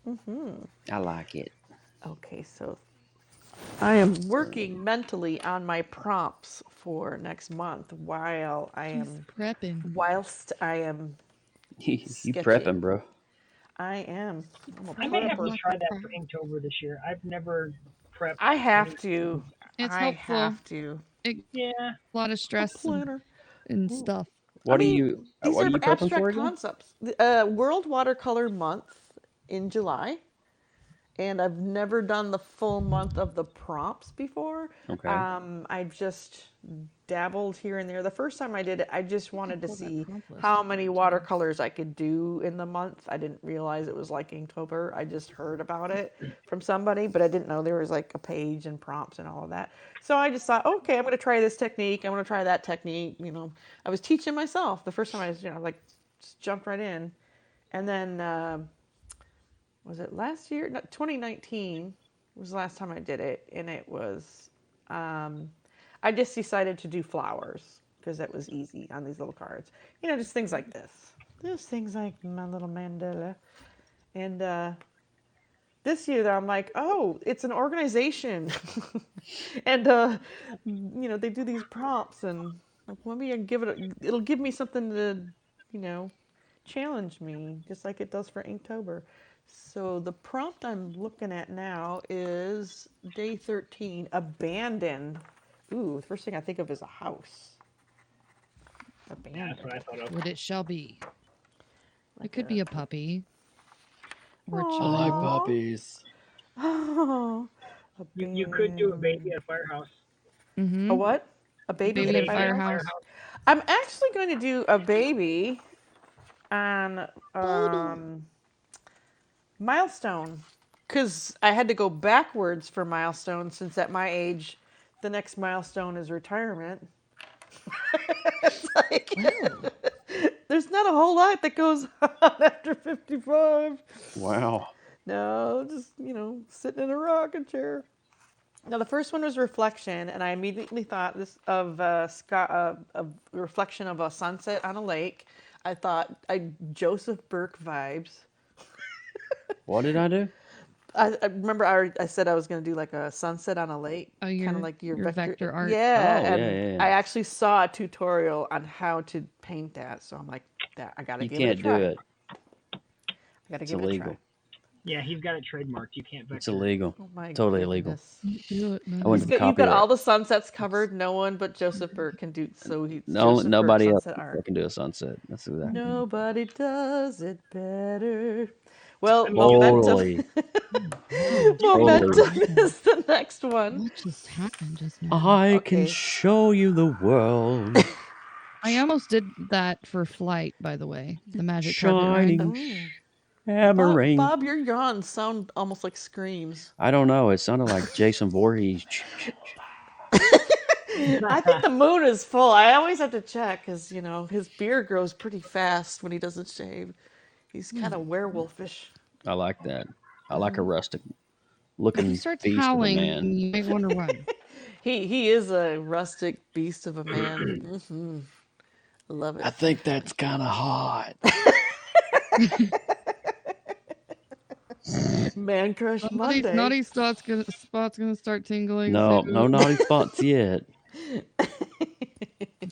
Mm-hmm.
I like it.
Okay, so I am working mentally on my prompts for next month while I
She's
am
prepping.
whilst I am
You
sketching.
prepping, bro.
I am. I'm a
I may have to
prepper.
try that for Inktober this year. I've never prepped.
I have to.
It's
I
helpful.
have to.
Yeah.
A lot of stress and stuff.
What
I
are
mean,
you?
These
What
are
are you prepping
abstract
for again?
concepts. World Watercolor Month in July, and I've never done the full month of the prompts before.
Okay.
I've just dabbled here and there. The first time I did it, I just wanted to
pull that
see
prompt list
how
up
many
there, too.
watercolors I could do in the month. I didn't realize it was like Inktober. I just heard about it from somebody, but I didn't know there was like a page and prompts and all of that. So I just thought, okay, I'm going to try this technique. I'm going to try that technique. You know, I was teaching myself the first time. I was, like, just jumped right in, and then was it last year? No, 2019 was the last time I did it, and it was. I just decided to do flowers because that was easy on these little cards. Just things like this. Just things like my little mandala. And this year, I'm like, oh, it's an organization. And, they do these prompts, and like, let me give it, it'll give me something to, challenge me, just like it does for Inktober. So the prompt I'm looking at now is day 13, abandon. Ooh, the first thing I think of is a house.
Yeah, that's what I thought of.
What it shall be.
Like
It could be a puppy. Or a
Aw.
child.
I like puppies.
Oh,
You could do a baby at a firehouse.
Mm-hmm.
a what? A baby,
Baby
at
at
a
a
firehouse?
firehouse.
I'm actually going to do a baby on milestone, because I had to go backwards for milestone, since at my age, the next milestone is retirement. It's like, there's not a whole lot that goes on after 55.
Wow.
No, just, sitting in a rocking chair. Now, the first one was reflection, and I immediately thought of a reflection of a sunset on a lake. I thought Joseph Burke vibes.
What did I do?
I remember I said I was going to do like a sunset on a lake,
Oh,
kind of like your
vector art.
Yeah,
Oh,
and
yeah.
I actually saw a tutorial on how to paint that, so I'm like, I got to give it a
You can't
try.
do it.
I got to
It's
give it a
illegal.
try.
Yeah, he's got it trademarked. You can't vector.
It's illegal.
Oh my
Totally illegal.
goodness.
Do it, man.
I went to
You've got
copyright.
all the sunsets covered. No one but Joseph Burke can do. So he's
No,
Joseph
nobody
Burke
else
sunset art.
can do a sunset. That's exactly.
Nobody does it better. Well,
Totally.
Momentum is the next one.
What just happened just now?
I
Okay.
can show you the world.
I almost did that for Flight, by the way. The Magic Carpet Ride.
Shining,
Oh.
hammering.
Bob, your yawns sound almost like screams.
I don't know. It sounded like Jason Voorhees.
I think the moon is full. I always have to check because, his beard grows pretty fast when he doesn't shave. He's kind of werewolfish.
I like that. I like a rustic looking
If he
beast
starts
of a
howling,
man.
you might want to run.
He is a rustic beast of a man. I love it.
I think that's kind of hot.
Man Crush Monday.
Naughty spot's gonna start tingling.
No,
soon.
no naughty spots yet.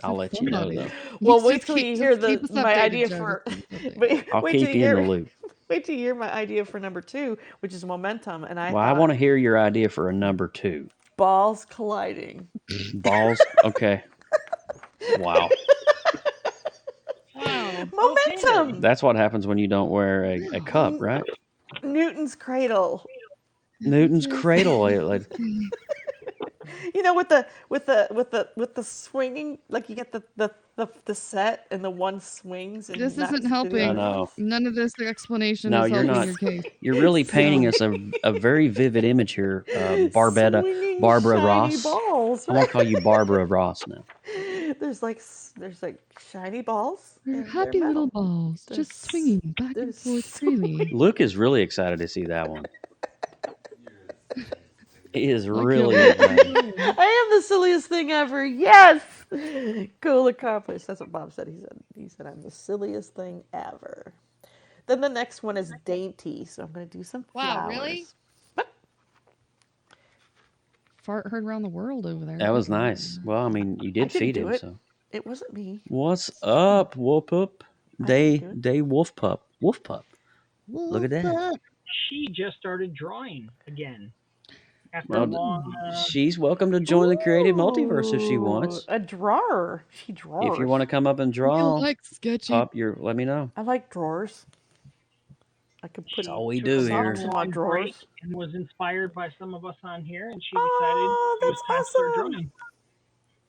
I'll let you know though.
Well,
Just
wait till you hear
keep us
my
updated,
idea
Joe.
for.
Just keep us updated.
Wait
I'll
till
keep you in the loop.
Wait till you hear my idea for number 2, which is momentum. And I
Well, I want to hear your idea for a number 2.
balls colliding.
Balls. Okay. Wow.
Wow.
Momentum.
That's what happens when you don't wear a cup, right?
Newton's cradle.
Newton's cradle. Like,
You know, with the swinging, like you get the set and the one swings. And
This
knocks
isn't
it
helping.
I
in.
know.
None of this explanation
No,
is
you're
helping
not.
your case.
You're really painting us a very vivid image here, Barbara
Swinging
Barbara
shiny
Ross.
balls.
I'm gonna call you Barbara Ross now.
There's like shiny balls.
They're
and they're
happy little
metal.
balls,
They're
just swinging back
they're
and forth
swinging.
freely.
Luke is really excited to see that one. He is
Like
really
him.
excited.
I am the silliest thing ever. Yes. Goal accomplished. That's what Bob said. He said I'm the silliest thing ever. Then the next one is dainty. So I'm going to do some flowers.
Wow, really? Fart heard around the world over there.
That was nice. Well, I mean, you
I
did
didn't
feed
do
him,
it.
so.
It wasn't me.
What's up, whoop up?
I didn't do it.
Wolf pup. Look at that.
She just started drawing again. After
Well,
a long.
she's welcome to join the creative multiverse if she wants.
A drawer. She draws.
If you want to come up and
You
draw,
like sketchy.
pop let me know.
I like drawers. I could put
That's all we
took
do
a
here.
long
my drawers.
break and was inspired by some of us on here, and she
Oh,
decided it was time to start
that's
drawing.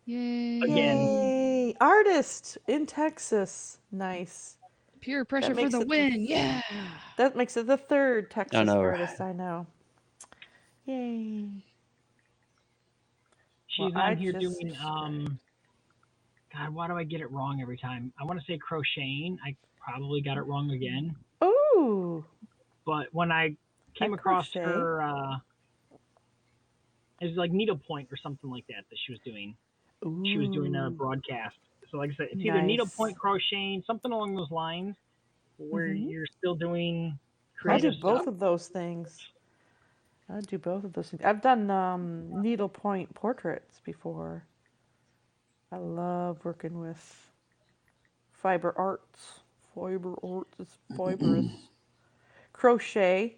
Yay.
Again.
Yay. Artist in Texas. Nice.
Peer pressure for
makes
the
it the-
win. Yeah.
That makes it the third Texas
know,
artist I know. Yay.
She's
Well, I
on here
just
doing God, why do I get it wrong every time? I want to say crocheting. I probably got it wrong again.
Ooh.
But when I came
I
across
crochet.
her, it was like needlepoint or something like that she was doing.
Ooh.
She was doing a broadcast. So like I said, it's either
Nice.
needlepoint, crocheting, something along those lines, where you're still doing
I
creative
do both
stuff.
of those things. I do both of those things. I've done needlepoint portraits before. I love working with fiber arts. Fiber arts is fibrous. Crochet.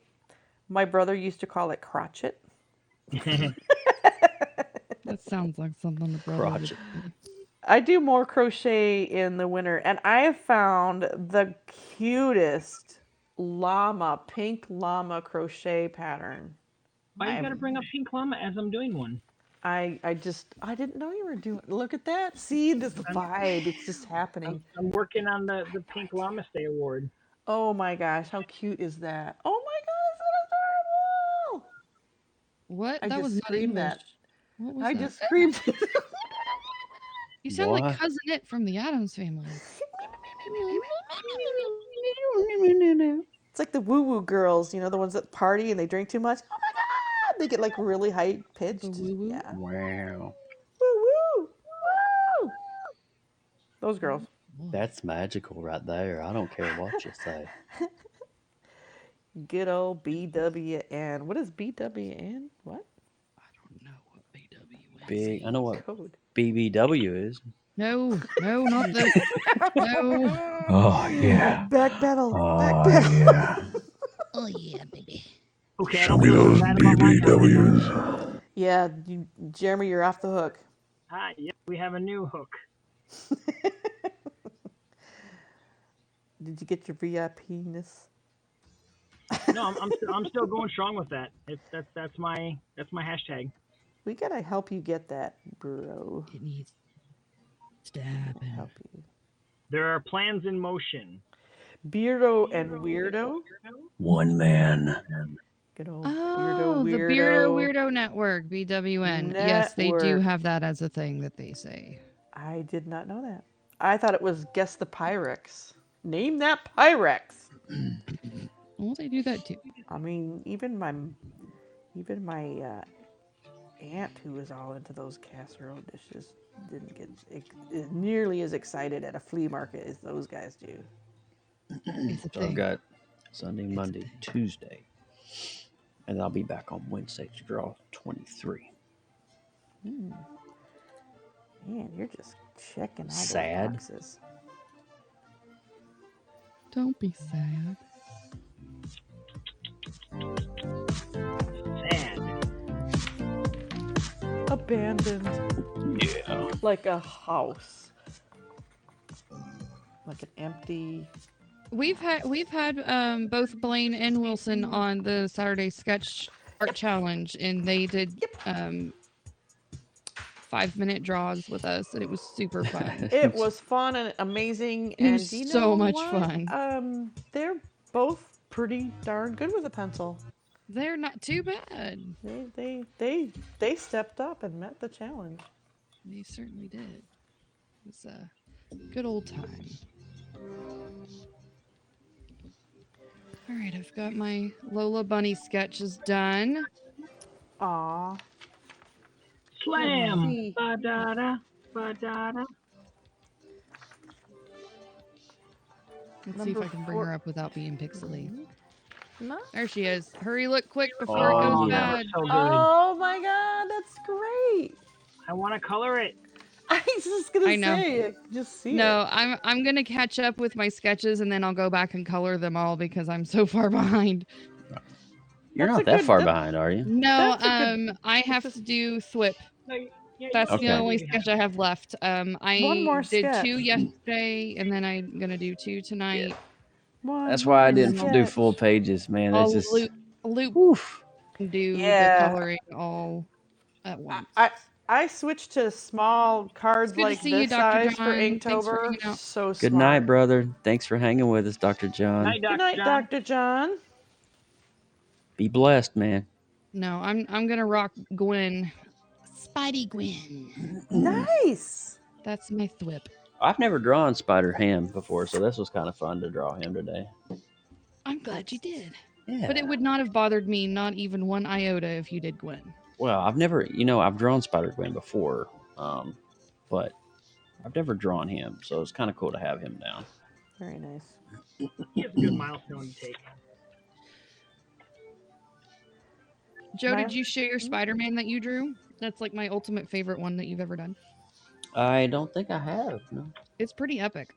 My brother used to call it crotchet.
That sounds like something the brother would
Crotchet.
say.
I do more crochet in the winter, and I have found the cutest pink llama crochet pattern.
Why you gotta bring up pink llama as I'm doing one?
I didn't know you were doing. Look at that. See, this vibe. It's just happening.
I'm working on the pink llama stay award.
Oh my gosh, how cute is that? Oh my gosh, that is adorable.
What?
I
That
just
was not
screamed
English.
that.
What was
I
that?
just screamed.
You sound
Boy.
like Cousin It from the Addams Family.
It's like the woo woo girls, the ones that party and they drink too much. Oh my god, they get like really high pitched.
woo-woo?
Yeah.
Wow.
Woo woo. Woo. Those girls.
That's magical right there. I don't care what you say.
Good old BWN. What is BWN? What?
I don't know what BW is.
Big. I know what
Code.
BBW is.
No, not this. No.
Oh, yeah.
Back pedal. Back
Oh,
pedal.
yeah.
Oh, yeah, baby.
Okay, I
Show
don't
me
feel so
those
bad about mine now.
BBWs.
Yeah, Jeremy, you're off the hook.
Yep, we have a new hook.
Did you get your VIP-ness?
No, I'm still going strong with that. That's my hashtag.
We gotta help you get that, bro.
It needs to happen.
Help you.
There are plans in motion.
Beardo and Weirdo.
One man.
Good old
Oh,
Beardo
the
Weirdo.
Beardo Weirdo Network, BWN. Yes, they do
Network.
have that as a thing that they say.
I did not know that. I thought it was Guess the Pyrex. Name that Pyrex.
Well, they do that too.
I mean, even my aunt, who was all into those casserole dishes, didn't get nearly as excited at a flea market as those guys do.
It's a
So I've
thing.
got Sunday, Monday, Tuesday. And I'll be back on Wednesday to draw 23.
Man, you're just checking all
Sad.
those boxes.
Don't be sad.
Sad.
Abandoned.
Yeah.
Like a house. Like an empty.
We've had both Blaine and Wilson on the Saturday Sketch Art Challenge, and they did 5-minute draws with us, and it was super fun.
It was fun and amazing,
It
and
was
you
so
know
much
what?
fun.
They're both pretty darn good with a pencil.
They're not too bad.
They stepped up and met the challenge.
They certainly did. It was a good old time. All right, I've got my Lola Bunny sketches done.
Aw.
Slam.
See.
Ba-da-da. Ba-da-da.
Let's see if
Number
I can bring her up without being pixely.
No?
There she is. Hurry, look quick before it
Oh,
goes
yeah.
bad.
So good.
Oh my god, that's great.
I want to color it.
I was just gonna
I know.
say, I can just see
No,
it.
I'm gonna catch up with my sketches and then I'll go back and color them all because I'm so far behind.
You're
That's
not
a
that
good-
far
that-
behind, are you?
No,
That's a good-
I have to do Thwip.
Yeah,
That's
Okay.
the only sketch I have left.
One
I
more
did
sketch.
2 yesterday, and then I'm gonna do 2 tonight.
One
That's why I
more
didn't do
sketch.
full pages, man.
I'll
That's just.
loop
Oof.
and do
Yeah.
the coloring all at once.
I switched to small cards
Good to
like
see you,
this
Dr.
size for
John. Thanks for
Inktober.
hanging out.
So
Good
smart.
night, brother. Thanks for hanging with us, Dr. John.
Night,
Good
Dr.
night,
John.
Dr. John.
Be blessed, man.
No, I'm gonna rock Gwen.
Spidey Gwen.
Nice.
That's my Thwip.
I've never drawn Spider Ham before, so this was kind of fun to draw him today.
I'm glad you did.
Yeah.
But it would not have bothered me, not even one iota, if you did Gwen.
Well, I've never, I've drawn Spider Gwen before, but I've never drawn him, so it's kind of cool to have him down.
Very nice.
He has a good milestone to take.
Joe,
My-
did you share your Spider-Man that you drew? That's like my ultimate favorite one that you've ever done.
I don't think I have. No.
It's pretty epic.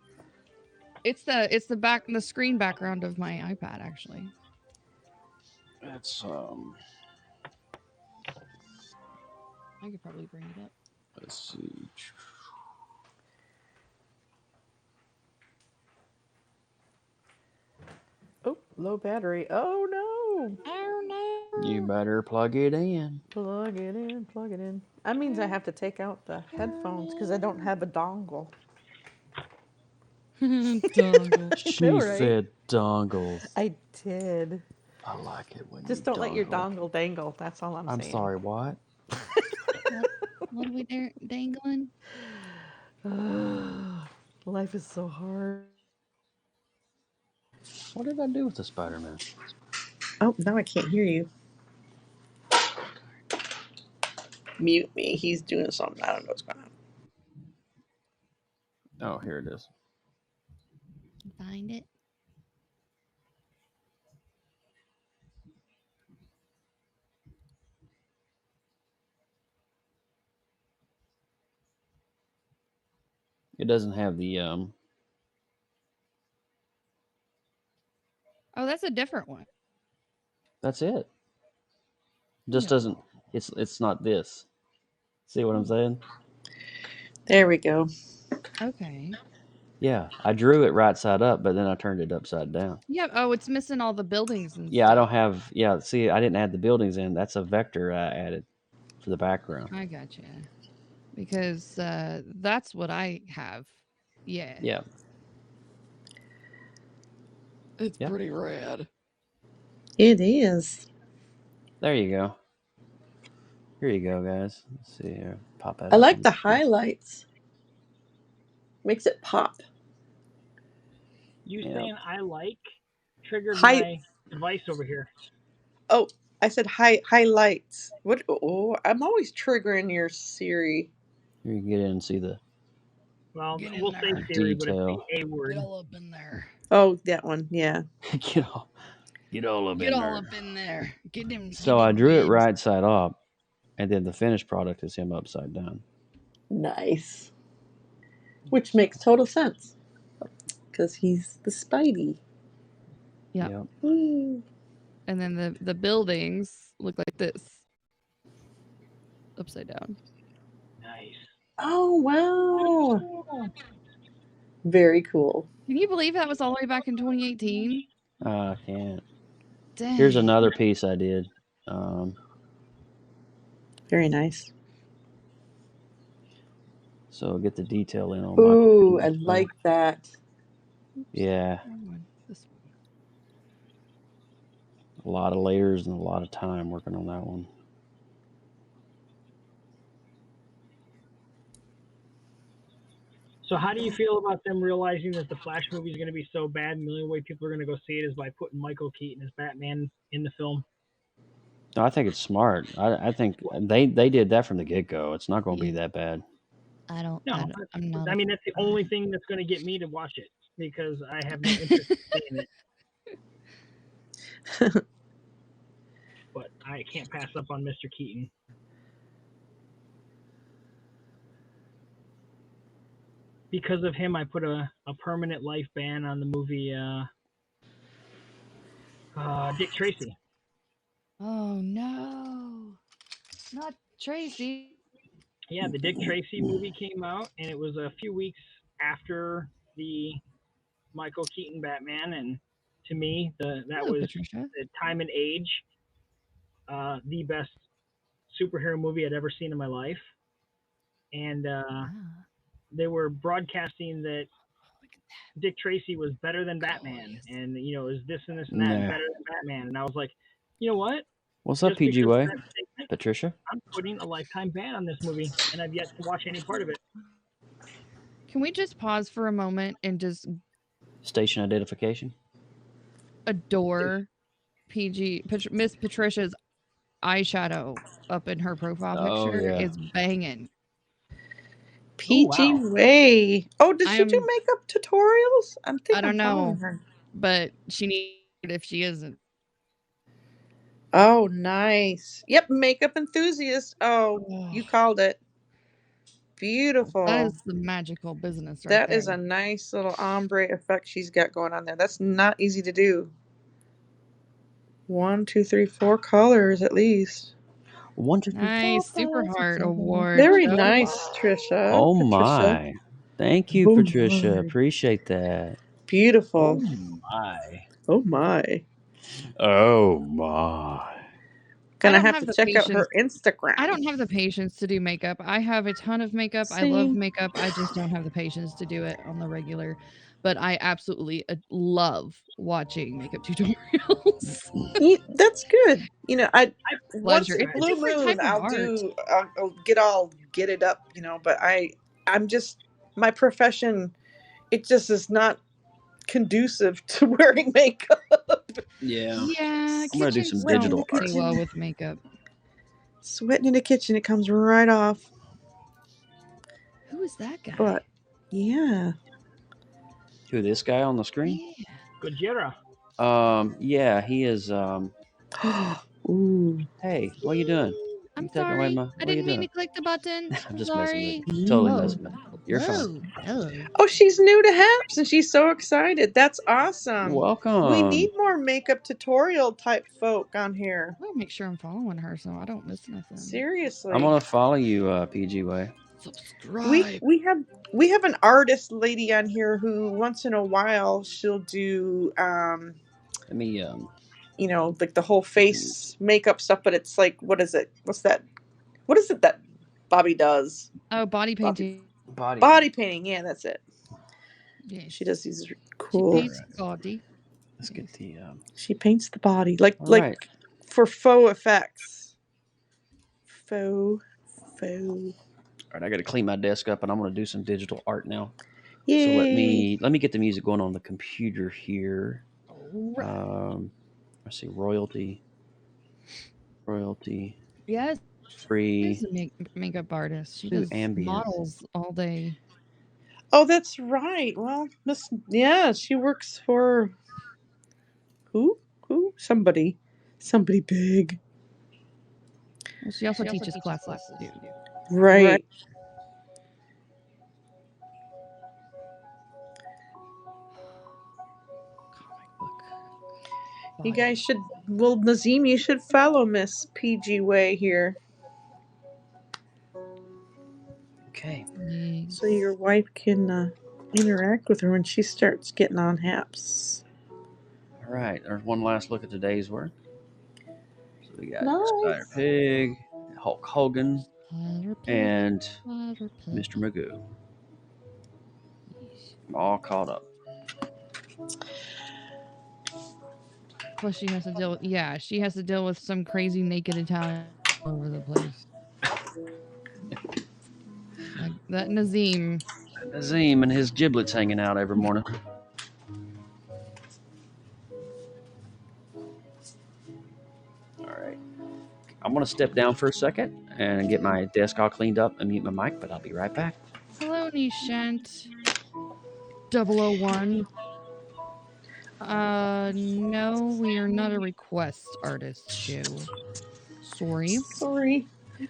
It's the screen background of my iPad, actually.
That's
I could probably bring it up.
let's see.
Oh, low battery. Oh no.
Oh no!
You better plug it in.
Plug it in, plug it in. That means I have to take out the headphones because I don't have a dongle.
Dongle.
She
Right.
said dongles.
I did.
I like it when
Just
you
don't let your
dongle.
dongle dangle. That's all I'm
I'm
saying.
sorry, what?
What are we dangling?
Life is so hard.
What did I do with the Spider-Man?
Oh, now I can't hear you. Mute me. He's doing something. I don't know what's going on.
Oh, here it is.
Find it.
It doesn't have the
Oh, that's a different one.
That's it. Just
No.
doesn't. It's not this. See what I'm saying?
There we go.
Okay.
Yeah, I drew it right side up, but then I turned it upside down.
Yeah. Oh, it's missing all the buildings and
Yeah, I
stuff.
don't have. Yeah, see, I didn't add the buildings in. That's a vector I added for the background.
I gotcha. Because that's what I have. Yeah.
Yeah.
It's
Yeah.
pretty rad.
It is.
There you go. Here you go, guys. Let's see here. Pop out.
I like the highlights. Makes it pop.
You
Yeah.
saying I like triggered
Hi-
my device over here.
Oh, I said highlights. What? Oh, I'm always triggering your Siri.
Here you can get in and see the.
Well,
Get in
we'll say
there.
Siri, but
Detail.
it's the A word.
Get all up in there.
Oh, that one. Yeah.
Get all up
Get
in
all
there.
up in there. Get him.
So I drew it right side up, and then the finished product is him upside down.
Nice. Which makes total sense. Because he's the Spidey.
Yeah.
Yep.
Woo.
And then the buildings look like this. Upside down.
Nice.
Oh, wow. Very cool.
Can you believe that was all the way back in 2018?
I can't.
Dang.
Here's another piece I did.
Very nice.
So get the detail in on
Ooh,
my.
I like that.
Yeah,
This
a lot of layers and a lot of time working on that one.
So how do you feel about them realizing that the Flash movie is going to be so bad, and the only way people are going to go see it is by putting Michael Keaton as Batman in the film?
No, I think it's smart. I think they did that from the get go. It's not going to be that bad.
I don't.
No,
I'm not.
I mean that's the only thing that's going to get me to watch it because I have no interest in seeing it. But I can't pass up on Mr. Keaton. Because of him, I put a permanent life ban on the movie Dick Tracy.
Oh no. Not Tracy.
Yeah, the Dick Tracy movie came out, and it was a few weeks after the Michael Keaton Batman, and to me, that
Hello,
was
Patricia.
the time and age, the best superhero movie I'd ever seen in my life. And they were broadcasting that Dick Tracy was better than Batman, and it was this and this and that
Nah.
better than Batman. And I was like, you know what?
What's up,
Just because
PG
of
Way?
that statement,
Patricia?
I'm putting a lifetime ban on this movie, and I've yet to watch any part of it.
Can we just pause for a moment and just
Station identification.
adore Miss Patricia's eyeshadow up in her profile picture?
yeah.
Is banging.
PG
wow.
Way. Oh, does she do makeup tutorials?
I don't
I'm
know,
following her.
but she needs it if she isn't.
Oh, nice. Yep, makeup enthusiast. Oh, you called it. Beautiful.
That is the magical business right
That
there.
is a nice little ombre effect she's got going on there. That's not easy to do. 1, 2, 3, 4 colors at least.
1, 2, 3, 4.
Nice Super Heart Award.
Very
show.
nice, Trisha.
Oh
Patricia.
my! Thank you,
Oh
Patricia.
my.
Appreciate that.
Beautiful.
My.
Oh my.
Oh my.
Gonna
don't
have
have
to
the
check out her
patience.
Instagram.
I don't have the patience to do makeup. I have a ton of makeup. I love
Same.
makeup. I just don't have the patience to do it on the regular. But I absolutely love watching makeup tutorials.
That's good. I once
Pleasure.
in a
It's a
blue
different
moon
type of
I'll
art.
I'll get it up, but I'm just my profession, it just is not conducive to wearing makeup.
Yeah.
Yeah,
I'm gonna do some
kitchens
digital
don't pretty
art.
well with makeup.
Sweating in the kitchen, it comes right off.
Who is that guy?
But yeah.
Who, this guy on the screen?
Yeah.
Gojira.
Yeah, he is.
Ooh.
Hey, what are you doing?
I'm
You taking away
sorry.
my?
I
What are you
didn't mean
doing?
to click the button.
I'm just messing
Sorry.
with you. Totally
Whoa.
messing with you. You're fine.
Hello.
Oh, she's new to Haps and she's so excited. That's awesome.
Welcome.
We need more makeup tutorial type folk on here.
I'll make sure I'm following her so I don't miss nothing.
Seriously.
I'm gonna follow you, PG Way.
Subscribe.
We have an artist lady on here who once in a while she'll do
Let me
like the whole face makeup stuff, but it's like, what is it? What's that? What is it that Bobby does?
Oh, body painting.
Body painting, yeah, that's it.
Yes.
She does these cool.
She paints body.
Let's get the
She paints the body like
right.
for faux effects. Faux.
All right, I got to clean my desk up, and I'm gonna do some digital art now.
Yay.
So let me get the music going on the computer here. Let's see, royalty.
Yes.
Free.
She's a makeup artist. She
Do
does
ambient.
models all day.
Oh, that's right. Well, she works for who? Somebody big.
Well, she also teaches classes too.
Right.
Comic book.
You guys should, well, Nazim, you should follow Miss PG Way here.
Okay.
So your wife can interact with her when she starts getting on haps.
All right. There's one last look at today's work. So we got
Nice.
Spider Pig, Hulk Hogan, and Mr. Magoo. I'm all caught up.
Plus, she has to deal. She has to deal with some crazy naked Italian all over the place. Like that Nazim.
Nazim and his giblets hanging out every morning. All right. I'm going to step down for a second and get my desk all cleaned up and mute my mic, but I'll be right back.
Hello, Nishant. 001. No, we are not a request artist show. Sorry.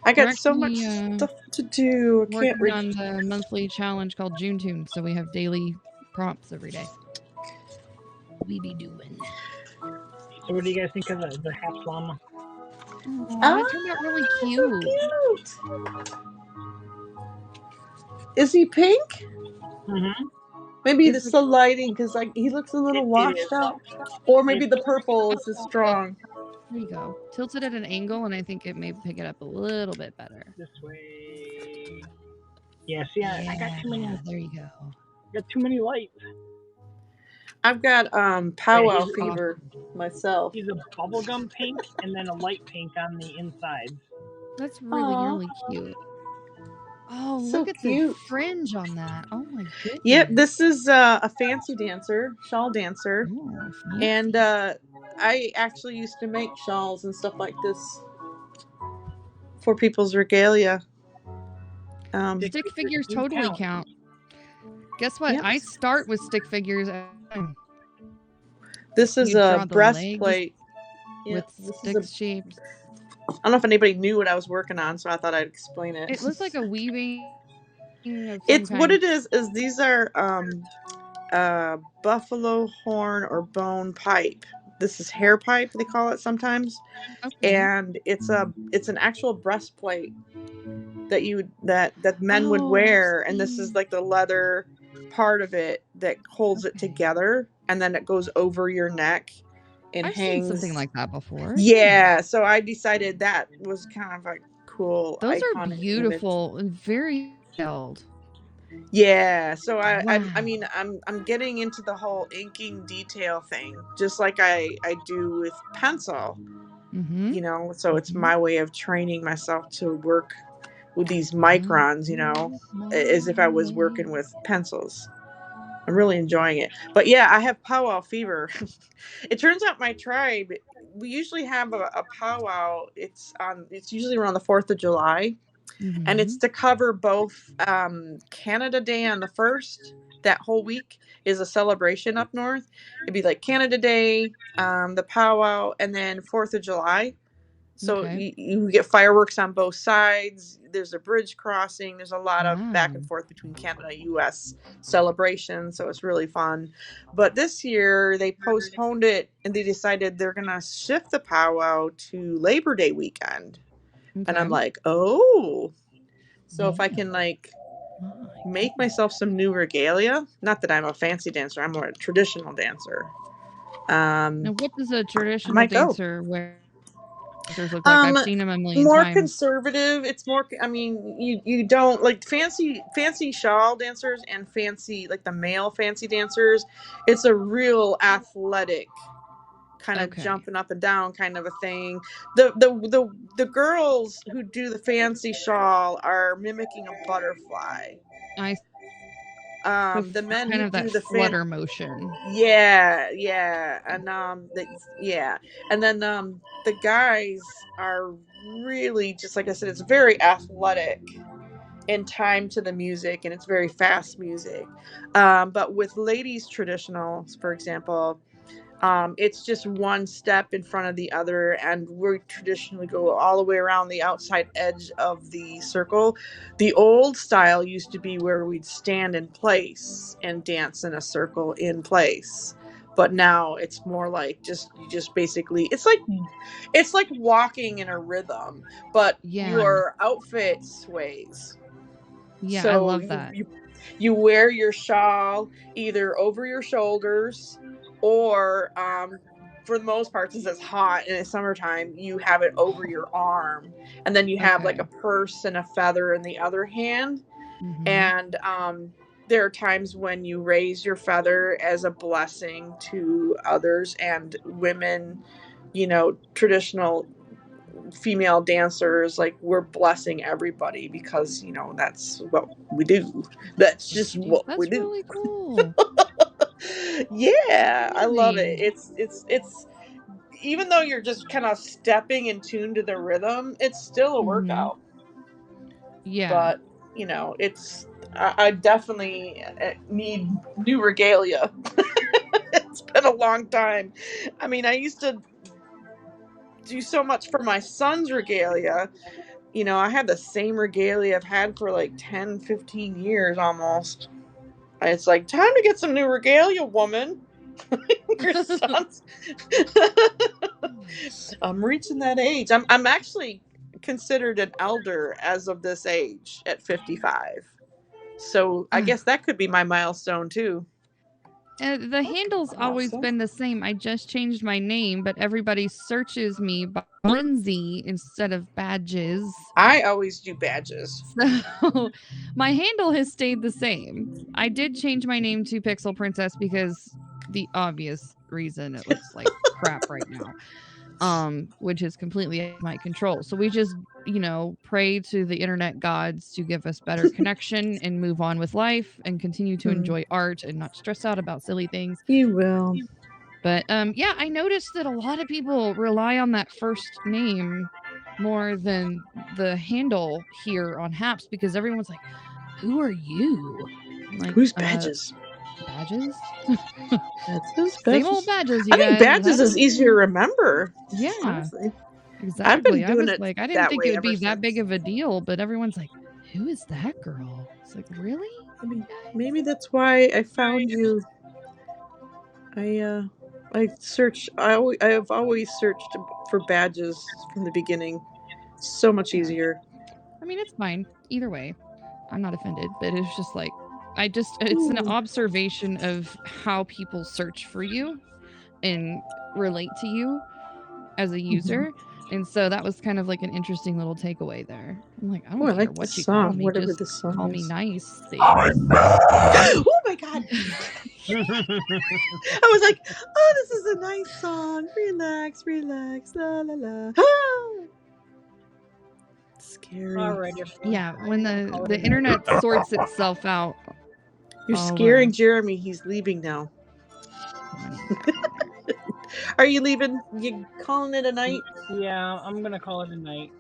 I got
We're
so much
actually,
stuff to do. I can't
working on the monthly challenge called June Toon, so we have daily prompts every day. We be doing.
So what do you guys think of the half llama?
Oh, it turned out really cute.
Is he pink?
Mm-hmm.
Maybe it's the lighting, because like he looks a little washed out. Or maybe the purple is just strong.
There you go. Tilt it at an angle, and I think it may pick it up a little bit better.
This way. Yeah, see, I got too many.
There you go.
Got too many lights.
I've got powwow fever myself.
He's a bubblegum pink and then a light pink on the inside.
That's really cute. Oh,
So
look at
cute.
the fringe on that. Oh my goodness.
Yep, this is a fancy dancer, shawl dancer.
Oh,
And I actually used to make shawls and stuff like this for people's regalia.
Stick figures totally count. Guess what?
Yep.
I start with stick figures.
This is
You draw
a
the
breastplate.
with
this
stick
is
shapes.
I don't know if anybody knew what I was working on, so I thought I'd explain it.
It looks like a weaving. Of
It's
some
what
kind.
it is these are buffalo horn or bone pipe. This is hair pipe, they call it sometimes.
Okay.
And it's an actual breastplate that men would wear, and this is like the leather part of it that holds it together, and then it goes over your neck and
I've
hangs.
seen something like that before.
Yeah, so I decided that was kind of a cool.
Those are
iconic
beautiful and very detailed.
Yeah, so I
Wow.
mean I'm getting into the whole inking detail thing, just like I do with pencil.
Mm-hmm.
You know, so it's my way of training myself to work with these microns, you know, as if I was working with pencils. I'm really enjoying it. But yeah, I have powwow fever. It turns out my tribe, we usually have a powwow. It's usually around the 4th of July.
Mm-hmm.
And it's to cover both Canada Day on the 1st. That whole week is a celebration up north. It'd be like Canada Day, the powwow, and then 4th of July. So you get fireworks on both sides. There's a bridge crossing. There's a lot of back and forth between Canada and U.S. celebrations. So it's really fun. But this year they postponed it, and they decided they're going to shift the powwow to Labor Day weekend.
Okay.
And I'm like, oh. So if I can like make myself some new regalia, not that I'm a fancy dancer, I'm more a traditional dancer.
Now, what does a traditional
might go.
dancer wear? Look like? I've seen them a million
more
times.
Conservative. It's more, I mean, you don't like fancy shawl dancers and fancy, like the male fancy dancers. It's a real athletic kind of jumping up and down kind of a thing. The girls who do the fancy shawl are mimicking a butterfly. The men
kind
who
of that
do the
flutter motion.
Yeah, and and then the guys are really, just like I said, it's very athletic in time to the music, and it's very fast music. But with ladies traditionals, for example, it's just one step in front of the other, and we traditionally go all the way around the outside edge of the circle. The old style used to be where we'd stand in place and dance in a circle in place. but now it's more like you just basically it's like walking in a rhythm, but
Yeah.
your outfit sways.
Yeah,
So
I love that.
You wear your shawl either over your shoulders or for the most part, since it's hot and it's summertime, you have it over your arm, and then you have like a purse and a feather in the other hand.
Mhm.
And there are times when you raise your feather as a blessing to others and women, traditional female dancers, like we're blessing everybody because that's what we do. That's just what we
That's
do.
really cool.
Yeah, I love it.
Really?
It's even though you're just kind of stepping in tune to the rhythm, it's still a workout.
Yeah.
But I definitely need new regalia. It's been a long time. I mean, I used to do so much for my son's regalia. I had the same regalia I've had for like 10, 15 years almost. It's like, time to get some new regalia, woman. Your son's... I'm reaching that age. I'm actually considered an elder as of this age at 55. So I guess that could be my milestone too.
The handle's always been the same. I just changed my name, but everybody searches me by Lindsay instead of badges.
I always do badges.
So my handle has stayed the same. I did change my name to Pixel Princess because the obvious reason it looks like crap right now. Which is completely out of my control. So we just, pray to the internet gods to give us better connection and move on with life and continue to enjoy art and not stress out about silly things.
You will.
But yeah, I noticed that a lot of people rely on that first name more than the handle here on Haps because everyone's like, who are you? Like,
who's Badges?
Badges?
Badges?
Same old Badges, you
I think
guys.
Badges is easier to remember.
Yeah.
Honestly.
Exactly.
I've been
I
doing
was
it
like, I didn't
that
think
way
it would be
ever
that
since.
big of a deal, but everyone's like, who is that girl? It's like, really?
Maybe that's why I found you. I search. I have always searched for Badges from the beginning. So much easier.
I mean, it's fine. Either way, I'm not offended, but it's just like, it's an observation of how people search for you and relate to you as a user. And so that was kind of like an interesting little takeaway there. I'm like, I don't care
like
what
the
you call
song,
me,
whatever
just
the song
call me
is.
nice.
I'm back.
Oh my god! I was like, oh, this is a nice song. Relax, relax, la la la. Scary.
All right.
Yeah, when the internet sorts itself out.
You're scaring Jeremy. He's leaving now. Are you leaving? You calling it a night?
Yeah, I'm gonna call it a night.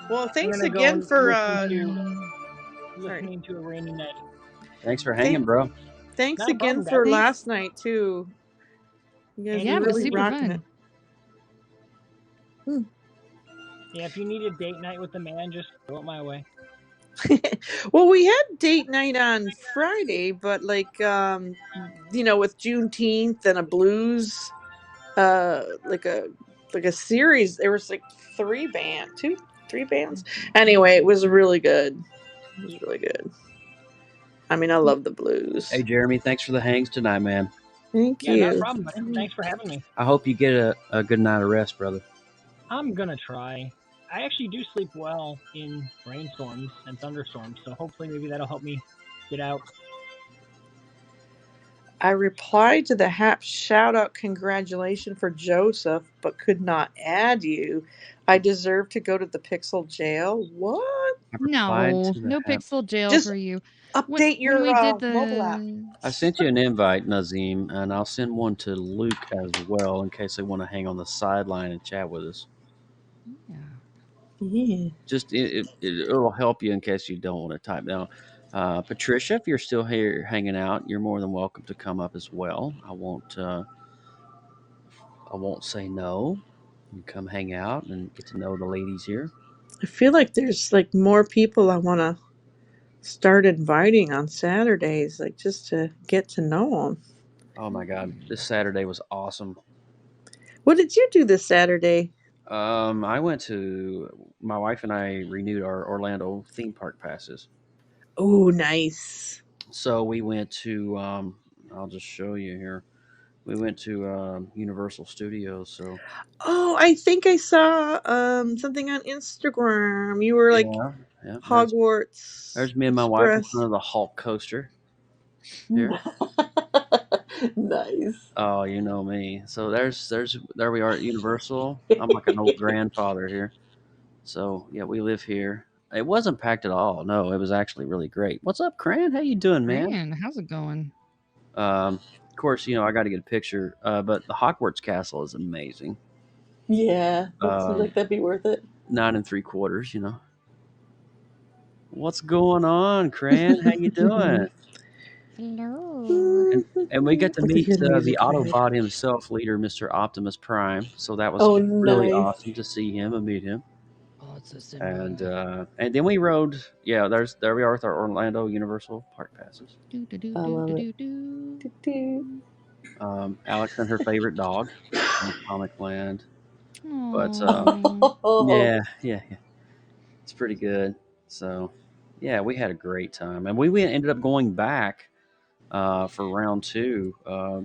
Well, thanks
I'm gonna
again
go
for
listening to a rainy night.
Thanks for hanging, bro.
Thanks
Not a
again
problem,
for
guys.
last night too. You guys
Yeah,
were
it was
really
super
rocking
fun.
it.
Yeah, if you need a date night with the man, just throw it my way.
Well, we had date night on Friday, but with Juneteenth and a blues, like a series. There was like three bands. Anyway, it was really good. It was really good. I mean, I love the blues.
Hey, Jeremy, thanks for the hangs tonight, man.
Thank you.
Yeah, no problem. Thanks for having me.
I hope you get a good night of rest, brother.
I'm gonna try. I actually do sleep well in rainstorms and thunderstorms, so hopefully maybe that'll help me get out.
I replied to the Haps shout out congratulations for Joseph, but could not add you. I deserve to go to the Pixel jail. What?
No Pixel jail
Just
for you.
update your
when we did the
mobile app.
I sent you an invite, Nazim, and I'll send one to Luke as well in case they want to hang on the sideline and chat with us.
Yeah.
Just it'll help you in case you don't want to type down. Patricia, if you're still here hanging out, you're more than welcome to come up as well. I won't say no. You come hang out and get to know the ladies here.
I feel like there's like more people I want to start inviting on Saturdays, like just to get to know them.
Oh my God, this Saturday was awesome.
What did you do this Saturday?
I went to my wife and I renewed our Orlando theme park passes.
Oh, nice.
So we went to I'll just show you here. We went to Universal Studios. So
Oh, I think I saw something on Instagram. You were like
yeah, yeah.
Hogwarts.
There's me and my wife in
Express.
front of the Hulk coaster. Here.
Nice.
Oh, you know me. So there we are at Universal. I'm like an old grandfather here. So yeah, we live here. It wasn't packed at all. No, it was actually really great. What's up, Cran? How you doing, man?
Man, how's it going?
Of course, I got to get a picture. But the Hogwarts castle is amazing.
Yeah, that seems like that'd be worth it.
9 3/4. What's going on, Cran? How you doing?
Hello.
And we get to
I could
meet
hear the
the
music in my head.
Autobot himself, leader Mr. Optimus Prime. So that was
Oh,
really
nice.
awesome to see him and meet him.
Oh, it's a
And
symbol.
then we rode. Yeah, there we are with our Orlando Universal Park passes.
I love it. Do-do.
Alex and her favorite dog in Comic Land. But
Aw.
yeah, it's pretty good. So yeah, we had a great time, and we ended up going back for round 2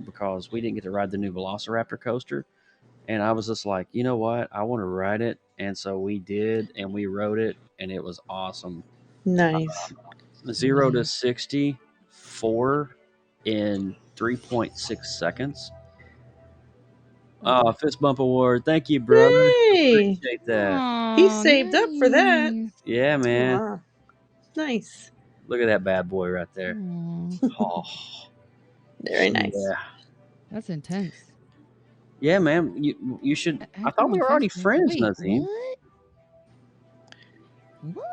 because we didn't get to ride the new Velociraptor coaster, and I was just like, you know what, I want to ride it, and so we did, and we rode it, and it was awesome.
Nice.
0 to 64 in 3.6 seconds. Fist bump award. Thank you, brother.
Yay!
Appreciate that.
He saved up for that.
nice.
Yeah, man.
Wow. Nice.
Look at that bad boy right there.
Aw,
Oh,
Very nice.
yeah.
that's intense.
Yeah, man. You should. I
Add
thought
him
we
on
were already
Facebook.
friends,
Wait,
Nazim.
what?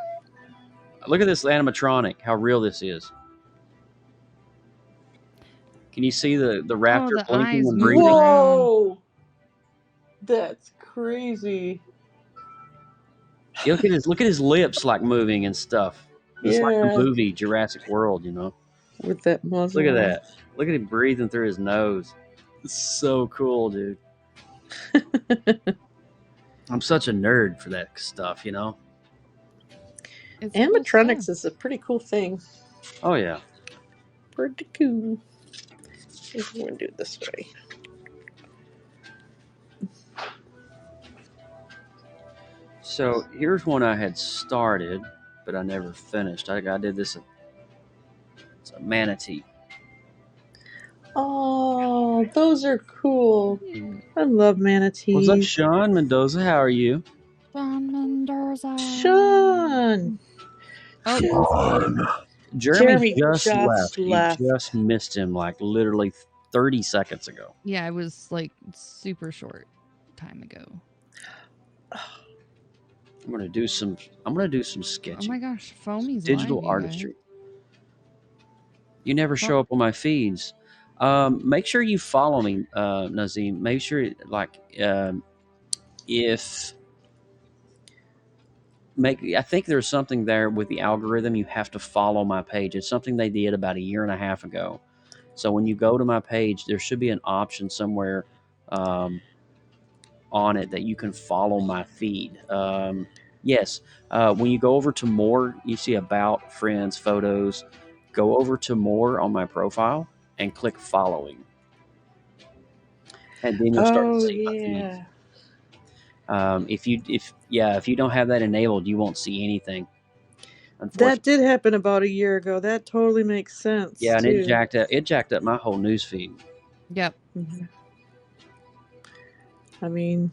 Look at this animatronic. How real this is. Can you see the raptor
the
blinking
eyes
and
moving
breathing?
around.
Whoa! That's crazy.
Yeah, look at his lips like moving and stuff. It's like the movie Jurassic World,
With that muzzle.
Look at that. Look at him breathing through his nose. It's so cool, dude. I'm such a nerd for that stuff,
It's cool
Animatronics
stuff.
is a pretty cool thing.
Oh yeah.
Pretty cool. I'm going to do it this way.
So here's one I had started, but I never finished. I did this. It's a manatee.
Oh, those are cool. I love manatees.
What's up, Sean Mendoza? How are you?
Sean Mendoza.
Sean.
Oh,
Sean.
Jeremy just
just
left. You just missed him like literally 30 seconds ago.
yeah, it was like super short time ago.
I'm gonna do some
Oh
sketching.
my gosh, Foamy's
Digital
live, you
artistry.
guys.
You never show up on my feeds. Make sure you follow me, Nazim. Make sure I think there's something there with the algorithm. You have to follow my page. It's something they did about 1.5 years ago. So when you go to my page, there should be an option somewhere on it that you can follow my feed. Yes. When you go over to more, you see about, friends, photos. Go over to more on my profile and click following. And then you'll start to see my feeds. If you don't have that enabled, you won't see anything.
That did happen about 1 year ago. That totally makes sense.
Yeah, and
too.
it jacked up my whole news feed.
Yep.
Mm-hmm. I mean,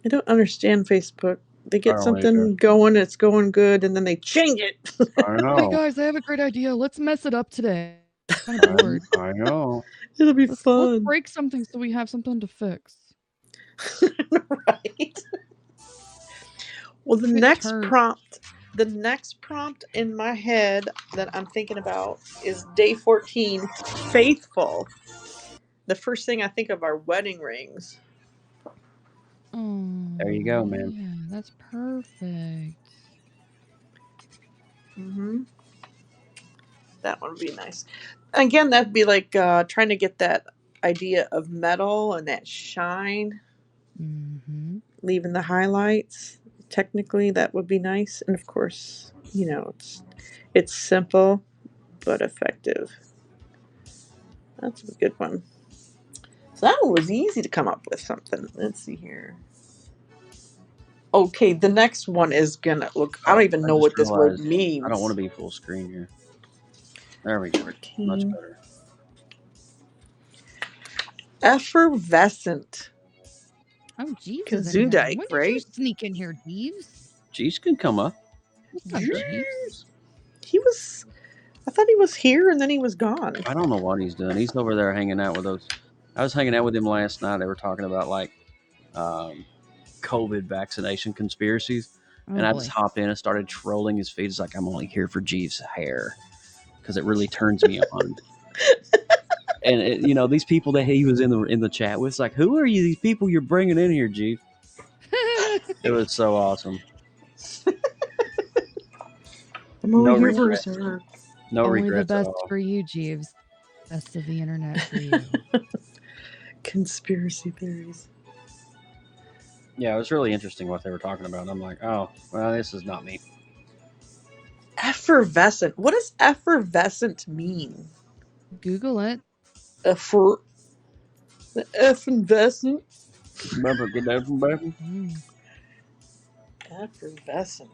I don't understand Facebook. They get something going, it's going good, and then they change it.
I know.
Hey guys, I have a great idea. Let's mess it up today. I'm kind of bored.
I know.
It'll be
Let's
fun.
break something so we have something to fix.
Right. Well, the next prompt in my head that I'm thinking about is day 14, faithful. The first thing I think of are wedding rings.
There you go, man.
that's perfect.
Mm-hmm. That one would be nice. Again, that'd be like trying to get that idea of metal and that shine,
Mm-hmm.
leaving the highlights. Technically, that would be nice. And of course, it's simple but effective. That's a good one. So that one was easy to come up with something. Let's see here. Okay, the next one is gonna look. I don't even know what this word means.
I don't want to be full screen here. There we go. Much better.
Effervescent.
Oh, Jeeves is in here.
Kazundike,
When did you
right?
sneak in here, Jeeves?
Jeeves can come up.
What's up, Jeeves?
He was. I thought he was here and then he was gone.
I don't know what he's doing. He's over there hanging out with those. I was hanging out with him last night. They were talking about like COVID vaccination conspiracies. And I just hopped in and started trolling his feed. It's like, I'm only here for Jeeves' hair because it really turns me on. And these people that he was in the chat with, it's like, who are you? These people you're bringing in here, Jeeves? It was so awesome.
No
regret. No
Only
regrets
the
at
best
all.
for you, Jeeves. Best of the internet for you.
Conspiracy theories.
Yeah, it was really interesting what they were talking about. And I'm like, oh, well, this is not me.
Effervescent. What does effervescent mean?
Google it.
Effervescent.
Remember, get that from back?
Effervescent.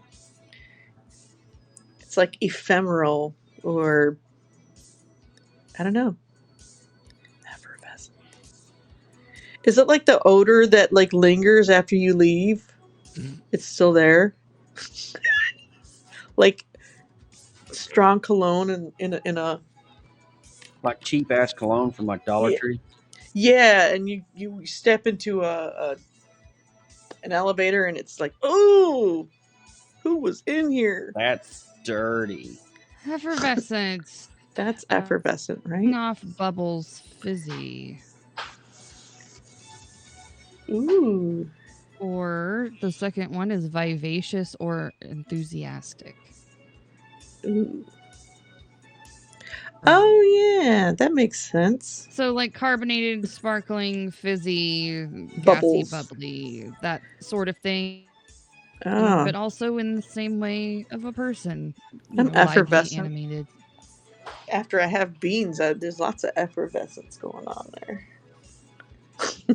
It's like ephemeral or I don't know. Effervescent. Is it like the odor that like lingers after you leave? It's still there. Like strong cologne in a
Like cheap ass cologne from like Dollar Tree.
Yeah, and you step into an elevator and it's like, oh, who was in here?
That's dirty.
Effervescent.
That's effervescent, right?
Off bubbles fizzy.
Ooh.
Or the second one is vivacious or enthusiastic.
Ooh. Oh yeah, that makes sense.
So like carbonated, sparkling, fizzy,
Bubbles.
gassy, bubbly, that sort of thing.
Ah.
But also in the same way of a person.
I'm
lively,
effervescent.
animated.
After I have beans, there's lots of effervescence going on there.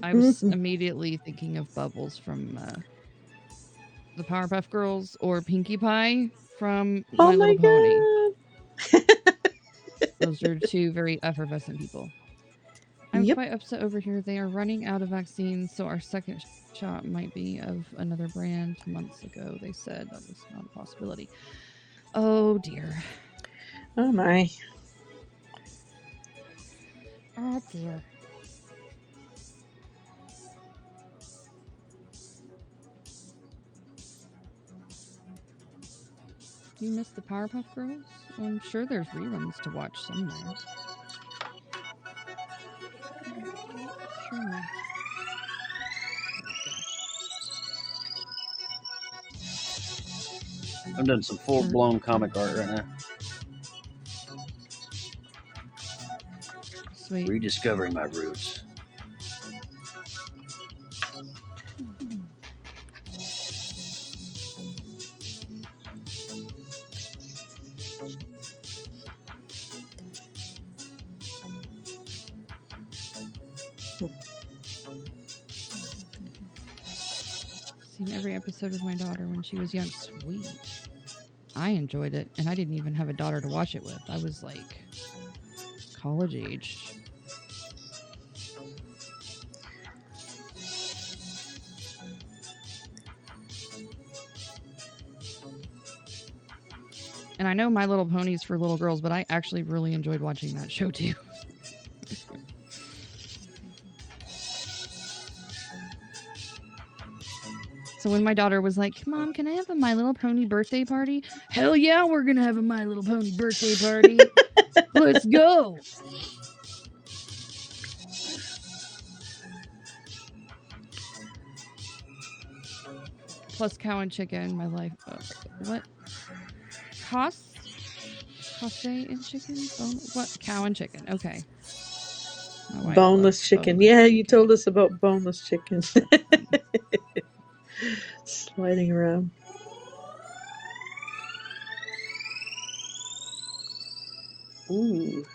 I was immediately thinking of Bubbles from the Powerpuff Girls or Pinkie Pie from My Little Pony. Those are two very effervescent people. I'm quite upset over here. They are running out of vaccines, so our second shot might be of another brand. Months ago, they said that was not a possibility. Oh, dear.
Oh, my.
Oh, dear. You missed the Powerpuff Girls? Well, I'm sure there's reruns to watch somewhere. Sure.
I'm doing some full-blown comic art right now.
Sweet.
Rediscovering my roots.
Seen every episode with my daughter when she was young. Sweet. I enjoyed it, and I didn't even have a daughter to watch it with. I was like college age. And I know My Little Pony's for little girls, but I actually really enjoyed watching that show too. So when my daughter was like, Mom, can I have a My Little Pony birthday party? Hell yeah, we're going to have a My Little Pony birthday party. Let's go. plus cow and chicken. My life. What? Cost and chicken? What? Cow and chicken. Okay. My wife
Boneless
loves
chicken.
boneless
Yeah, you
chicken.
told us about boneless chicken. Sliding around. Ooh.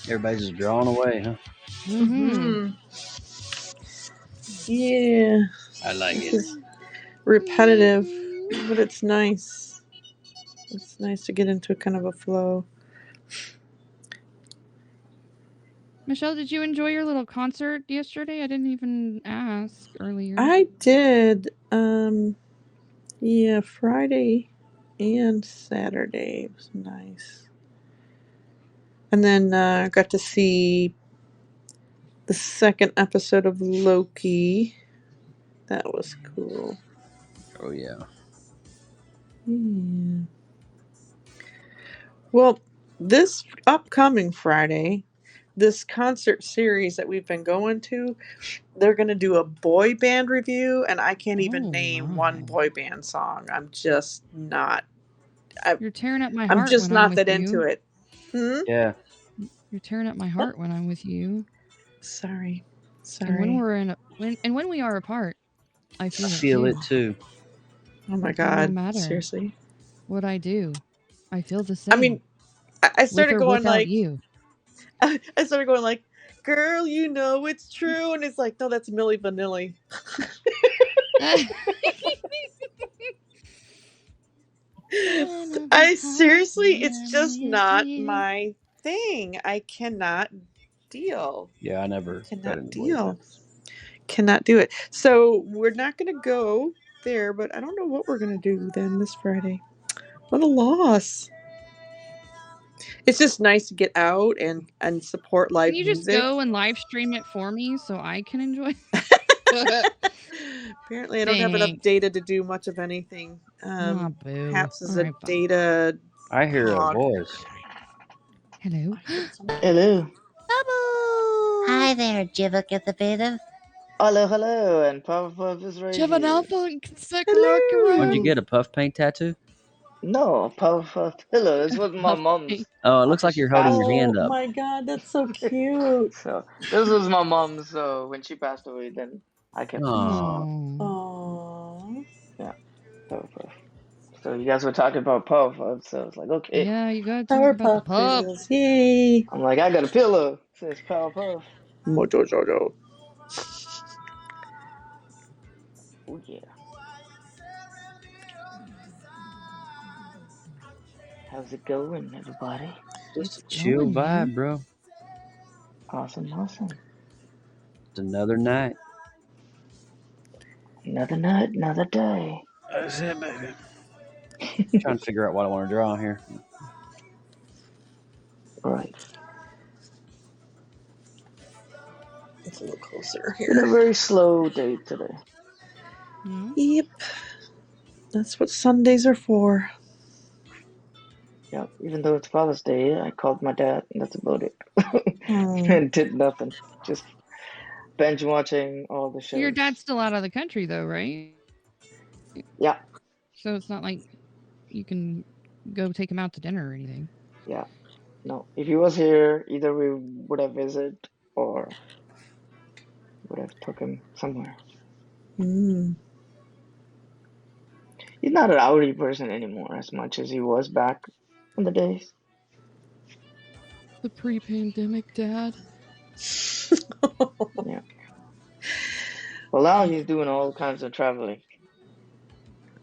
Everybody's just drawing away, huh?
Mm-hmm.
Yeah.
I like
This
it.
is repetitive, but it's nice. It's nice to get into kind of a flow.
Michelle, did you enjoy your little concert yesterday? I didn't even ask earlier.
I did. Yeah, Friday and Saturday. It was nice. And then I got to see the second episode of Loki. That was cool.
Oh yeah.
Yeah. Well, this upcoming Friday, this concert series that we've been going to, they're going to do a boy band review, and I can't even name one boy band song. I'm just not.
You're tearing up my
I'm
heart
just
when I'm
not
with
that
you.
into it.
Yeah.
You're tearing up my heart when I'm with you.
Sorry.
And when we're when we are apart, I feel
it too.
Oh my
No
God!
matter
Seriously.
what I do, I feel the same.
I mean, I started
with or
going
without
like,
you.
I started going like, girl, you know it's true, and it's like, no, that's Milli Vanilli. I seriously, it's just not my thing. I cannot deal.
Yeah, I never got into boy bands.
Cannot do it. So we're not going to go there, but I don't know what we're going to do then this Friday. What a loss. It's just nice to get out and support live
Can you just
music.
go and live stream it for me so I can enjoy?
Apparently, I don't have enough data to do much of anything.
Boo.
Haps is
All
a
right, fine.
data.
I hear
hog.
a voice.
Hello.
Hello.
Hi there, Jivik at the Beta.
Hello, and Powerpuff is right
Jevan
here.
Alpha and Consecular
When'd you get a puff paint tattoo?
No, Powerpuff Pillow. This was my mom's.
Oh, it looks like you're holding your hand
Oh
up.
my God, that's so cute.
So this was my mom's. So when she passed away, then I kept it.
Aww.
Yeah, Powerpuff. So you guys were talking about Powerpuff, so I was like, okay.
Yeah, you gotta talk about the pup.
Pills. Yay.
I'm like, I got a pillow. It says Powerpuff.
Mojo Jojo.
Oh yeah. How's it going, everybody?
Just a chill vibe, bro.
Awesome.
It's another night.
Another night, another day.
That's it, baby. Trying to figure out what I want to draw here.
Right.
It's a little closer
It's been a very slow day today.
Yep. That's what Sundays are for.
Yeah, even though it's Father's Day, I called my dad, and that's about it. And did nothing. Just binge watching all the shows.
Your dad's still out of the country, though, right?
Yeah.
So it's not like you can go take him out to dinner or anything.
Yeah. No. If he was here, either we would have visited or would have took him somewhere.
Mm.
He's not an outy person anymore as much as he was back in the days.
The pre-pandemic dad.
Yeah. Well, now he's doing all kinds of traveling.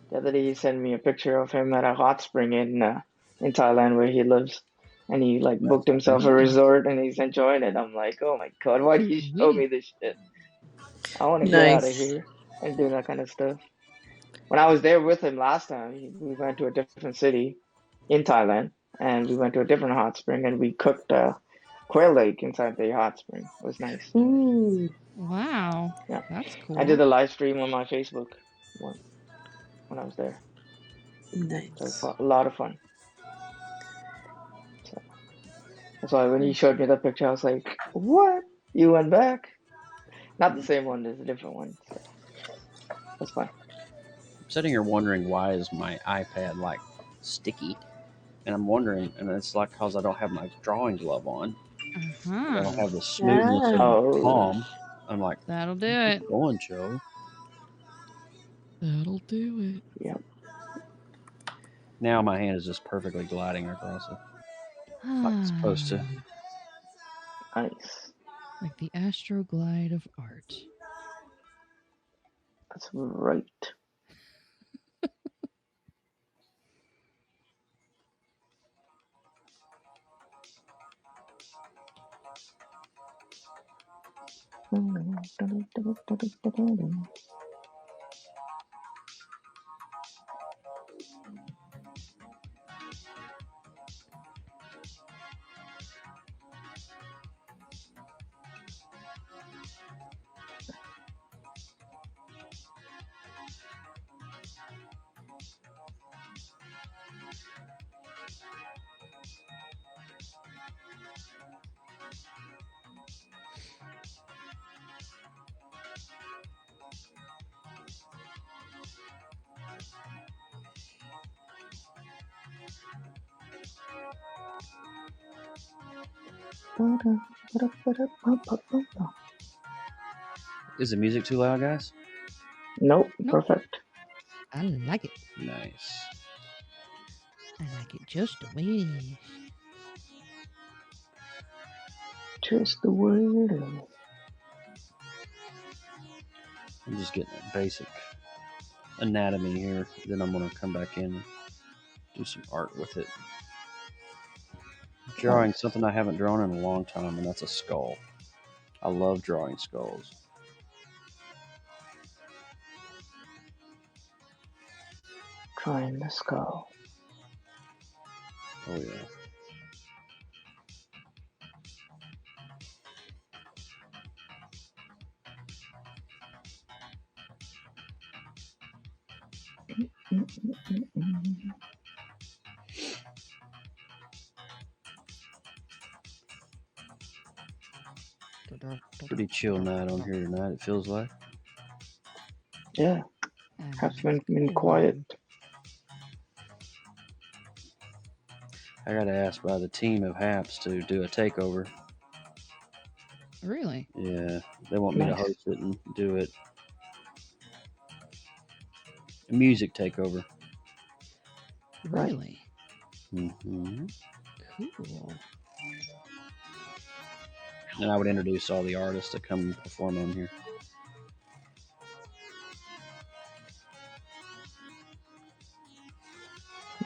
The other day he sent me a picture of him at a hot spring in Thailand where he lives, and he like booked himself a resort and he's enjoying it. I'm like, oh my god, why do you show me this shit? I want to get out of
Nice.
here and do that kind of stuff. When I was there with him last time, we went to a different city in Thailand, and we went to a different hot spring, and we cooked quail lake inside the hot spring. It was nice.
Ooh.
Wow.
Yeah.
That's cool.
I did a live stream on my Facebook when I was there.
Nice.
So it was a lot of fun. So that's why when he showed me that picture, I was like, what? You went back? Not the same one, there's a different one. So that's fine.
I'm sitting here wondering why is my iPad like sticky, and I'm wondering, and it's like because I don't have my drawing glove on. I don't have the smoothness of the palm. I'm like,
that'll do it.
Keep going, Joe.
That'll do it.
Yep.
Now my hand is just perfectly gliding across it, like it's supposed to.
Nice.
Like the astroglide of art.
That's right.
Is the music too loud, guys?
Nope. Perfect.
I like it.
Nice.
I like it just the way it is.
Just the way it is.
I'm just getting a basic anatomy here. Then I'm going to come back in and do some art with it. Drawing something I haven't drawn in a long time, and that's a skull. I love drawing skulls.
Drawing the skull.
Oh, yeah. Pretty chill night on here tonight, it feels like.
Yeah. Has been quiet.
I got asked by the team of Haps to do a takeover.
Really?
Yeah, they want me to host it and do it. A music takeover.
Really?
Mm-hmm.
Cool.
And I would introduce all the artists that come perform on here.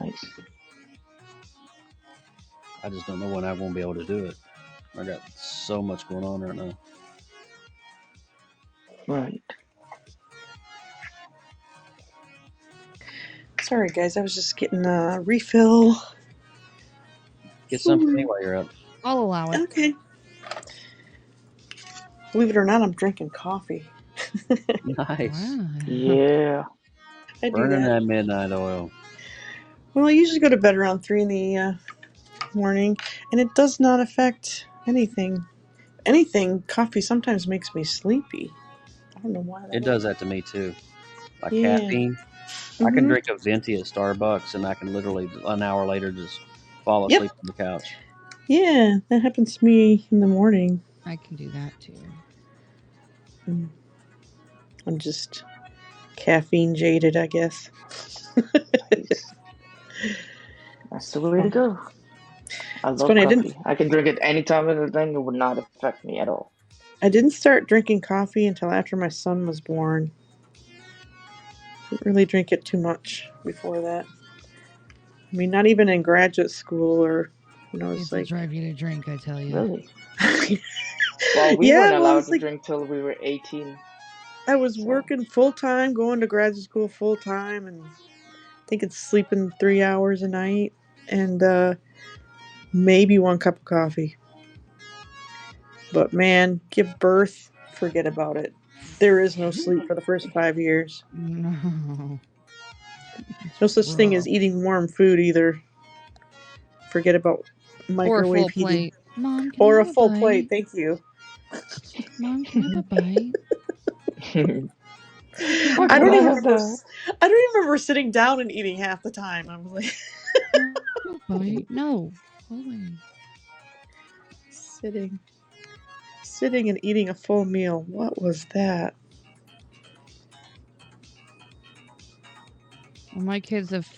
Nice.
I just don't know when I won't be able to do it. I got so much going on right now.
Right.
Sorry, guys. I was just getting a refill.
Get some for me while you're up.
I'll allow it.
Okay. Believe it or not, I'm drinking coffee.
Nice.
Wow.
Yeah.
I do
Burning
that.
that midnight oil.
Well, I usually go to bed around 3 in the morning, and it does not affect anything. Coffee sometimes makes me sleepy. I don't know why.
It does that to me too. Like
Yeah.
caffeine. I can drink a venti at Starbucks and I can literally an hour later just fall asleep on the couch.
Yeah, that happens to me in the morning.
I can do that too.
I'm just caffeine jaded, I guess.
Nice. That's the way to go. I love
funny,
coffee. I can drink it any time of the day. It would not affect me at all.
I didn't start drinking coffee until after my son was born. Didn't really drink it too much before that. I mean, not even in graduate school or, it's
It'll drive you to drink, I tell you.
Really? Well, we weren't allowed to drink till we were 18.
I was working full time, going to graduate school full time, and I think it's sleeping 3 hours a night, and maybe 1 cup of coffee. But man, give birth, forget about it. There is no sleep for the first 5 years.
No.
No such thing as eating warm food either. Forget about microwave heating.
Plate. Mom,
or a full plate. Thank you.
Mom, can I have a bite?
I don't even remember sitting down and eating half the time. I was like,
no.
Sitting and eating a full meal. What was that?
Well, my kids have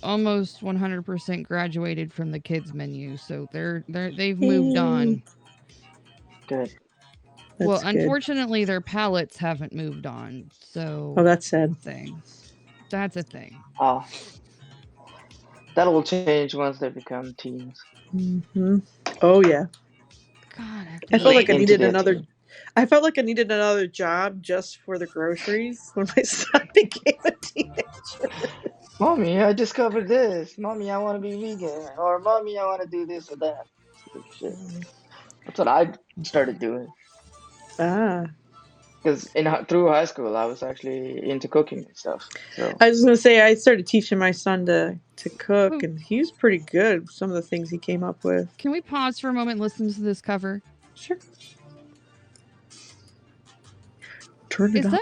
almost 100% graduated from the kids menu, so they've moved on.
Good.
Well, unfortunately, their palates haven't moved on. So.
Oh, that's sad.
That's a thing.
Oh, that will change once they become teens.
Mm-hmm. Oh yeah.
God,
I felt like I needed another. I felt like I needed another job just for the groceries when my son became a teenager.
Mommy, I discovered this. Mommy, I want to be vegan. Or Mommy, I want to do this or that. Shit. That's what I started doing. Because through high school, I was actually into cooking and stuff. So.
I was going to say, I started teaching my son to cook, and he was pretty good with some of the things he came up with.
Can we pause for a moment and listen to this cover?
Sure. Turn it up.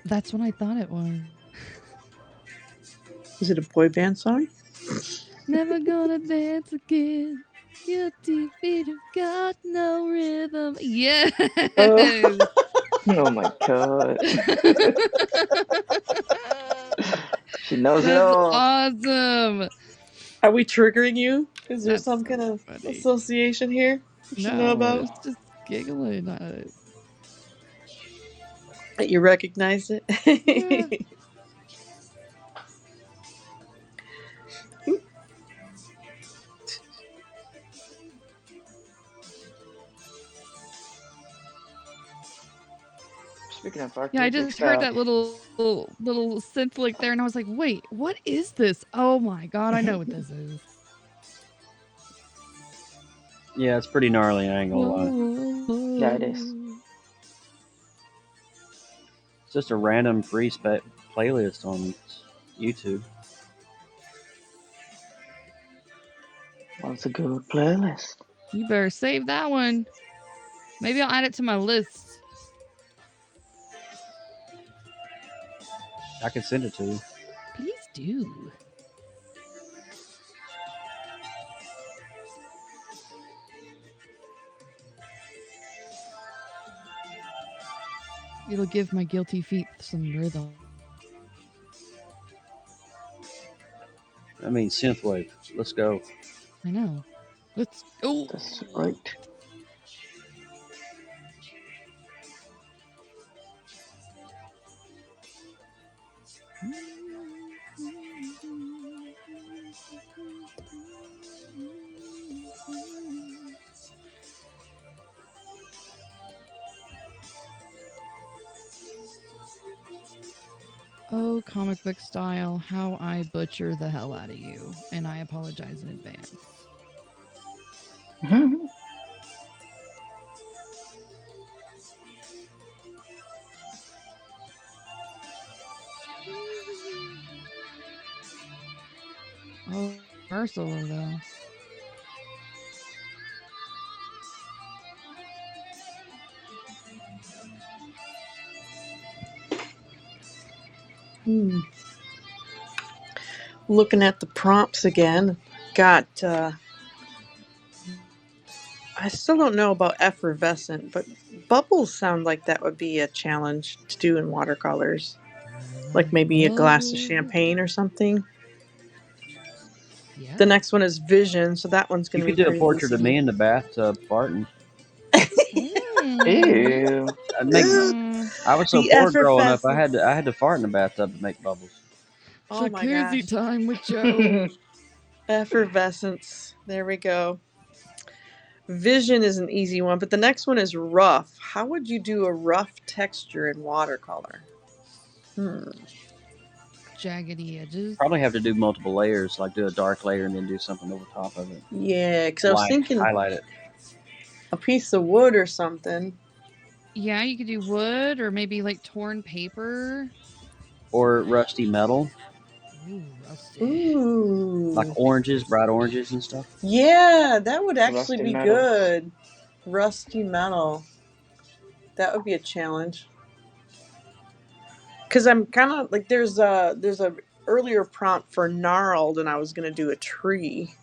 That's what I thought it was.
Is it a boy band song?
Never gonna dance again. Your feet have got no rhythm. Yes.
Oh my God. She knows it all.
Awesome.
Are we triggering you? Is there some kind of association here you should know about?
It's just giggling at it.
That you recognize it?
Yeah.
Speaking of artistic
I just heard that little synth lick there, and I was like, "Wait, what is this? Oh my God, I know what this is."
Yeah, it's pretty gnarly. I ain't gonna lie.
Yeah, it is.
It's just a random free playlist on YouTube.
That's a good playlist.
You better save that one. Maybe I'll add it to my list.
I can send it to you.
Please do. It'll give my guilty feet some rhythm.
I mean, synthwave. Let's go.
I know. Let's go.
That's right.
Oh, comic book style, how I butcher the hell out of you. And I apologize in advance. Oh, her solo though.
Looking at the prompts again. Got I still don't know about effervescent, but bubbles sound like that would be a challenge to do in watercolors. Like maybe a glass of champagne or something.
Yeah.
The next one is vision, so that one's going
You
to be
could do a
pretty
portrait of
easy.
me in the bathtub farting.
Ew.
I'd make.
Mm.
I was so
The
bored growing up. I
effervescent.
had to fart in the bathtub to make bubbles.
Oh my gosh.
time with Joe.
Effervescence. There we go. Vision is an easy one, but the next one is rough. How would you do a rough texture in watercolor?
Jaggedy edges.
Probably have to do multiple layers, like do a dark layer and then do something over top of it.
Yeah, because I was thinking
highlight it.
a piece of wood or something.
Yeah, you could do wood or maybe like torn paper.
Or rusty metal,
Ooh, rusty.
Ooh.
like oranges, bright oranges and stuff.
Yeah, that would actually
Rusty
be
metal.
good. Rusty metal. That would be a challenge. Because I'm kind of like there's a earlier prompt for gnarled, and I was gonna do a tree,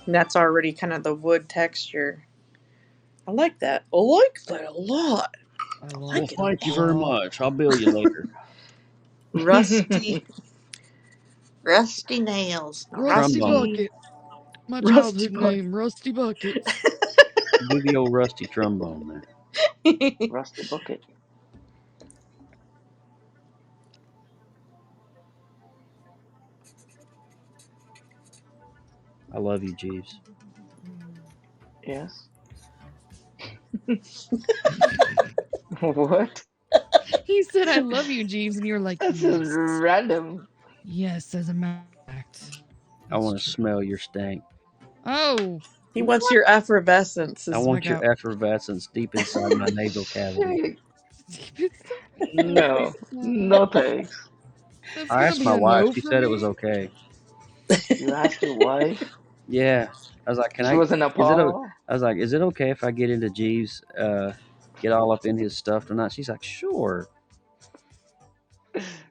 and that's already kind of the wood texture. I like that. I like that a lot.
I
Well,
like it.
thank you very much. I'll bill you later.
Rusty, rusty nails.
Rusty
Trombone.
Bucket. My
Rusty
childhood
Bucket.
name, Rusty Bucket.
Do the old rusty trombone there.
Rusty bucket.
I love you, Jeeves.
Yes. What?
He said, I love you, Jeeves. And you were like,
That's
yes.
random.
Yes, as a matter of fact.
I want to smell your stank.
Oh.
He wants your effervescence.
I want your effervescence deep inside my nasal cavity.
No. No thanks.
That's
I
gonna
asked
be
my
a
wife.
no
She
for
said it
me?
was okay.
You asked your wife?
Yeah. I was like, can
She
I?
was in Nepal?
I was like, is it okay if I get into Jeeves, get all up in his stuff tonight? She's like, sure.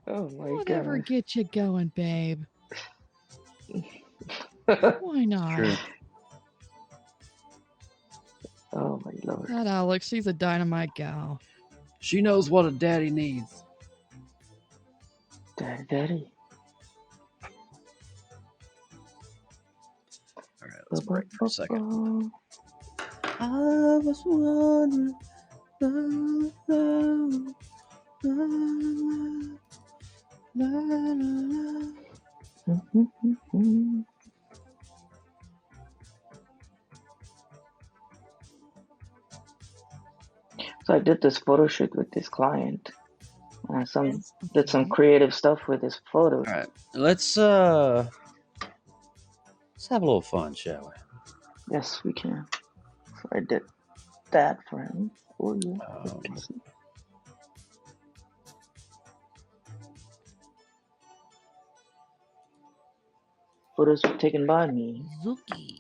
Oh my
Whatever
god.
gets you going, babe. Why not?
Sure.
Oh my lord.
That Alex, she's a dynamite gal.
She knows what a daddy needs.
Daddy.
All right, let's break for a second.
I was wondering.
So I did this photo shoot with this client. Did some creative stuff with his photos.
All right, let's have a little fun, shall we?
Yes, we can. So I did that for him. For you. Photos were taken by me.
Zuki.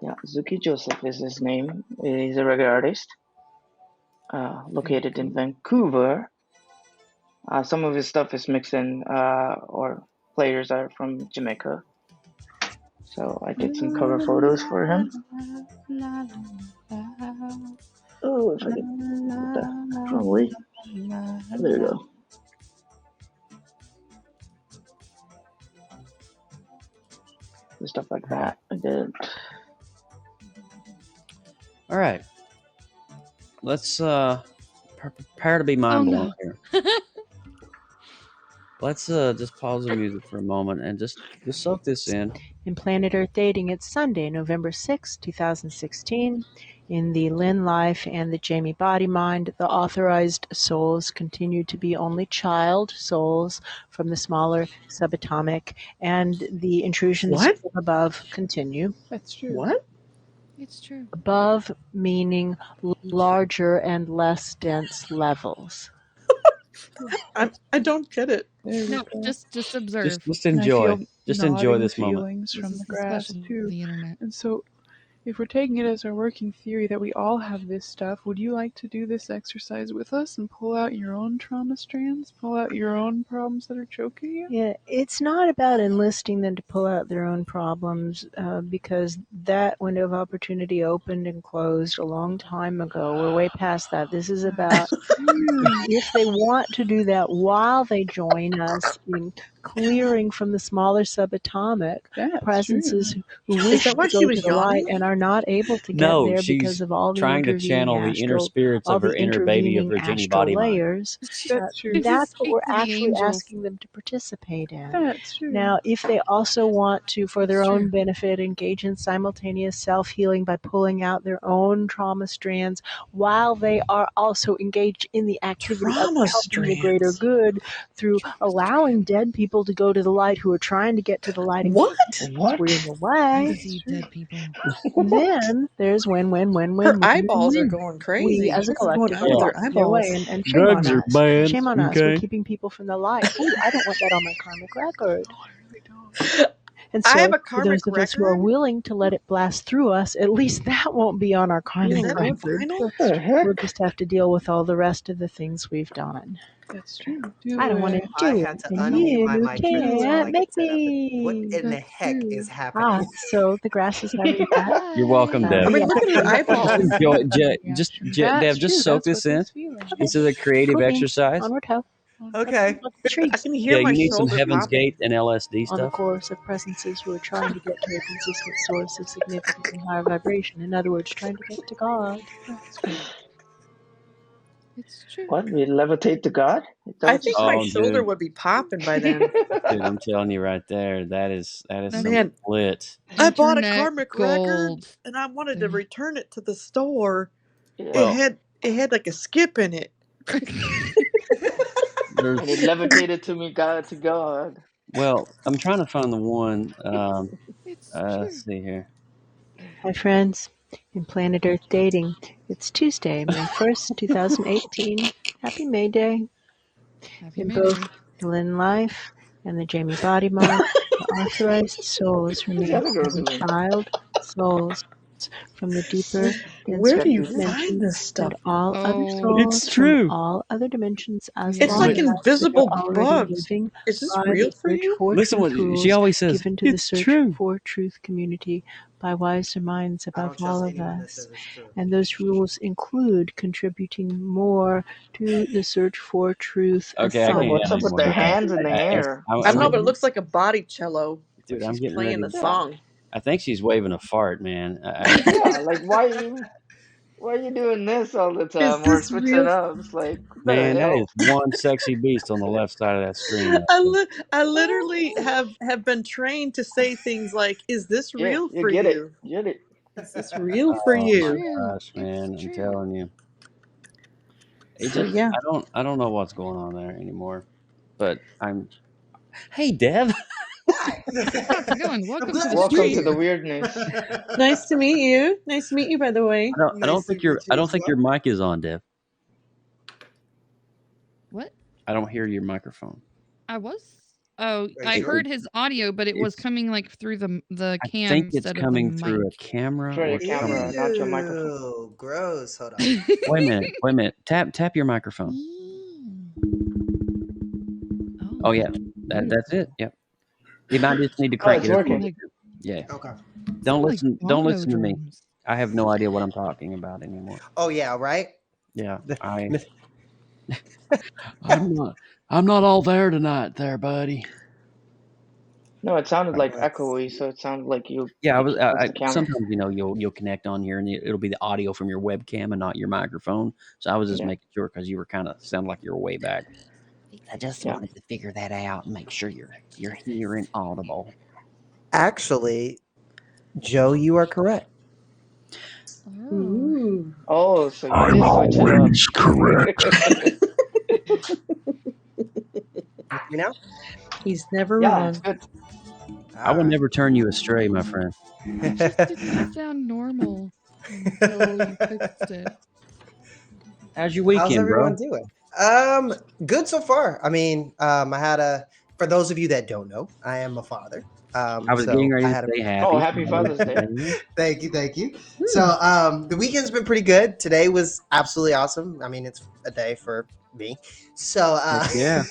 Yeah, Zuki Joseph is his name. He's a reggae artist. Located in Vancouver. Some of his stuff is mixed in, or players are from Jamaica. So I did some cover photos for him. Oh, if I can get that probably. There you go. And stuff like that. I did.
All right. Let's prepare to be mind blown here. Let's just pause the music for a moment and just soak this in.
In Planet Earth Dating, it's Sunday, November 6, 2016. In the Lynn Life and the Jamie Body Mind, the authorized souls continue to be only child souls from the smaller subatomic, and the intrusions from above continue.
That's true.
What?
It's true.
Above meaning larger and less dense levels.
I don't get it.
No, just observe.
Just enjoy.
feel
Just enjoy
nodding
this moment.
feelings
This
from
is
the
the
grass
special of
too.
the internet.
And so
if we're taking it as our working theory that we all have this stuff, would you like to do this exercise with us and pull out your own trauma strands, pull out your own problems that are choking you?
Yeah, it's not about enlisting them to pull out their own problems, because that window of opportunity opened and closed a long time ago. We're way past that. This is about if they want to do that while they join us in clearing from the smaller subatomic presences who wish to go to the light and are not able to get there because of all the
trying to
intervening
channel the inner
astral,
spirits
all
of her
the
inner baby of
intervening
Virginia
astral
body mind.
layers.
That's true.
That's what
Speak
we're
to the
actually
angels.
asking them to participate in.
That's true.
Now, if they also want to, for their
That's
own
true.
benefit, engage in simultaneous self-healing by pulling out their own trauma strands while they are also engaged in the activity of helping the greater good through allowing dead people to go to the light who are trying to get to the light and squeeze away,
See dead people.
then there's win-win-win-win.
Her eyeballs are going crazy.
We, as a
She's going
collective,
out with her
walk their way,
eyeballs.
and shame
Drugs
on
are
us.
bad,
Shame on us. We're
okay?
keeping people from the light. Ooh, I don't want that on my karmic record. And so,
I have a
for
karmic
those of us who are willing to let it blast through us, at least that won't be on our karmic
Is that on
record.
vinyl?
We'll just have to deal with all the rest of the things we've done.
That's true.
I don't want to
I
do
had
it,
to
and
unmute my
you
mic until I
can't
could
make
set up. What
me.
in the heck is happening?
Ah, so the grass is having that.
You're welcome, Dev.
I mean, look at her eyeballs.
Enjoy, Dev, just soak this in. This is a creative
Cool beans.
exercise.
Onward ho.
Okay.
Look at the trees.
I can hear
Yeah,
my
you need some
shoulder
Heaven's
popping.
Gate and LSD
On the
stuff.
chorus of presences who are trying to get to a consistent source of significantly higher vibration. In other words, trying to get to God.
It's true.
What? We levitate to God?
I think my
Oh,
shoulder
dude.
would be popping by then.
Dude, I'm telling you right there, that is some
Man.
lit.
I bought a
Internet
karmic record
gold.
and I wanted to return it to the store.
Well-
It had like a skip in it.
And it levitated to me, God, to God.
Well, I'm trying to find the one.
It's
Let's see here.
Hi, friends. In Planet Earth Dating, it's Tuesday, May 1st, 2018. Happy May Day.
Happy
In
May
both
Day.
the Lynn Life and the Jamie Body Mind, the authorized souls remain child souls from the deeper,
Where
denser
do you find
dimensions
this stuff?
that all other
Oh.
souls
It's true.
from all other dimensions as
It's
long
like
as
invisible
they're already
bugs.
living
Is this
by
real
the
for
search
you?
for
Listen
truth
what she
rules
always says.
given to the
It's
search
true.
for truth community by wiser minds
I don't
above
trust
all of
anyone that
us.
says it's true.
And those rules include contributing more to the search for truth.
Okay, I
So
can't
what's up with
anymore.
their hands in the air?
I don't know, but it looks like a body cello.
Dude,
Like
I'm
she's
getting
playing
ready.
a song.
I think she's waving a fart, man.
Yeah, like why are you doing this all the time or
this
switching
real?
up? It's like what the
Man, that
hell?
is one sexy beast on the left side of that screen.
I literally have been trained to say things like, "Is this
Yeah,
real
you
for
get
you?
it. Get it.
Is this real for
Oh
you?"
my gosh, man! I'm telling you, it
So,
just
yeah.
I don't know what's going on there anymore. But I'm. Hey, Dev.
How's it going? Welcome to the
Welcome to
stream.
the weirdness.
Nice to meet you. Nice to meet you, by the way.
I don't think your mic is on, Dev.
What?
I don't hear your microphone.
I was. Oh,
Wait,
I
it-
heard his audio, but it was coming like through the
I
cam
think it's
instead of
coming
the
through a
mic.
camera
Through
or
a camera,
something.
not your microphone.
Ew, gross. Hold on.
Wait a minute. Tap your microphone. Oh yeah, that's it. Yep. You might just need to crank
it's
it up a
working.
little bit. Yeah.
Okay.
Don't
like
listen.
bongo
Don't listen to me.
drums.
I have no idea what I'm talking about anymore.
Oh yeah, right.
Yeah. I'm not all there tonight, there, buddy.
No, it sounded like echoey, so it sounded like you.
Yeah,
you closed the camera.
sometimes you'll connect on here and it'll be the audio from your webcam and not your microphone. So I was just making sure because you were kind of sound like you were way back.
I just wanted to figure that out and make sure you're hearing audible.
Actually, Joe, you are correct.
Oh, so you
I'm
did switch it up.
always correct.
You know?
He's never
Yeah,
wrong.
it's good.
I will never turn you astray, my friend.
It just didn't sound normal until you fixed it.
How's your weekend,
How's everyone
bro?
doing? Good so far. I mean, for those of you that don't know, I am a father.
I was
So
getting ready
I
to
had
say
Oh,
happy
happy Father's Day.
Thank you. So the weekend's been pretty good. Today was absolutely awesome. I mean, it's a day for me. So
Yeah.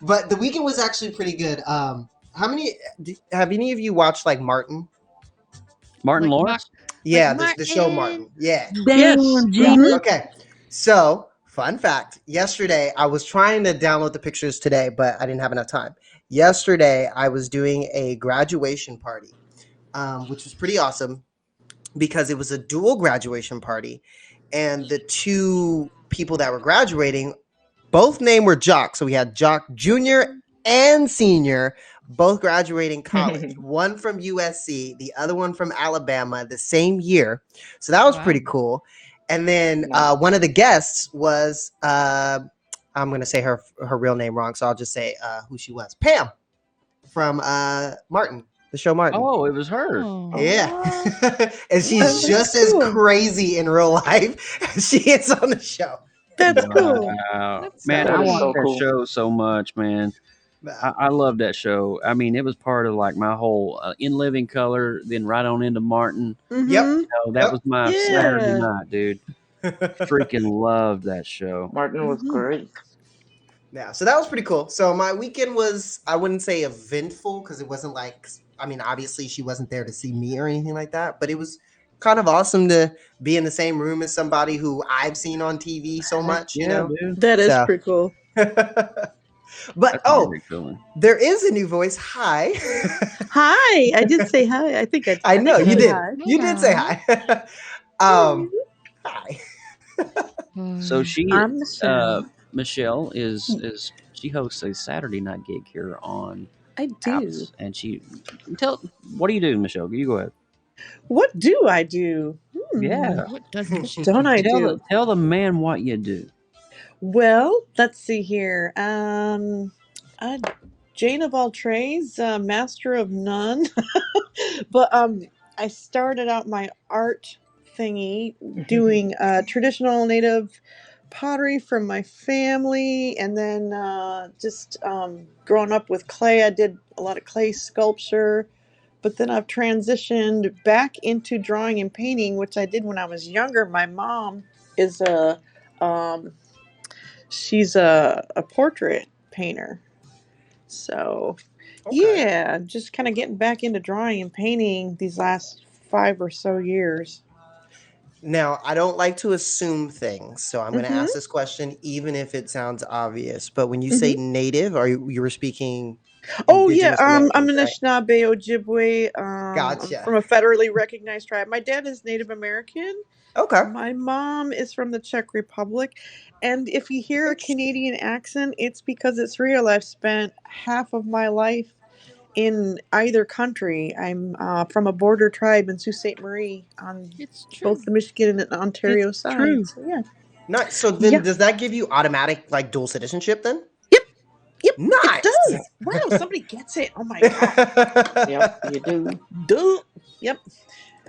but the weekend was actually pretty good. Have any of you watched like Martin?
Martin
Like
Lawrence?
Yeah,
like
the show Martin. Yeah.
Yes.
Yeah.
Mhm.
Okay. So, fun fact. Yesterday, I was trying to download the pictures today, but I didn't have enough time. Yesterday, I was doing a graduation party, which was pretty awesome because it was a dual graduation party. And the two people that were graduating, both named were Jock. So we had Jock Jr. and Senior, both graduating college. One from USC, the other one from Alabama, the same year. So that was
Wow.
pretty cool. And then
Nice.
one of the guests was I'm gonna say her real name wrong, so I'll just say who she was. Pam from Martin, the show Martin.
Oh, it was her.
Oh.
Yeah. And she's
That's
just as
cool.
crazy in real life as she is on the show.
That's cool.
Wow.
That's
Man,
That
I
is
watched
so
that
cool.
show so much, man. I love that show. I mean, it was part of like my whole In Living Color, then right on into Martin.
Yep.
Mhm.
That
Yep.
was my
Yeah.
Saturday night, dude. Freaking loved that show.
Martin was
Mhm.
great.
Yeah, so that was pretty cool. So my weekend was, I wouldn't say eventful because it wasn't like, I mean, obviously she wasn't there to see me or anything like that, but it was kind of awesome to be in the same room as somebody who I've seen on TV so much, you know?
dude.
That is
So-
pretty cool.
But,
That's a great feeling.
there is a new voice. Hi.
Hi. I did say hi. I think
I know,
think
you
said
did.
hi.
You did say hi. Hi.
So she,
I'm Michelle.
Michelle is she hosts a Saturday night gig here on
I do.
Apps, and she what do you do, Michelle? You go ahead.
What do I do?
Yeah.
What doesn't she
Don't I
Tell
do?
tell the man what you do.
Well, let's see here. Jane of all trades, master of none. But I started out my art thingy doing traditional native pottery from my family, and then just growing up with clay, I did a lot of clay sculpture. But then I've transitioned back into drawing and painting, which I did when I was younger. My mom is she's a portrait painter. So
Okay.
yeah, just kind of getting back into drawing and painting these last 5 or so years.
Now, I don't like to assume things, so I'm going to
Mhm.
ask this question, even if it sounds obvious. But when you say native, you were speaking
Oh yeah,
indigenous
I'm
Americans, right?
Anishinaabe, Ojibwe. I'm
Gotcha.
from a federally recognized tribe. My dad is Native American.
Okay.
My mom is from the Czech Republic. And if you hear a Canadian accent, it's because it's real. I've spent half of my life in either country. I'm from a border tribe in Sault Ste. Marie on
It's true.
both the Michigan and Ontario
It's
side.
true.
So yeah.
Nice. So then,
Yeah.
does that give you automatic like dual citizenship then?
Yep,
Nice.
it does. Wow, somebody gets it. Oh my god.
Yep, you do.
Duh. Yep.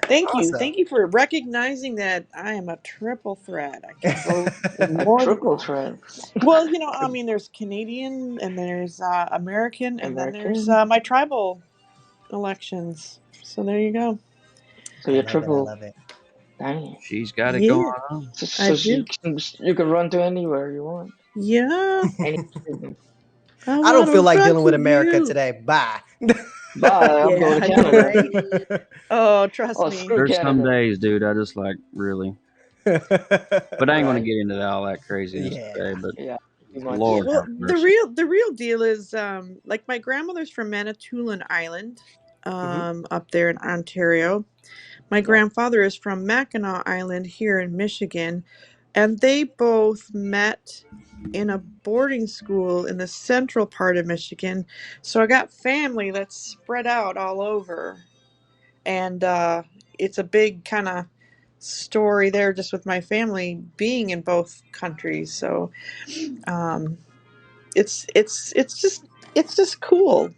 Thank you.
Awesome.
Thank you for recognizing that I am a triple threat. I can vote in more than
Triple threat.
well, I mean, there's Canadian and there's American and then there's
American.
my tribal elections. So there you go.
So you're
I
triple.
love it.
Dang.
She's got it
Yeah.
going on.
So
I
you can run to anywhere you want.
Yeah.
Any
I don't feel like
run
dealing with
to
America
you.
today. Bye.
Bye. I'll go
Yeah,
to
I know,
Canada.
right? Oh, trust
Oh,
me.
screw
There's some
Canada.
days, dude, I just like really. But I ain't gonna
Right.
get into all that craziness
Yeah.
today. But
Yeah. Too much.
Lord
Well,
have
the
mercy.
real deal is like my grandmother's from Manitoulin Island, up there in Ontario. My grandfather is from Mackinac Island here in Michigan, and they both met in a boarding school in the central part of Michigan. So I got family that's spread out all over, and it's a big kind of story there just with my family being in both countries. So it's just cool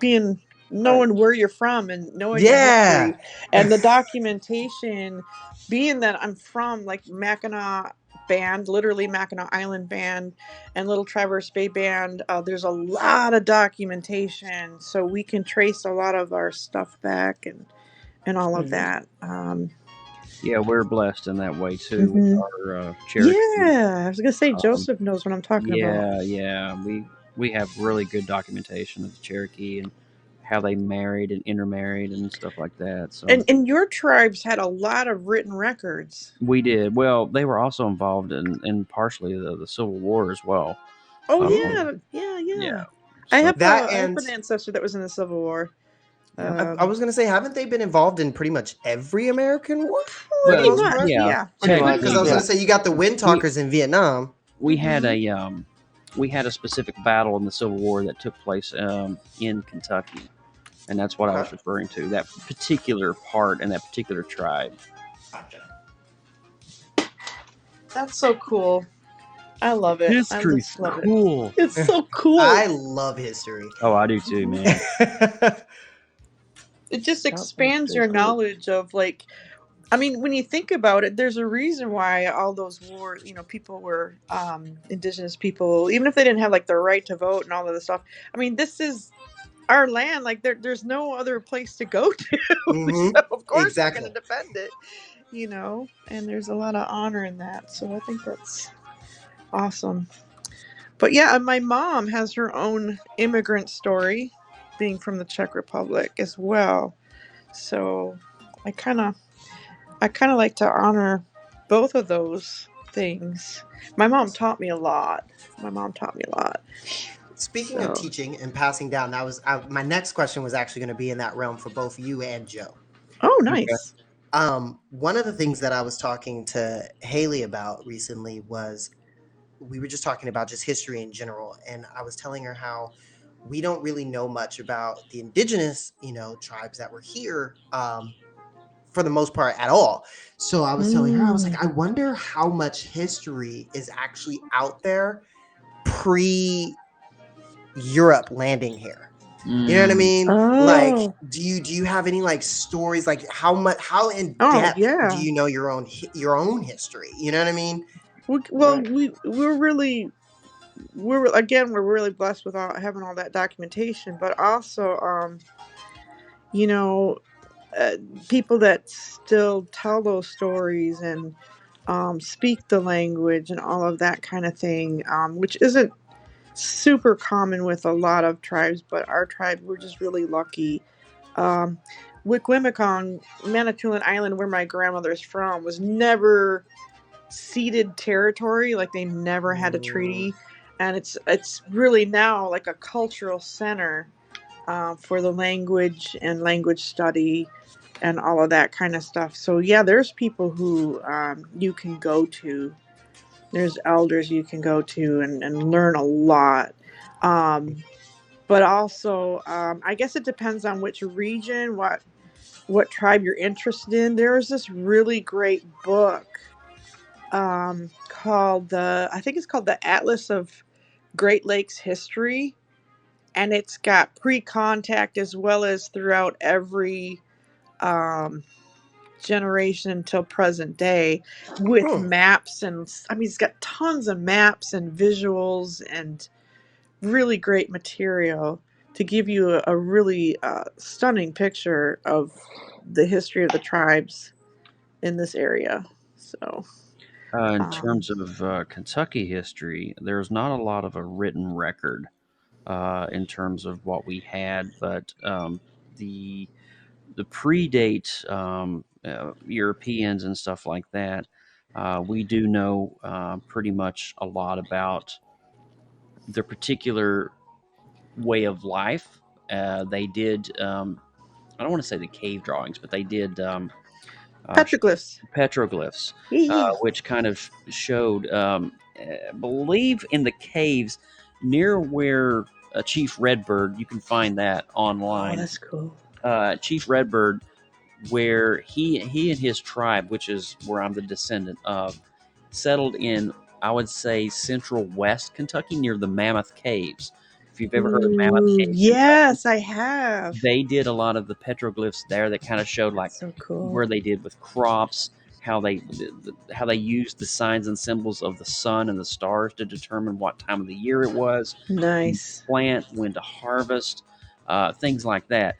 being knowing where you're from and knowing your
Yeah.
history and the documentation being that I'm from like Mackinac band, literally Mackinac Island Band and Little Traverse Bay Band. There's a lot of documentation, so we can trace a lot of our stuff back and all of that.
Yeah, we're blessed in that way too with our Cherokee.
Yeah, I was gonna say Joseph knows what I'm talking about.
Yeah. We have really good documentation of the Cherokee and how they married and intermarried and stuff like that. So
And your tribes had a lot of written records.
we did. Well, they were also involved in partially the Civil War as well.
Oh yeah. I have an ancestor that was in the Civil War.
I was gonna say, haven't they been involved in pretty much every American war?
Pretty much, yeah.
Because I was gonna say, you got the Windtalkers in Vietnam.
We had a specific battle in the Civil War that took place in Kentucky, and that's what I was referring to. That particular part and that particular tribe.
That's so cool. I love it.
History's cool.
It's so cool.
I love history.
Oh, I do too, man.
It just expands your knowledge of, like, I mean, when you think about it, there's a reason why all those wars, people were indigenous people, even if they didn't have like the right to vote and all of this stuff. I mean, this is our land. Like there's no other place to go to. So of course we're going to defend it, and there's a lot of honor in that. So I think that's awesome. But yeah, my mom has her own immigrant story, being from the Czech Republic as well. So I kind of like to honor both of those things. My mom taught me a lot.
Speaking of teaching and passing down, that was my next question was actually going to be in that realm for both you and Joe.
Oh, nice.
One of the things that I was talking to Haley about recently was we were just talking about just history in general, and I was telling her how we don't really know much about the indigenous, tribes that were here for the most part at all. So I was telling her, I was like, I wonder how much history is actually out there pre-Europe landing here. You know what I mean? Like, do you have any like stories? Like, how in depth do you know your own history? You know what I mean?
Well, we're really blessed with having all that documentation, but also, people that still tell those stories and speak the language and all of that kind of thing, which isn't super common with a lot of tribes, but our tribe, we're just really lucky. Wikwemikong, Manitoulin Island, where my grandmother's from, was never ceded territory. Like, they never had a treaty, and it's really now like a cultural center for the language and language study and all of that kind of stuff. So yeah, there's people who you can go to. There's elders you can go to and learn a lot. But also, I guess it depends on which region, what tribe you're interested in. There's this really great book called the Atlas of Great Lakes History, and it's got pre-contact as well as throughout every generation until present day, with maps, and it's got tons of maps and visuals and really great material to give you a really stunning picture of the history of the tribes in this area. So
in terms of Kentucky history, there's not a lot of a written record in terms of what we had, but the predate Europeans and stuff like that, we do know pretty much a lot about their particular way of life. They did, I don't want to say the cave drawings, but they did
petroglyphs,
which kind of showed, I believe, in the caves near where Chief Redbird, you can find that online.
Oh, that's cool.
Chief Redbird, where he and his tribe, which is where I'm the descendant of, settled in, I would say, central west Kentucky near the Mammoth Caves. If you've ever heard of Mammoth Caves.
Yes, I have.
They did a lot of the petroglyphs there that kind of showed like
so cool.
where they did with crops, how they used the signs and symbols of the sun and the stars to determine what time of the year it was,
Nice.
plant, when to harvest, things like that.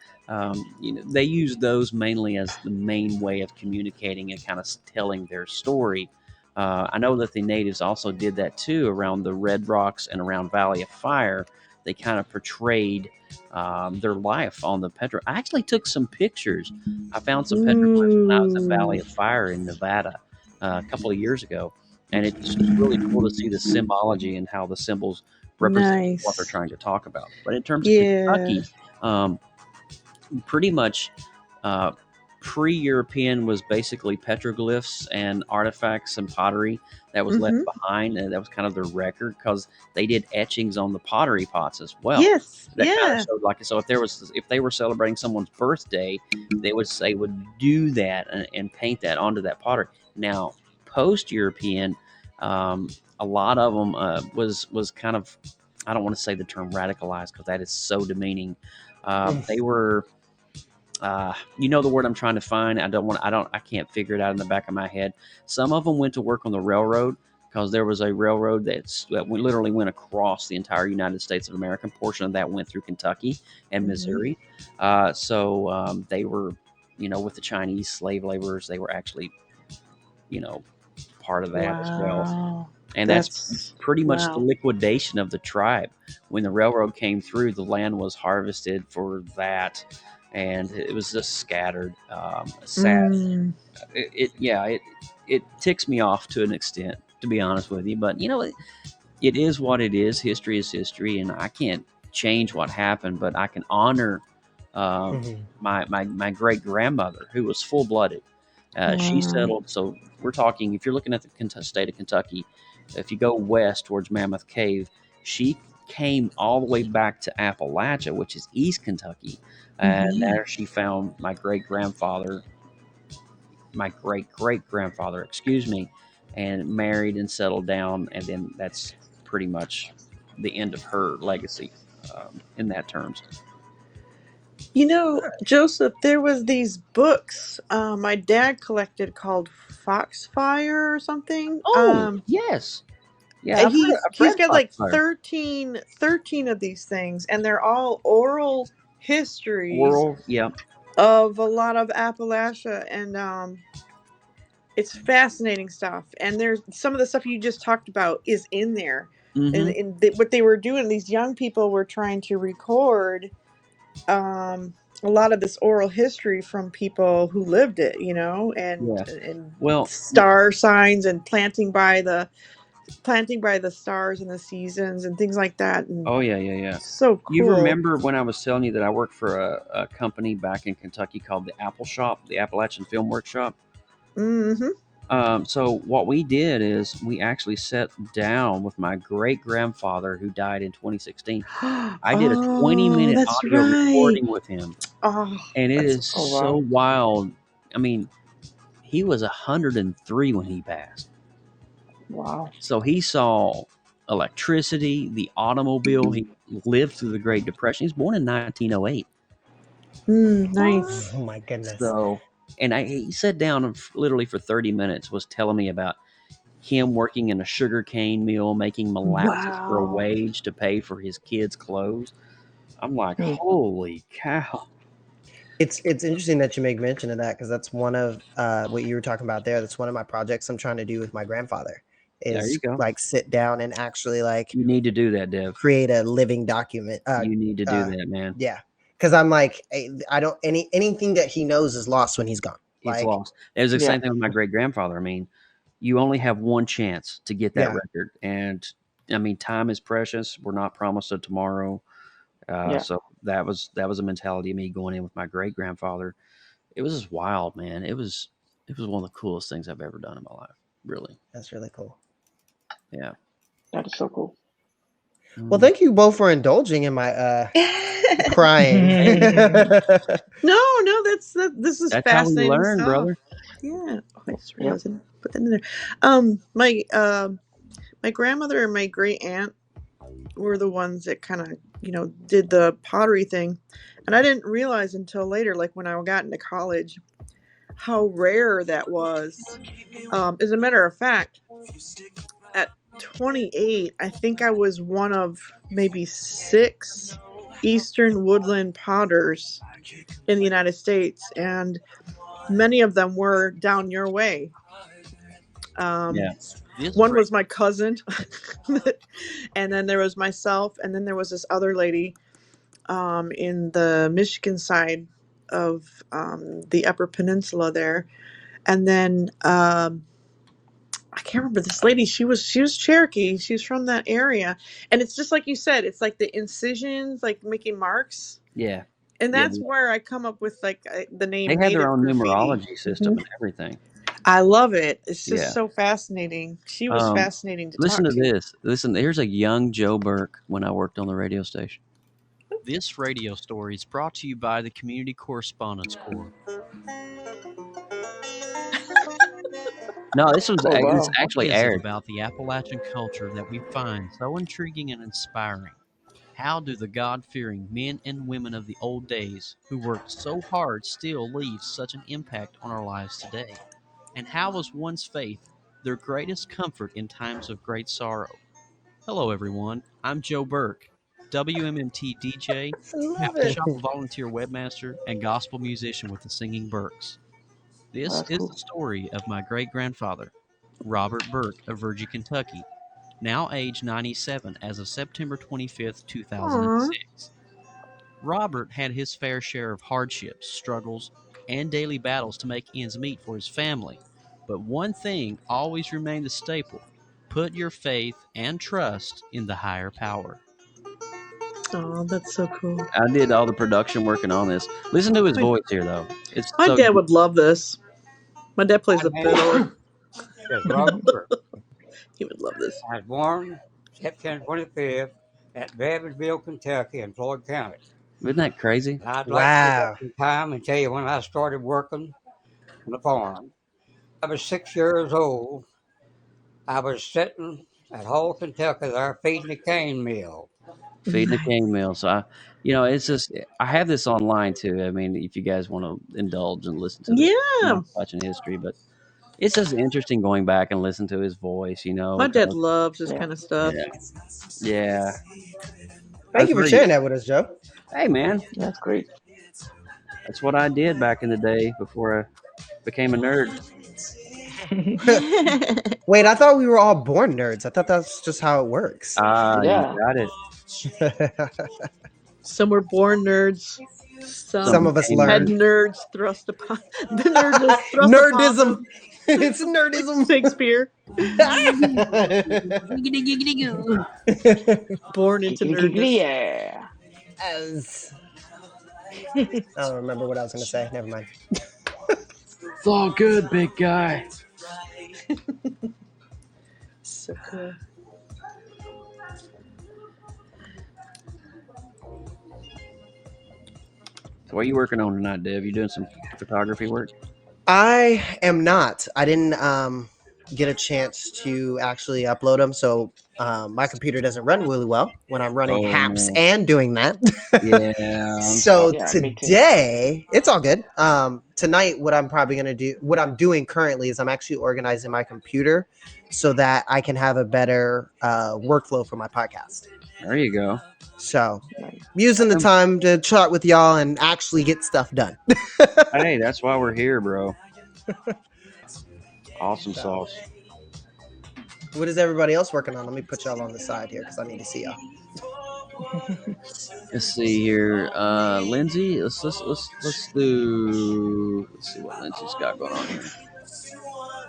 They use those mainly as the main way of communicating and kind of telling their story. I know that the natives also did that too around the Red Rocks and around Valley of Fire. They kind of portrayed their life on the petroglyphs. I actually took some pictures. I found some petroglyphs when I was in Valley of Fire in Nevada a couple of years ago, and it's really cool to see the symbology and how the symbols represent what they're
Nice.
trying to talk about. But in terms of
Yeah.
Kentucky, pretty much pre-European was basically petroglyphs and artifacts and pottery that was left behind, and that was kind of their record because they did etchings on the pottery pots as well.
Yes.
That kind
Yeah.
of showed like, so if they were celebrating someone's birthday, they would do that and paint that onto that pottery. Now post-European, a lot of them was kind of, I don't want to say the term radicalized because that is so demeaning. They were, the word I'm trying to find. I can't figure it out in the back of my head. Some of them went to work on the railroad because there was a railroad that literally went across the entire United States of America. A portion of that went through Kentucky and Missouri. So they were, with the Chinese slave laborers, they were actually, part of that as well.
Wow.
And that's pretty much the liquidation of the tribe. When the railroad came through, the land was harvested for that, and it was just scattered. Sad. It ticks me off to an extent, to be honest with you. But it is what it is. History is history, and I can't change what happened, but I can honor my great grandmother, who was full blooded. She settled. So we're talking. If you're looking at the state of Kentucky, if you go west towards Mammoth Cave, she came all the way back to Appalachia, which is East Kentucky, and there she found my great great grandfather, excuse me, and married and settled down, and then that's pretty much the end of her legacy in that terms.
Joseph, there was these books my dad collected called Foxfire or something.
Yes. Yeah,
And he's got like
Foxfire.
13 of these things, and they're all oral histories
Yeah.
of a lot of Appalachia, and it's fascinating stuff. And there's some of the stuff you just talked about is in there. And what they were doing, these young people were trying to record a lot of this oral history from people who lived it, and star signs and planting by the stars and the seasons and things like that. And
yeah.
so cool.
You remember when I was telling you that I worked for a company back in Kentucky called the Apple Shop, the Appalachian Film Workshop? So what we did is we actually sat down with my great grandfather who died in 2016. I did a 20-minute audio recording with him. And it is so wild. I mean, he was 103 when he passed.
Wow.
So he saw electricity, the automobile. He lived through the Great Depression. He was born in 1908.
Nice.
Oh my goodness.
So, and he sat down and literally for 30 minutes was telling me about him working in a sugarcane mill, making molasses for a wage to pay for his kids' clothes. I'm like, holy cow.
It's interesting that you make mention of that, because that's one of what you were talking about there. That's one of my projects I'm trying to do with my grandfather.
There you go.
Like sit down and actually
you need to do that, Dev.
Create a living document.
You need to do that, man.
Yeah, because I'm like, I don't anything that he knows is lost when he's gone.
It's lost. It was the same thing with my great grandfather. I mean, you only have one chance to get that record, and I mean, time is precious. We're not promised a tomorrow. So that was a mentality of me going in with my great grandfather. It was just wild, man. It was one of the coolest things I've ever done in my life. Really.
That's really cool.
Yeah.
That is so cool.
Well, thank you both for indulging in my crying.
No, this is
That's
fascinating
how we learn,
stuff.
brother.
Yeah. I just realized I didn't put that in there. My grandmother and my great aunt were the ones that kind of, did the pottery thing. And I didn't realize until later, like when I got into college, how rare that was. As a matter of fact, at 28, I think I was one of maybe 6 Eastern woodland potters in the United States, and many of them were down your way. One was my cousin, and then there was myself, and then there was this other lady in the Michigan side of the Upper Peninsula there, and then I can't remember this lady. She was Cherokee. She was from that area, and it's just like you said. It's like the incisions, like making marks.
Yeah.
And that's where I come up with like the name.
They had their own
graffiti.
numerology system and everything.
I love it. It's just so fascinating. She was fascinating to
listen
talk
to this. Listen, here's a young Joe Burke when I worked on the radio station.
This radio story is brought to you by the Community Correspondence Corps.
No, this was this actually
What is it
aired.
about the Appalachian culture that we find so intriguing and inspiring? How do the God-fearing men and women of the old days who worked so hard still leave such an impact on our lives today? And how was one's faith their greatest comfort in times of great sorrow? Hello, everyone. I'm Joe Burke, WMMT DJ, Shop volunteer webmaster, and gospel musician with the Singing Burks. This is the story of my great-grandfather, Robert Burke of Virgie, Kentucky, now age 97 as of September 25th, 2006. Robert had his fair share of hardships, struggles, and daily battles to make ends meet for his family. But one thing always remained a staple: put your faith and trust in the higher power.
Oh, that's so cool.
I did all the production working on this. Listen to his voice here, though. It's
My
so
dad would love this. My dad plays the fiddle.
Robert Burke.
He would love this.
I was born September 25th at Babbittville, Kentucky, in Floyd County.
Isn't that crazy?
I'd like to go back in time and tell you when I started working on the farm. I was 6 years old. I was sitting at Hull, Kentucky, there feeding the cane mill.
Feeding the cane mill. So, it's just, I have this online too. I mean, if you guys want to indulge and listen to this, watching history, but it's just interesting going back and listen to his voice,
My dad loves this kind of stuff.
Yeah.
Thank you for sharing that with us, Joe.
Hey, man.
That's great.
That's what I did back in the day before I became a nerd.
Wait, I thought we were all born nerds. I thought that's just how it works.
You got it.
Some were born nerds.
Some of us learned.
Had nerds thrust upon the nerd thrust
Nerdism.
upon
It's nerdism.
Shakespeare. Born into nerdness.
Yeah.
I don't remember what I was going to say. Never mind.
It's all good, big guy.
So cool.
So what are you working on tonight, Dev? You doing some photography work?
I am not. I didn't get a chance to actually upload them, so my computer doesn't run really well when I'm running apps and doing that.
Yeah.
So today, it's all good. Tonight, what I'm doing currently is I'm actually organizing my computer so that I can have a better workflow for my podcast.
There you go.
So I'm using the time to chat with y'all and actually get stuff done.
Hey, that's why we're here, bro. Awesome sauce.
What is everybody else working on? Let me put y'all on the side here because I need to see y'all.
Let's see here, Lindsay. Let's see what Lindsay's got going on here.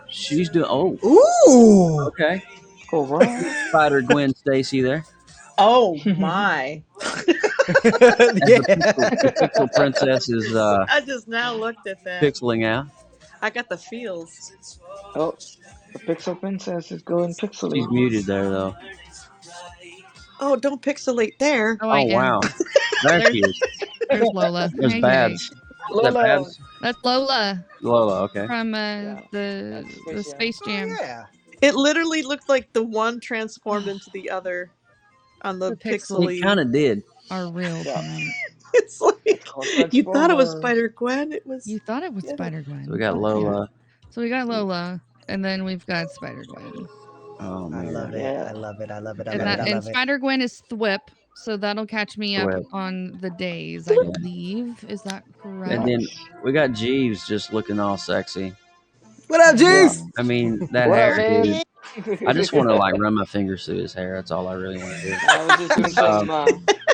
She's doing.
Ooh.
Okay.
Cool.
Spider Gwen Stacy there.
Oh my!
The Pixel Princess is.
I just now looked at that.
Pixeling out.
I got the feels.
Oh, the Pixel Princess is going pixely.
She's muted there though.
Oh, don't pixelate there.
Oh, I am.
Wow. There she is.
There's Lola.
There's
Hey,
Babs.
hey.
Is that Babs?
That's Lola.
Lola, okay.
From the Space Jam.
Yeah.
It literally looked like the one transformed into the other on the pixely.
It kind of did.
Are real.
It's like you thought it was
Transformers.
Spider-Gwen. It was
You thought it was Spider-Gwen.
So we got Lola.
So we got Lola, and then we've got Spider-Gwen.
Oh
I
man.
love it.
Yeah.
I love it. I love it. I
And
love it.
that
I
and
love it.
Spider-Gwen is Thwip, so that'll catch me up
Thwip.
on the days, I believe. Is that correct?
And then we got Jeeves just looking all sexy.
What up, Jeeves?
I mean, that
What up,
hair,
man?
dude. I just want to like run my fingers through his hair. That's all I really want to do.
I was just doing some.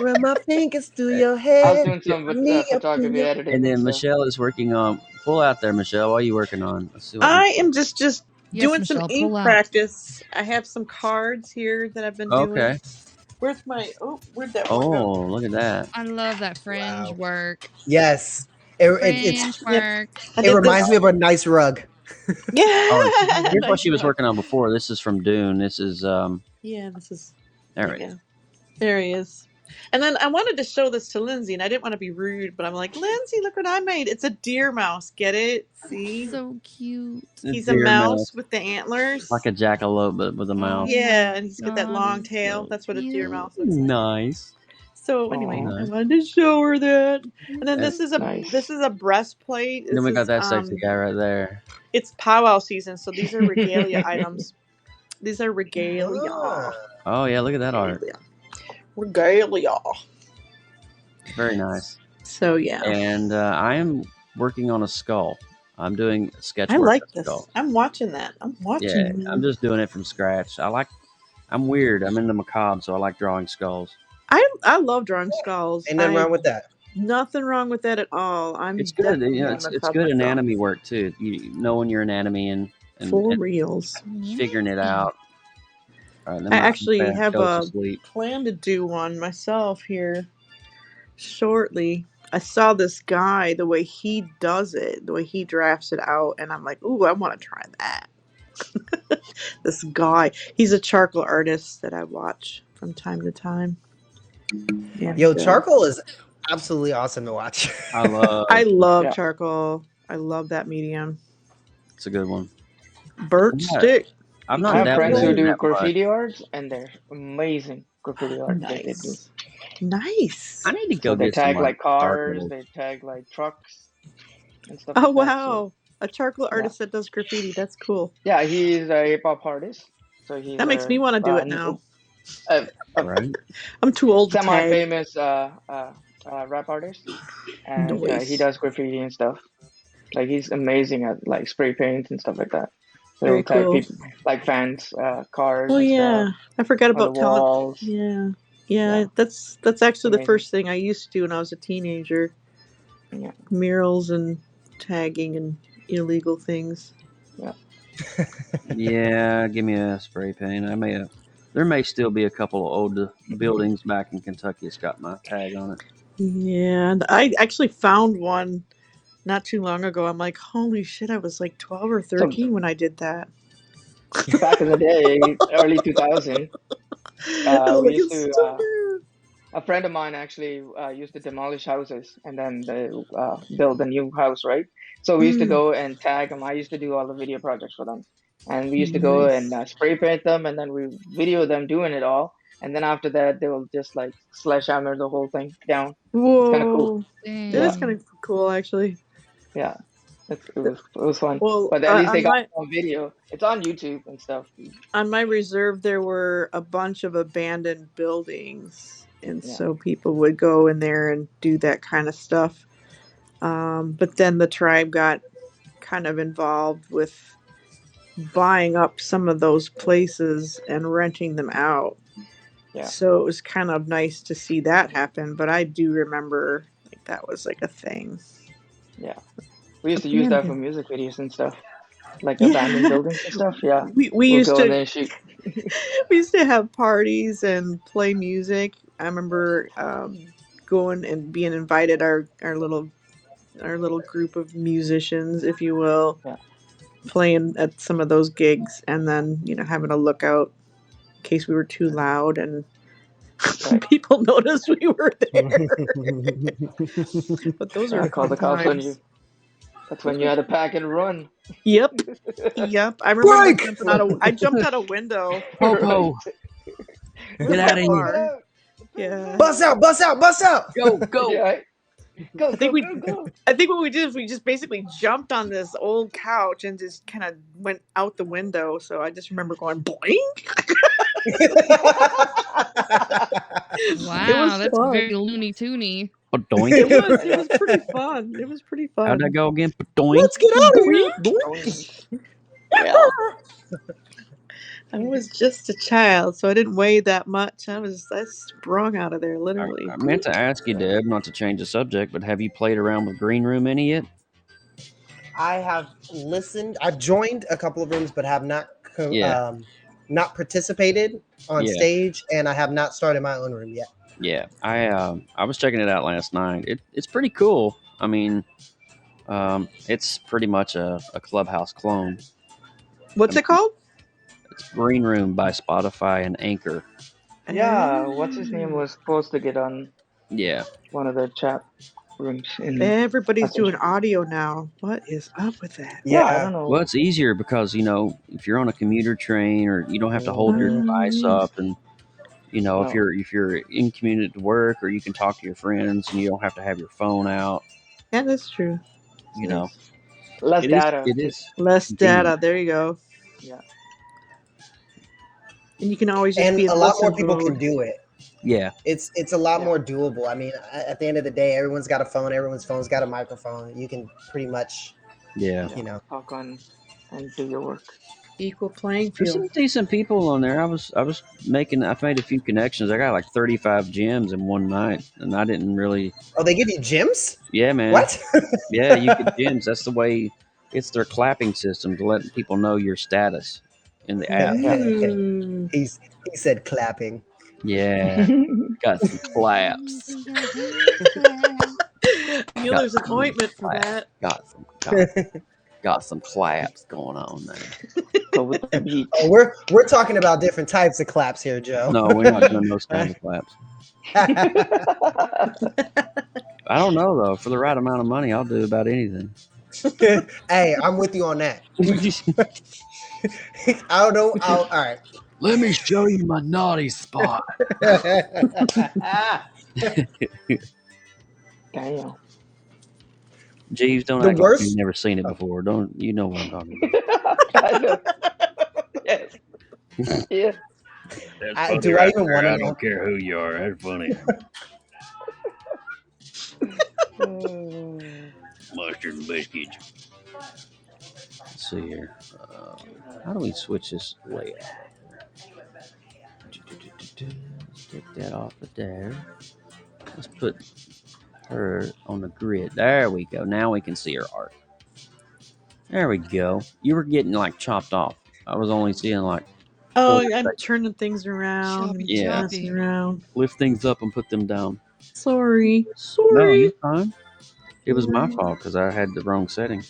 Run my fingers through your
I was
head.
doing some
Me up in
photography
your-
editing.
And then
stuff.
Michelle is working on. Pull out there, Michelle. What are you working on? Let's see what
I am just
Yes,
doing some
Michelle,
ink
pull out.
practice. I have some cards here that I've been doing.
Okay.
Where's my? Oh, where'd that one go?
Oh, look at that.
I love that fringe
Wow.
work.
Yes.
Fringe work.
It reminds me of a nice rug.
Yeah.
Oh, here's what
Nice
she was
rug.
working on before. This is from Dune. This is
Yeah, this is.
there it
yeah.
is.
There he is. And then I wanted to show this to Lindsay, and I didn't want to be rude, but I'm like, Lindsay, look what I made. It's a deer mouse. Get it? See?
So cute.
He's a
Deer
mouse with the antlers.
like a jackalope, but with a mouse.
Yeah, and he's got that
God,
long
it's
tail.
so
That's what a deer
cute.
mouse looks like.
Nice.
So anyway,
Aw.
I wanted to show her that. And then
That's
this is a breastplate.
And then we
This
got
is,
that sexy guy right there.
It's powwow season, so these are regalia items. These are regalia.
Oh yeah, look at that art.
Regalia.
Very nice.
So yeah.
And I am working on a skull. I'm doing sketch
I
work
like
of a
this.
skull.
I'm watching that. I'm watching
Yeah,
that.
I'm just doing it from scratch. I'm weird. I'm into macabre, so I like drawing skulls.
I love drawing skulls.
Ain't nothing wrong with that.
Nothing wrong with that at all. I'm
It's good.
definitely
You know,
a
it's
macabre
good
myself.
anatomy work too. You knowing your anatomy and
For reals.
figuring it out. All right, then
I
my
actually
fan
have
goes
a
to sleep.
plan to do one myself here shortly. I saw this guy, the way he does it, the way he drafts it out, and I'm like, ooh, I want to try that. This guy, he's a charcoal artist that I watch from time to time. And,
Yo, charcoal is absolutely awesome to watch.
I love.
I love
Yeah.
charcoal. I love that medium.
It's a good one.
Burnt
Yeah.
stick.
I'm
I
not
have
that
friends who
one
do
that much.
graffiti art, and they're amazing graffiti art that they do.
Nice.
I need to
So
go
they
get
tag
some
like cars,
charcoal.
they tag like trucks and stuff.
Oh
like that. So,
wow. A charcoal artist that does graffiti. That's cool.
yeah, he's a hip hop artist. So he's
That makes me want to do it now.
Right.
I'm too old to tag.
Semi-famous rap artist, and
Nice.
he does graffiti and stuff. Like he's amazing at like spray paint and stuff like that. So
Very
he'll tag
cool.
people like fans, cars.
Oh
and
yeah,
stuff
I forgot
on
about
the
talent.
walls.
Yeah,
Yeah.
that's actually the
Amazing.
first thing I used to do when I was a teenager.
Yeah.
Murals and tagging and illegal things.
Yeah.
Yeah, give me a spray paint. There may still be a couple of old buildings back in Kentucky that's got my tag on it.
Yeah, and I actually found one not too long ago. I'm like, holy shit! I was like 12 or 13 when I did that.
Back in the day, early 2000,
I'm
we
like,
used
it's
to.
still there.
A friend of mine actually used to demolish houses and then they build a new house, right? So we used to go and tag them. I used to do all the video projects for them. And we used to go and spray paint them and then we video them doing it all. And then after that, they will just like sledgehammer the whole thing down.
Whoa,
It's kind of cool.
It is kind of cool, actually.
Yeah, it was fun.
Well,
but at least they
on
got
my-
it on video. It's on YouTube and stuff.
On my reserve, there were a bunch of abandoned buildings, and so people would go in there and do that kind of stuff. But then the tribe got kind of involved with buying up some of those places and renting them out.
Yeah.
So it was kind of nice to see that happen. But I do remember like that was like a thing.
Yeah, we used to use that for music videos and stuff, like abandoned buildings and stuff. Yeah,
We
We'll
used
go
to
in there and shoot.
we used to have parties and play music. I remember going and being invited our little group of musicians, if you will, playing at some of those gigs, and then having a lookout in case we were too loud and people noticed we were there. But those are
I called the
fun
cops on
times.
you. That's when you had to pack and run.
Yep. I remember jumping out a window.
Popo, get out of here.
Far. Yeah.
Bust out, bust out, bust out.
Go, go.
Yeah. Go,
I think
go.
I think what we did is we just basically jumped on this old couch and just kind of went out the window. So I just remember going boink.
Wow, that's
fun.
very Looney Toony.
Doink.
It was pretty fun. It was pretty fun.
How'd that go again? Doink.
Let's get out of here.
Well, I was just a child, so I didn't weigh that much. I sprung out of there literally.
I meant to ask you, Deb, not to change the subject, but have you played around with Green Room any yet?
I have listened. I've joined a couple of rooms, but have not not participated on stage, and I have not started my own room yet.
Yeah, I was checking it out last night. It's pretty cool. I mean, it's pretty much a Clubhouse clone.
What's it called?
It's Green Room by Spotify and Anchor.
Yeah, what's his name was supposed to get on one of the chat rooms.
Everybody's doing audio now. What is up with that?
Yeah, I don't know.
Well, it's easier because, if you're on a commuter train or you don't have to hold your device up, and if you're in commute to work, or you can talk to your friends and you don't have to have your phone out.
Yeah, that's true.
Less data.
It is.
Less data. There you go.
Yeah.
And you can always just be
a lot more people can do it.
Yeah.
It's a lot more doable. I mean, at the end of the day, everyone's got a phone. Everyone's phone's got a microphone. You can pretty much,
talk on and do your work.
Equal playing
There's
field.
some decent people on there. I've made a few connections. I got like 35 gems in one night, and I didn't really.
Oh, they give you gems?
Yeah, man.
What?
Yeah, you get gems. That's the way. It's their clapping system to let people know your status in the app.
He said clapping.
Yeah, got some claps.
There's an ointment for that.
Got some claps going on there.
Oh, we're talking about different types of claps here, Joe.
No, we're not doing those kinds of claps. I don't know though. For the right amount of money, I'll do about anything.
Hey, I'm with you on that. I don't know. All right.
Let me show you my naughty spot.
Damn.
Jeeves, don't act like you've never seen it before. Don't you know what I'm talking about?
I know. Yes. Yeah.
I don't care who you are. That's funny. Mustard and biscuits. Let's see here. How do we switch this layout? Let's take that off of there. Let's put her on the grid. There we go. Now we can see her art. There we go. You were getting like chopped off. I was only seeing like.
Oh, I'm turning things around. Around.
Lift things up and put them down.
Sorry.
No, you're fine. It was my fault because I had the wrong setting.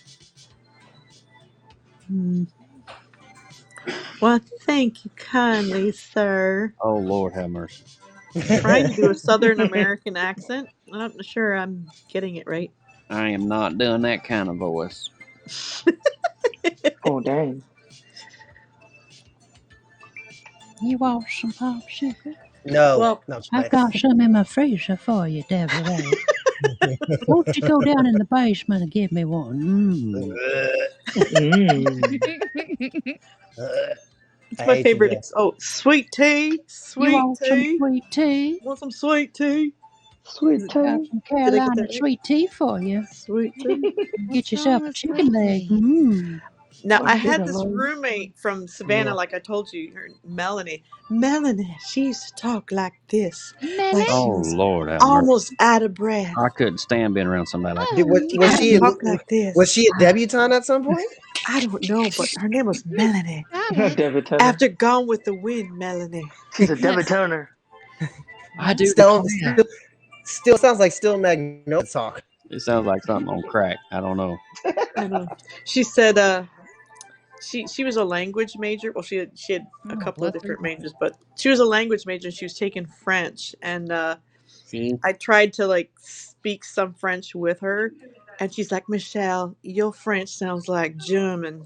Well, thank you kindly, sir.
Oh, Lord have mercy.
Trying to do a Southern American accent. I'm not sure I'm getting it right.
I am not doing that kind of voice.
Oh, dang.
You want some popsicle?
No.
I've got some in my freezer for you, Deborah. Won't you go down in the basement and give me one?
It's my favorite. Sweet tea.
You want some sweet tea?
Want some sweet tea?
Sweet tea.
Got some Carolina sweet tea for you.
Sweet tea.
Get yourself a chicken leg.
Now, I had this roommate from Savannah, like I told you, her Melanie. Melanie, she used to talk like this. Like
Oh, Lord have
almost out of breath.
I couldn't stand being around somebody like
that. Was she a debutante at some point?
I don't know, but her name was Melanie.
Debutante.
After Gone with the Wind, Melanie.
She's a debutante.
I do.
Still sounds like Still Magnolia talk.
It sounds like something on crack. I don't know.
I know. She said she was a language major. Well, she had a couple of different majors, but she was a language major. She was taking French, and I tried to like speak some French with her, and she's like, "Michelle, your French sounds like German."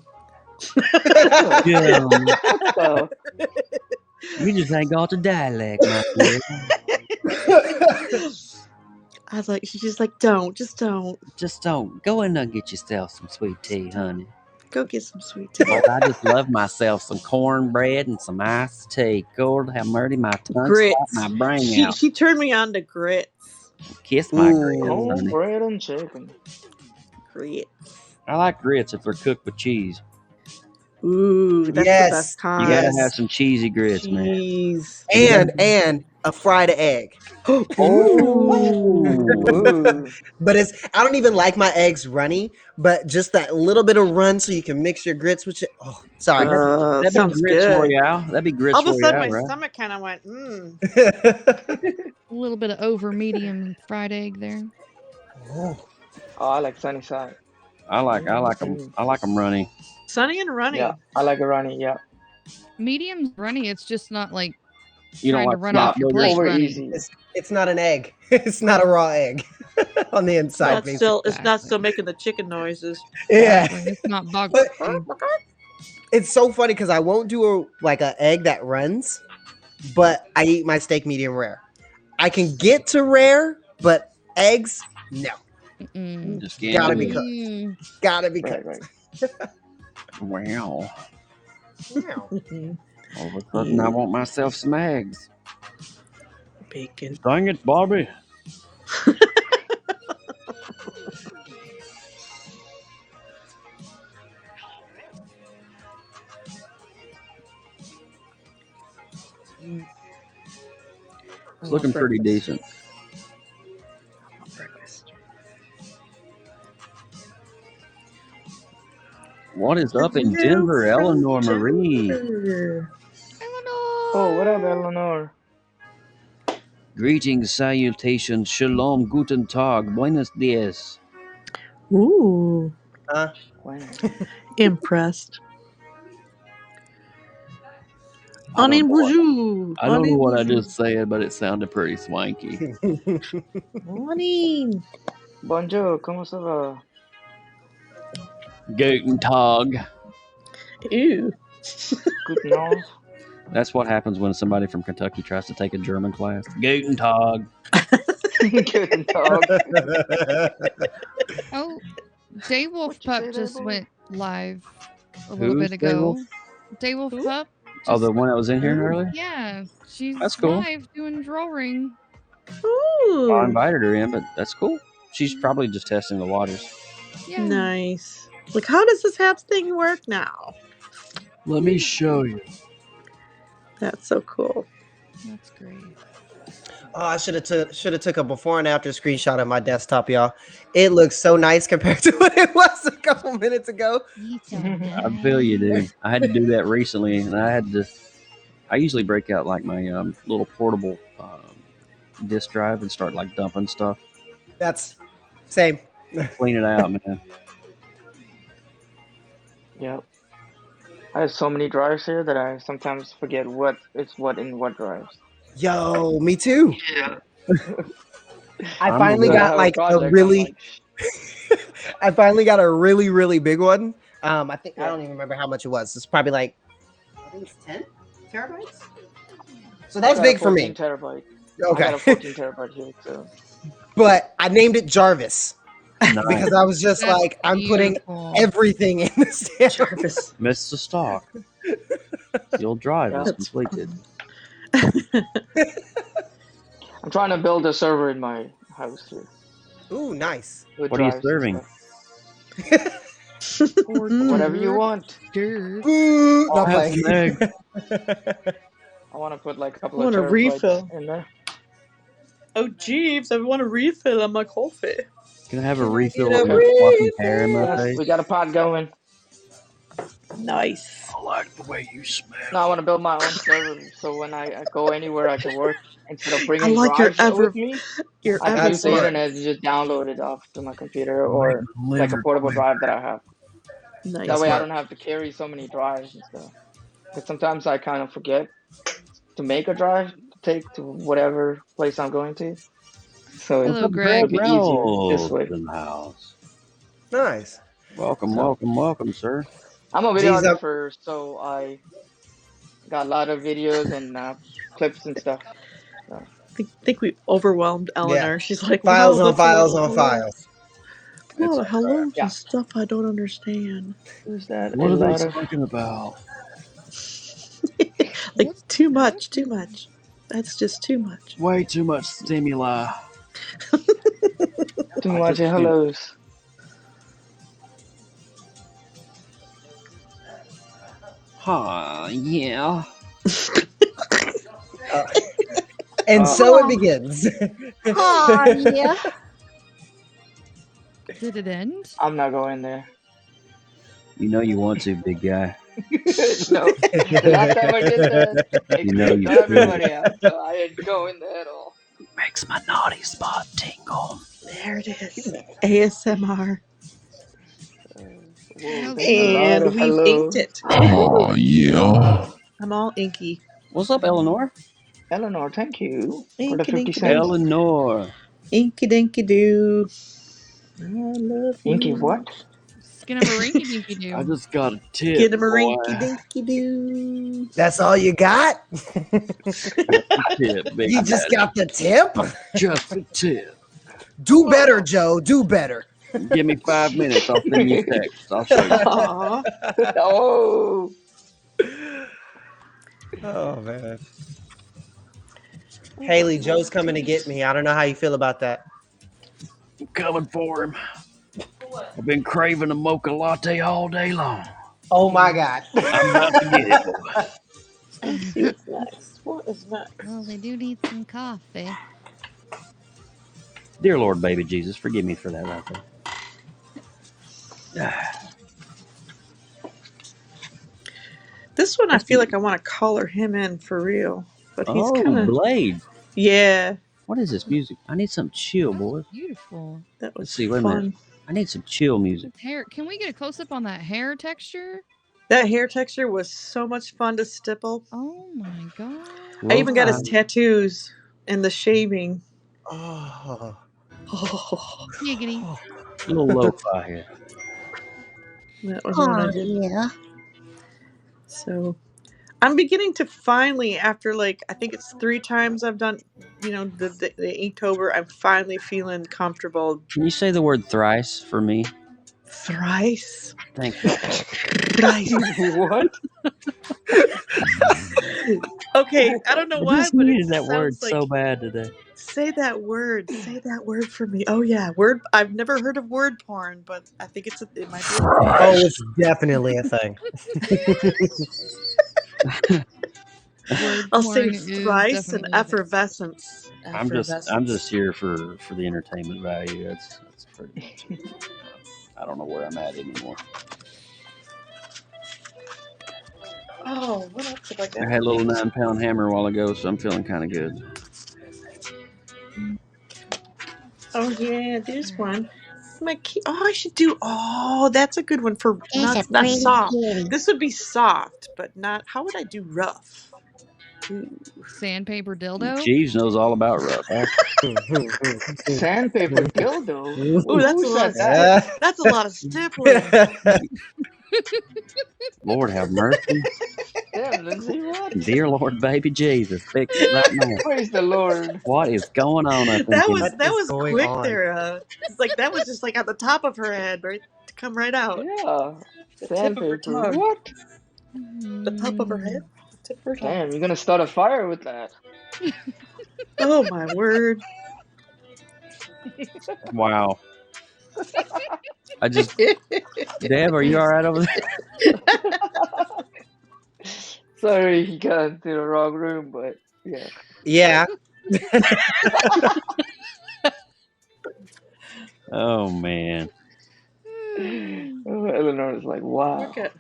You just ain't got the dialect, my dear.
I was like, she's just like, don't.
Just don't. Go in there and get yourself some sweet tea, honey.
Go get some sweet tea.
Lord, I just love myself some cornbread and some iced tea. Lord, have mercy, my tongue
Grits.
slapped my brain out.
She turned me on to grits.
Kiss my grits, honey.
Cornbread and chicken.
Grits.
I like grits if they're cooked with cheese.
Ooh, that's the best kind.
You gotta have some cheesy grits,
Cheese.
man.
And a fried egg.
Oh.
But I don't even like my eggs runny, but just that little bit of run so you can mix your grits with it. Oh, sorry.
That'd
sounds
be grits
good.
Royale. That'd be grits
All of a sudden,
Royale,
my
right?
stomach kind of went,
A little bit of over medium fried egg there.
Oh, I like sunny side.
I like them. I like them runny.
Sunny and runny.
Yeah, I like it runny. Yeah.
Medium's runny. It's just not like
You don't
trying to
like
run
flop
off your
burgers?
plate
Over
runny.
easy.
It's not an egg. It's not a raw egg on the inside.
It's not still making the chicken noises.
Yeah.
It's not bog.
But it's so funny because I won't do an egg that runs, but I eat my steak medium rare. I can get to rare, but eggs, no.
Just can't
Gotta
do
be
it.
cooked. Gotta be
Right,
cooked.
Wow.
Wow.
All of a sudden, I want myself some eggs.
Bacon.
Dang it, Bobby. It's looking pretty decent. What is up in Denver, Eleanor Marie?
Oh, what up, Eleanor?
Greetings, salutations, shalom, guten tag, buenos dias.
Ooh. Impressed.
I don't
bonjour.
I don't know what I just said, but it sounded pretty swanky.
Morning.
Bonjour, ¿cómo se va?
Guten tag.
Ew.
Good nose.
That's what happens when somebody from Kentucky tries to take a German class. Guten tag.
Good dog.
Oh, Daywolf Pup just went live a little
Who's
bit ago.
Daywolf?
Daywolf Pup.
Oh, the one that was in here earlier?
Yeah, she's
That's cool.
live doing drawing.
Ooh.
I invited her in, but that's cool. She's probably just testing the waters.
Yeah.
Nice. Like, how does this app thing work now?
Let me show you.
That's so cool.
That's great.
Oh, I should have took a before and after screenshot of my desktop, y'all. It looks so nice compared to what it was a couple minutes ago.
I feel you, dude. I had to do that recently, and I usually break out like my little portable disk drive and start like dumping stuff.
That's same.
Clean it out, man.
Yep. I have so many drives here that I sometimes forget what in what drives.
Yo, me too.
Yeah.
I
I'm
finally
gonna-
got like a really I finally got a really, really big one. I don't even remember how much it was. It's probably like I think it's 10 terabytes. So that's big for me.
14 terabyte.
Okay.
I got a 14 terabyte here, so.
But I named it Jarvis.
Nice.
Because I was just
That's
like, I'm putting
beautiful.
everything in this Jarvis.
Mr. Stock. Your drive is completed.
I'm trying to build a server in my house here.
Ooh, nice.
with
What are you
drives and
serving?
stuff. Whatever you want.
Ooh, not
Have
playing.
an egg.
I want to put like a couple
I
of
want a
terabytes
refill.
in there.
Oh, Jeeves, I want a refill on my coffee.
Can I have a refill
get
of
a
my fluffy hair in my
Yes,
face?
we got a pot going.
Nice.
I like the way you smell.
No, I want to build my own server so when I go anywhere I can work instead of
I
bringing
like your
drives with me.
your
I can use the
smart.
internet and just download it off to my computer or like a portable drive that I have.
Nice.
That way I
smart.
don't have to carry so many drives and stuff. Because sometimes I kind of forget to make a drive to take to whatever place I'm going to. So
Hello,
it
Greg.
would be easier this way.
In the house.
Nice.
Welcome,
So-
welcome, sir.
I'm a
Geez,
videographer, so I got a lot of videos and clips and stuff. So
think we overwhelmed Eleanor.
Yeah.
She's like,
Files
wow,
on
that's a lot
files
of
on
hellos.
files.
A lot of hellos
Yeah.
and stuff I don't understand.
Who's that?
What
a
are they
lot of
talking about?
Like, too much. That's just too much.
Way too much stimuli.
too much
just
hellos.
Yeah.
And so it begins.
Yeah.
Did it end?
I'm not going there.
You know you want to, big guy.
No, the last time I did that, it
You know you
creeped
should.
everybody out, so I didn't go in there at all.
Makes my naughty spot tingle.
There it is. ASMR.
Whoa, there's a lot
And
of
we've
hellos.
inked it.
Oh, yeah.
I'm all inky.
What's up, Eleanor?
Eleanor, thank you for the
Inky
50
dinky
cents.
Eleanor.
Inky dinky doo. I love you.
Inky what?
Skin of a rinky dinky do.
I just got a tip.
Get him a
boy.
rinky dinky doo.
That's all you got?
Tip, big
You just
daddy.
got the tip?
Just a tip.
Do better, Joe. Do better.
Give me 5 minutes. I'll send you a text. I'll show you.
Aw.
Oh,
Oh, man. Haley, Joe's coming to get me. I don't know how you feel about that.
I'm coming for him. I've been craving a mocha latte all day long.
Oh, my God.
I'm about to get it, boy.
Let's see what's next. What is next?
Well, they do need some coffee.
Dear Lord, baby Jesus, forgive me for that right there.
This one I feel like I want to color him in for real. But he's kind of...
Blade.
Yeah.
What is this music? I need some chill, boys.
Beautiful.
That was
Let's see. Wait a
fun.
minute. I need some chill music.
Hair. Can we get a close up on that hair texture?
That hair texture was so much fun to stipple.
Oh my god.
I even got his tattoos and the shaving.
Oh.
Giggity.
A little lo-fi here.
That was what I did.
Yeah.
So I'm beginning to finally, after like, I think it's 3 times I've done, the Inktober, I'm finally feeling comfortable.
Can you say the word thrice for me?
Thrice?
Thank you.
Thrice.
what?
Okay, I don't know
I
why,
just
but
needed
it
that word
sounds like,
so bad today.
say that word. Say that word for me. Oh yeah, word. I've never heard of word porn, but I think it might be.
Oh, it's definitely a thing.
I'll say
porn is
thrice and
definitely a thing.
effervescence.
I'm just here for the entertainment value. That's pretty much it. I don't know where I'm at anymore.
Oh, what else have I got?
I had a little 9-pound hammer a while ago, so I'm feeling kind of good.
Oh yeah, there's one. My key. Oh, I should do. Oh, that's a good one for
That's a
not
pretty
soft.
kitty.
This would be soft, but not. How would I do rough? Ooh.
Sandpaper dildo.
Jeeves knows all about rough. Huh?
Sandpaper dildo.
Ooh, that's a
Who
lot.
said that?
That's a lot of stippling.
Lord have mercy.
Damn, Lindsay, what?
Dear Lord, baby Jesus, fix it right now.
Praise the Lord.
What is going on?
That was
going
quick
on?
there. It's like that was just like at the top of her head, right? To come right out.
Yeah.
The tip of her
Sandpaper.
tongue.
What?
The top of her head. The tip of her tongue.
Damn, you're gonna start a fire with that.
Oh my word.
Wow. I just, Deb, are you all right over there?
Sorry, he got into the wrong room, but yeah.
Yeah.
Oh man.
Oh, Eleanor's like, wow.
Look at.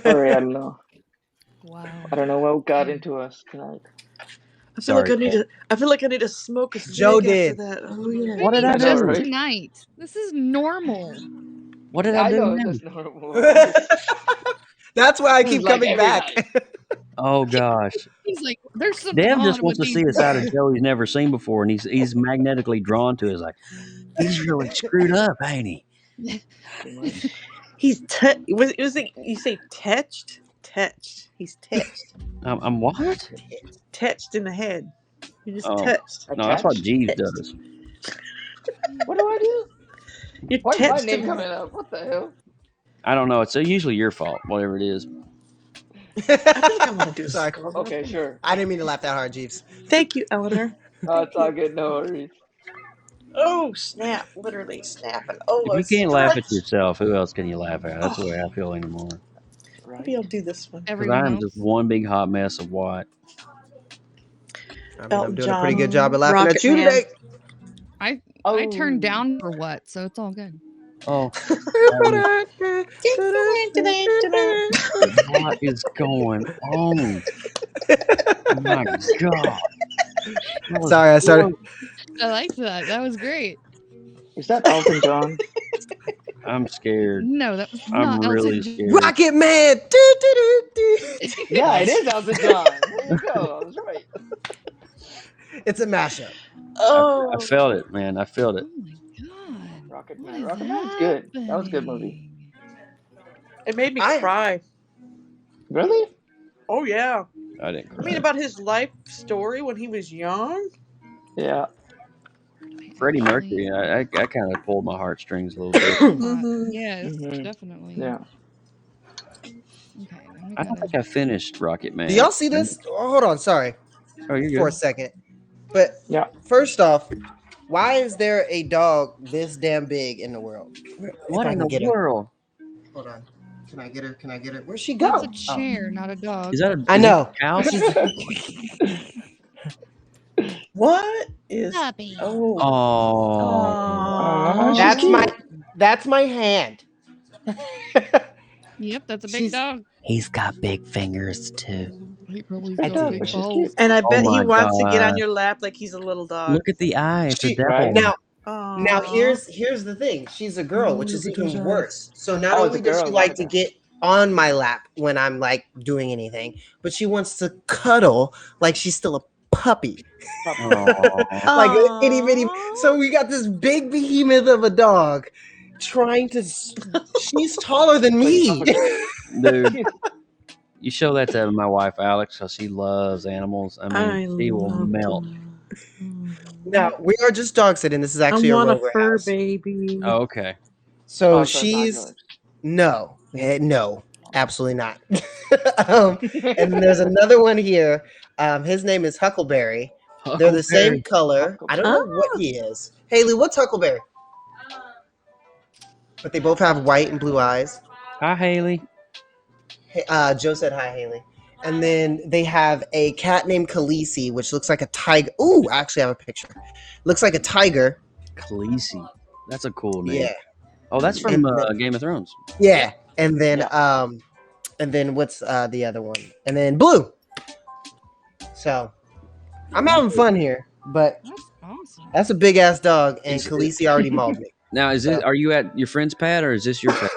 Sorry, I don't know.
Wow.
I don't know what got into us tonight.
I feel like I need to smoke a cig
Joe
after
did.
that. Oh yeah.
What did I
Just
do?
right?
tonight. This is normal.
What did I do
know
now?
that's normal.
That's why I
This is
keep
like
coming
every
back.
night.
Oh gosh.
He's like, there's something
Deb
on
just wants to
with
see a
these
side of Joe he's never seen before, and he's magnetically drawn to it. He's like, he's really screwed up, ain't he?
He's was it you say tetched? touched. He's touched.
I'm what?
Touched in the head. You just
Oh.
touched.
No, that's what
Attached?
Jeeves does.
What do I do?
You
Why is my
touched
name
him.
coming up? What the hell?
I don't know. It's usually your fault, whatever it is.
I think I want to do
Sorry.
Okay, sure.
I didn't mean to laugh that hard, Jeeves.
Thank you, Eleanor.
Oh, it's all good. No worries.
Oh, snap. Literally snapping. Oh,
If you can't laugh at
stretched.
yourself, who else can you laugh at? That's the way I feel anymore.
Maybe I'll do this one.
Because
Everyone
I'm
else.
just one big hot mess of what.
I mean, I'm
Elton
doing a pretty
John,
good job of laughing
Rocket
at you
Man.
today.
I turned down for what, so it's all good.
Oh, what is going on? My God.
Sorry, I started.
I liked that. That was great.
Is that Elton John?
I'm scared.
No, that was
I'm
not
really
Elton
scared.
Rocket Man! Do, do, do, do.
Yeah, it is Elton John. There you go. I was right.
It's a mashup.
Oh,
I felt it, man. I felt it.
Oh my God.
Rocket
What
Man.
is
Rocket Man was good. That was a good movie.
it made me
I-
cry.
Really?
Oh, yeah.
I didn't
I
cry.
mean, about his life story when he was young.
Yeah.
Freddie Mercury, I kind of pulled my heartstrings a little bit.
Yes,
Mhm.
definitely.
Yeah.
Okay, now we
I don't
gotta.
think I finished Rocket Man.
Do y'all see this? Oh, hold on, sorry.
Oh, you're
For a
good.
second. But
Yeah.
first off, why is there a dog this damn big in the world?
What
If I
in
can
the
get her.
world?
Hold on. Can I get her? Can I get her? Where'd she go?
That's a chair, not a dog.
Is that a
I know.
cow?
What is?
Puppy.
Oh.
Oh.
That's my hand.
Yep, that's a big
She's-
dog.
He's got big fingers too.
He probably
I
got
know,
big
but she's
balls.
cute.
And I
Oh
bet he
my
wants to get on
God.
your lap like he's a little dog.
Look at the eye. It's a
She-
devil.
right?
Now
Aw.
here's the thing. She's a girl, which is
look at those
even
eyes.
worse. So not
Oh,
only
it's a
does she
girl,
like
not
to
a
get on my lap when I'm like doing anything, but she wants to cuddle like she's still a puppy.
Aw.
Like a itty bitty. So we got this big behemoth of a dog trying to. She's taller than me.
Dude, you show that to my wife, Alex, because she loves animals. I mean, she will
love
melt.
Now we are just dog sitting. This is
I
actually a
want a
Rover
fur
house.
baby.
Oh, okay.
So
Oh, so it's not
she's
yours.
no, no, absolutely not. And then there's another one here. His name is Huckleberry. They're the same
Huckleberry.
color. I don't know what he is. Haley, what's Huckleberry? But they both have white and blue eyes.
Hi, Haley.
Joe said hi, Haley. And then they have a cat named Khaleesi, which looks like a tiger. Ooh, I actually have a picture. Looks like a tiger.
Khaleesi. That's a cool name.
Yeah.
Oh, that's from
And then-
Game of Thrones.
Yeah. And then what's the other one? And then Blue. So I'm having fun here, but
That's awesome.
that's a big ass dog, and Khaleesi already mauled me.
Now, is this? Are you at your friend's pad or is this your pad?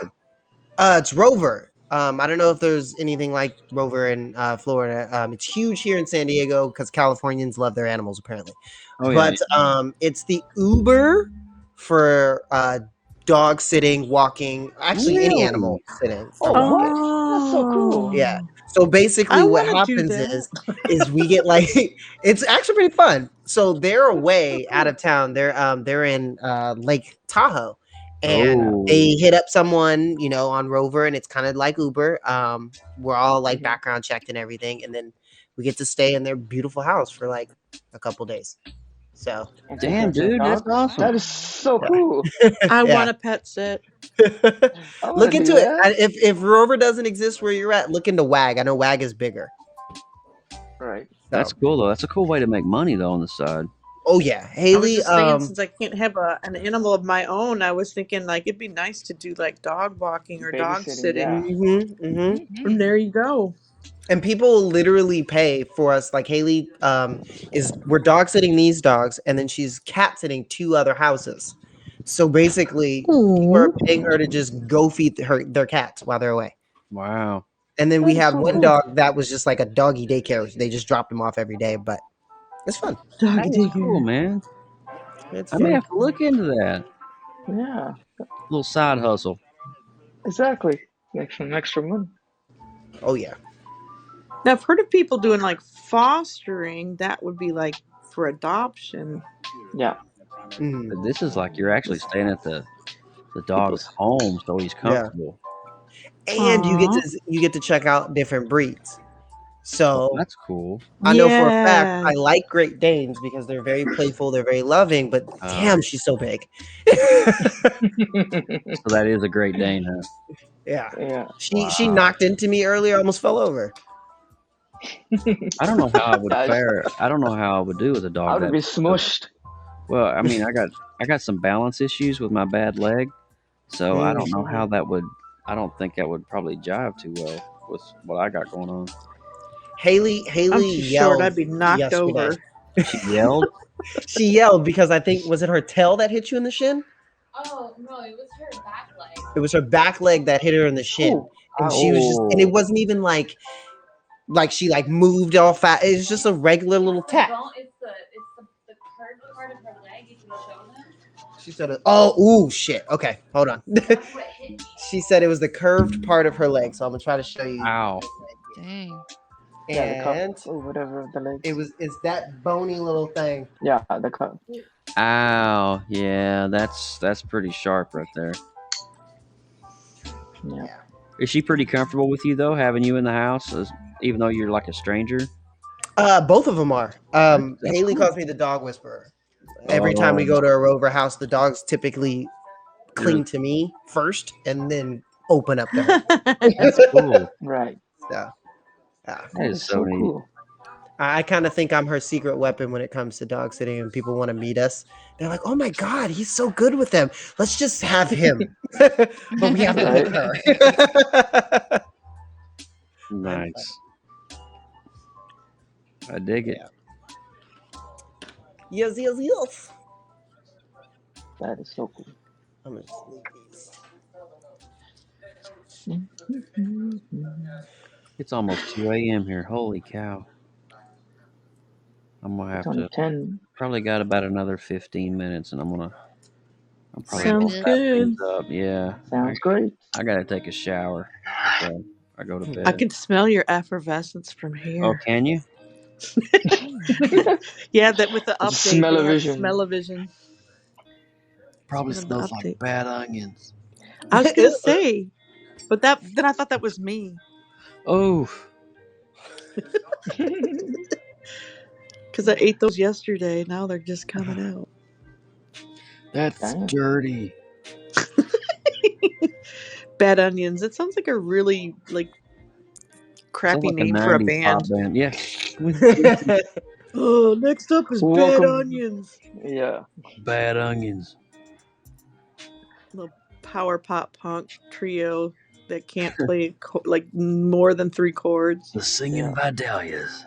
It's Rover. I don't know if there's anything like Rover in Florida. It's huge here in San Diego because Californians love their animals apparently.
Oh, yeah.
But it's the for dog sitting, walking, actually any
Really?
animal sitting.
Oh, what? That's so cool.
Yeah. So basically,
I
what
wanna do
happens
that.
is we get like it's actually pretty fun. So they're away out of town. They're in Lake Tahoe, and they hit up someone on Rover, and it's kind of like Uber. We're all like background checked and everything, and then we get to stay in their beautiful house for like a couple days. So
Damn, dude, that's awesome.
That is so cool.
I
Yeah.
want a pet sit.
Look into it. If Rover doesn't exist where you're at, look into WAG. I know WAG is bigger.
Right.
That's cool though. That's a cool way to make money though on the side.
Oh yeah,
I was
Haley.
just thinking, since I can't have an animal of my own, I was thinking like it'd be nice to do like dog walking or dog
Babysitting,
sitting.
yeah.
And there you go.
And people literally pay for us. Like Haley we're dog sitting these dogs, and then she's cat sitting 2 other houses. So basically, people are paying her to just go feed their cats while they're away.
Wow.
And then we
That's
have
so
one
cool.
dog that was just like a doggy daycare. They just drop him off every day, but it's fun.
Doggy
That's cool, man.
It's
I may
fun.
have to look into that.
Yeah.
Little side hustle.
Exactly. Make some extra money.
Oh yeah.
Now, I've heard of people doing like fostering. That would be like for adoption.
Yeah.
But this is like you're actually staying at the dog's home, so he's comfortable.
And you get to check out different breeds. So
that's cool.
I know for a fact I like Great Danes because they're very playful, they're very loving, but damn, she's so big.
So that is a Great Dane, huh?
Yeah. She knocked into me earlier, almost fell over.
I don't know how I would fare. I don't know how I would do with a dog.
I would be smushed.
Well, I mean, I got some balance issues with my bad leg, so I don't know how that would. I don't think that would probably jive too well with what I got going on.
Haley
I'm too
yelled.
short. I'd be knocked
yesterday.
over.
She yelled.
She yelled because I think was it her tail that hit you in the shin?
Oh no, it was her back leg.
It was her back leg that hit her in the shin, and she was just. And it wasn't even like she like moved all fast. It was just a regular little tap.
It's the curved part of her leg. You can show them.
She said, "Oh, shit. Okay, hold on." She said it was the curved part of her leg, so I'm gonna try to show you.
Ow.
Dang.
And
whatever the leg.
It's that bony little thing.
Yeah, the cup.
Ow. Yeah, that's pretty sharp right there.
Yeah.
Is she pretty comfortable with you though, having you in the house, even though you're like a stranger?
Both of them are. Haley calls me the dog whisperer. Every time we go to a rover house, the dogs typically cling to me first and then open up to her.
That's cool.
Right.
So,
that is so neat.
Cool.
I kind of think I'm her secret weapon when it comes to dog sitting and people want to meet us. They're like, oh my God, he's so good with them. Let's just have him. But we have to pick her.
Nice. I dig it.
Yes.
That is so cool.
I'm going to sneak these.
It's almost 2 a.m. here. Holy cow. I'm going to have to.
10.
Probably got about another 15 minutes, and I'm probably
Sounds
gonna wrap
good.
things up. Yeah.
Sounds great.
I got to take a shower. So I go to bed.
I can smell your effervescence from here.
Oh, can you?
Yeah, that with the update.
Smell-o-vision.
Smell-o-vision.
Probably
An
smells
update.
like bad onions.
I was gonna say, but then I thought that was me.
Oh.
Because I ate those yesterday. Now they're just coming out.
That's dirty.
Bad onions. It sounds like a really crappy
Sounds like
name for a
90s pop
band.
Yeah.
Oh, next up is Bad
Welcome.
Onions.
Yeah.
Bad onions.
Little power pop punk trio that can't play more than 3 chords.
The Singing Vidalias.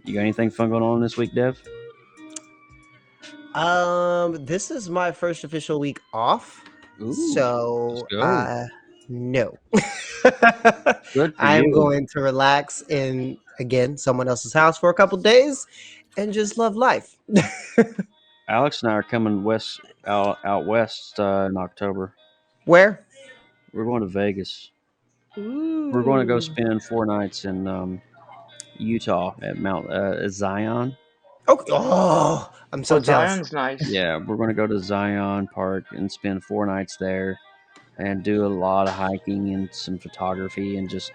You got anything fun going on this week, Dev?
This is my first official week off.
Ooh,
so no.
Good for
I'm
you.
going to relax in again someone else's house for a couple days and just love life.
Alex and I are coming out west in October.
Where?
We're going to Vegas.
Ooh.
We're going to go spend 4 nights in Utah at Mount Zion.
Okay. Oh, I'm so jealous.
Zion's nice.
Yeah, we're going to go to Zion Park and spend 4 nights there and do a lot of hiking and some photography and just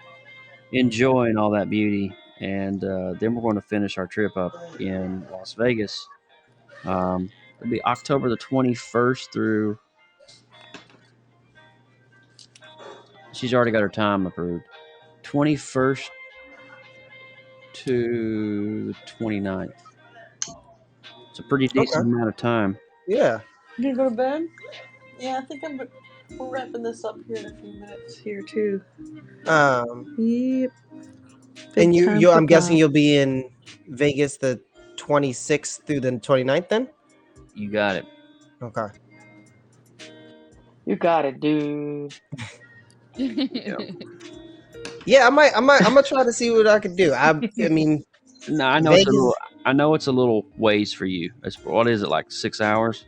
enjoying all that beauty. And then we're going to finish our trip up in Las Vegas. It'll be October the 21st through... She's already got her time approved. 21st to the 29th. It's a pretty decent amount of time.
Yeah.
You gonna go to bed? Yeah, I think we're wrapping this up here in a few minutes here too. Yep.
And I'm guessing you'll be in Vegas the 26th through the 29th then?
You got it.
Okay.
You got it, dude.
Yeah, I'm gonna try to see what I can do. I mean,
No, I know it's a little. I know it's a little ways for you. What is it, like 6 hours?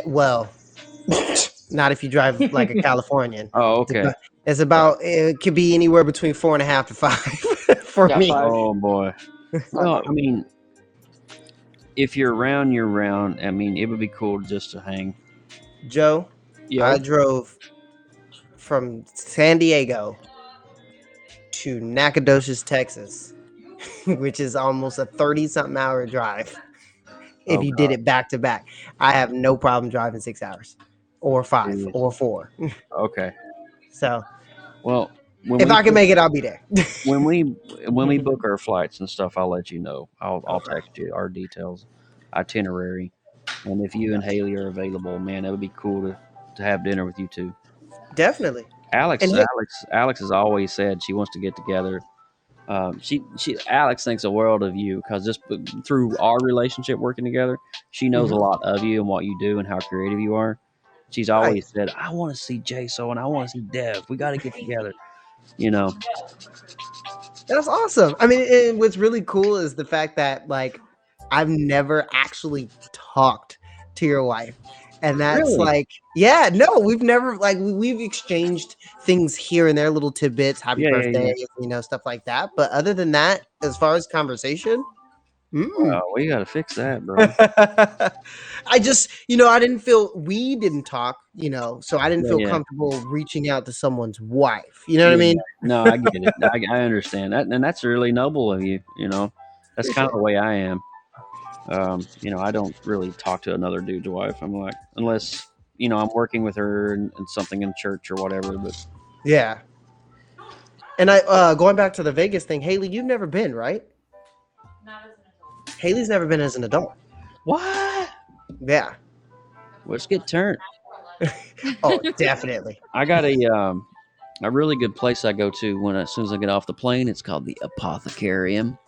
Well, not if you drive like a Californian.
Oh, okay.
It's about. It could be anywhere between 4.5 to 5 for me.
Oh boy. Well, I mean, if you're around, you're around. I mean, it would be cool just to hang.
Joe, I drove from San Diego to Nacogdoches, Texas, which is almost a 30-something hour drive. If you did it back to back, I have no problem driving 6 hours, or 5, or 4.
Okay.
So,
well,
if I can make it, I'll be there.
when we book our flights and stuff, I'll let you know. I'll text you our details, itinerary, and if you and Haley are available, man, it would be cool to have dinner with you too.
Definitely.
Alex has always said she wants to get together. Alex thinks a world of you because just through our relationship working together, she knows a lot of you and what you do and how creative you are. She's always said, "I want to see Jaso and I want to see Dev. We got to get together." You know.
That's awesome. I mean, and what's really cool is the fact that like I've never actually talked to your wife. And that's
Really?
like, yeah, no, we've never like we've exchanged things here and there, little tidbits, happy birthday, you know, stuff like that. But other than that, as far as conversation,
we got to fix that, bro.
I just, we didn't talk, so I didn't feel comfortable reaching out to somene's wife. You know what I mean?
No, I get it. I understand that, and that's really noble of you. That's kind of the way I am. I don't really talk to another dude's wife. I'm like, unless, I'm working with her and something in church or whatever, but
yeah. And I, going back to the Vegas thing, Haley, you've never been, right?
Not as an adult.
Haley's never been as an adult.
What?
Yeah.
Let's get turned.
Oh, definitely.
I got a really good place I go to as soon as I get off the plane. It's called the Apothecarium.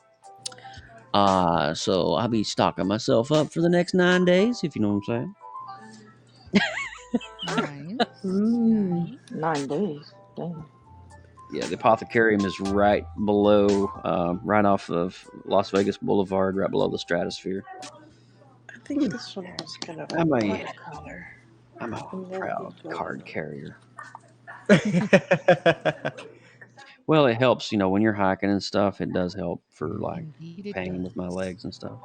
So I'll be stocking myself up for the next 9 days, if you know what I'm saying.
Nice.
9 days. Dang.
Yeah, the Apothecarium is right below, right off of Las Vegas Boulevard, right below the Stratosphere.
I think this one was kind of
I'm a
color.
I'm a proud card carrier. Well, it helps, when you're hiking and stuff. It does help for like pain with my legs and stuff.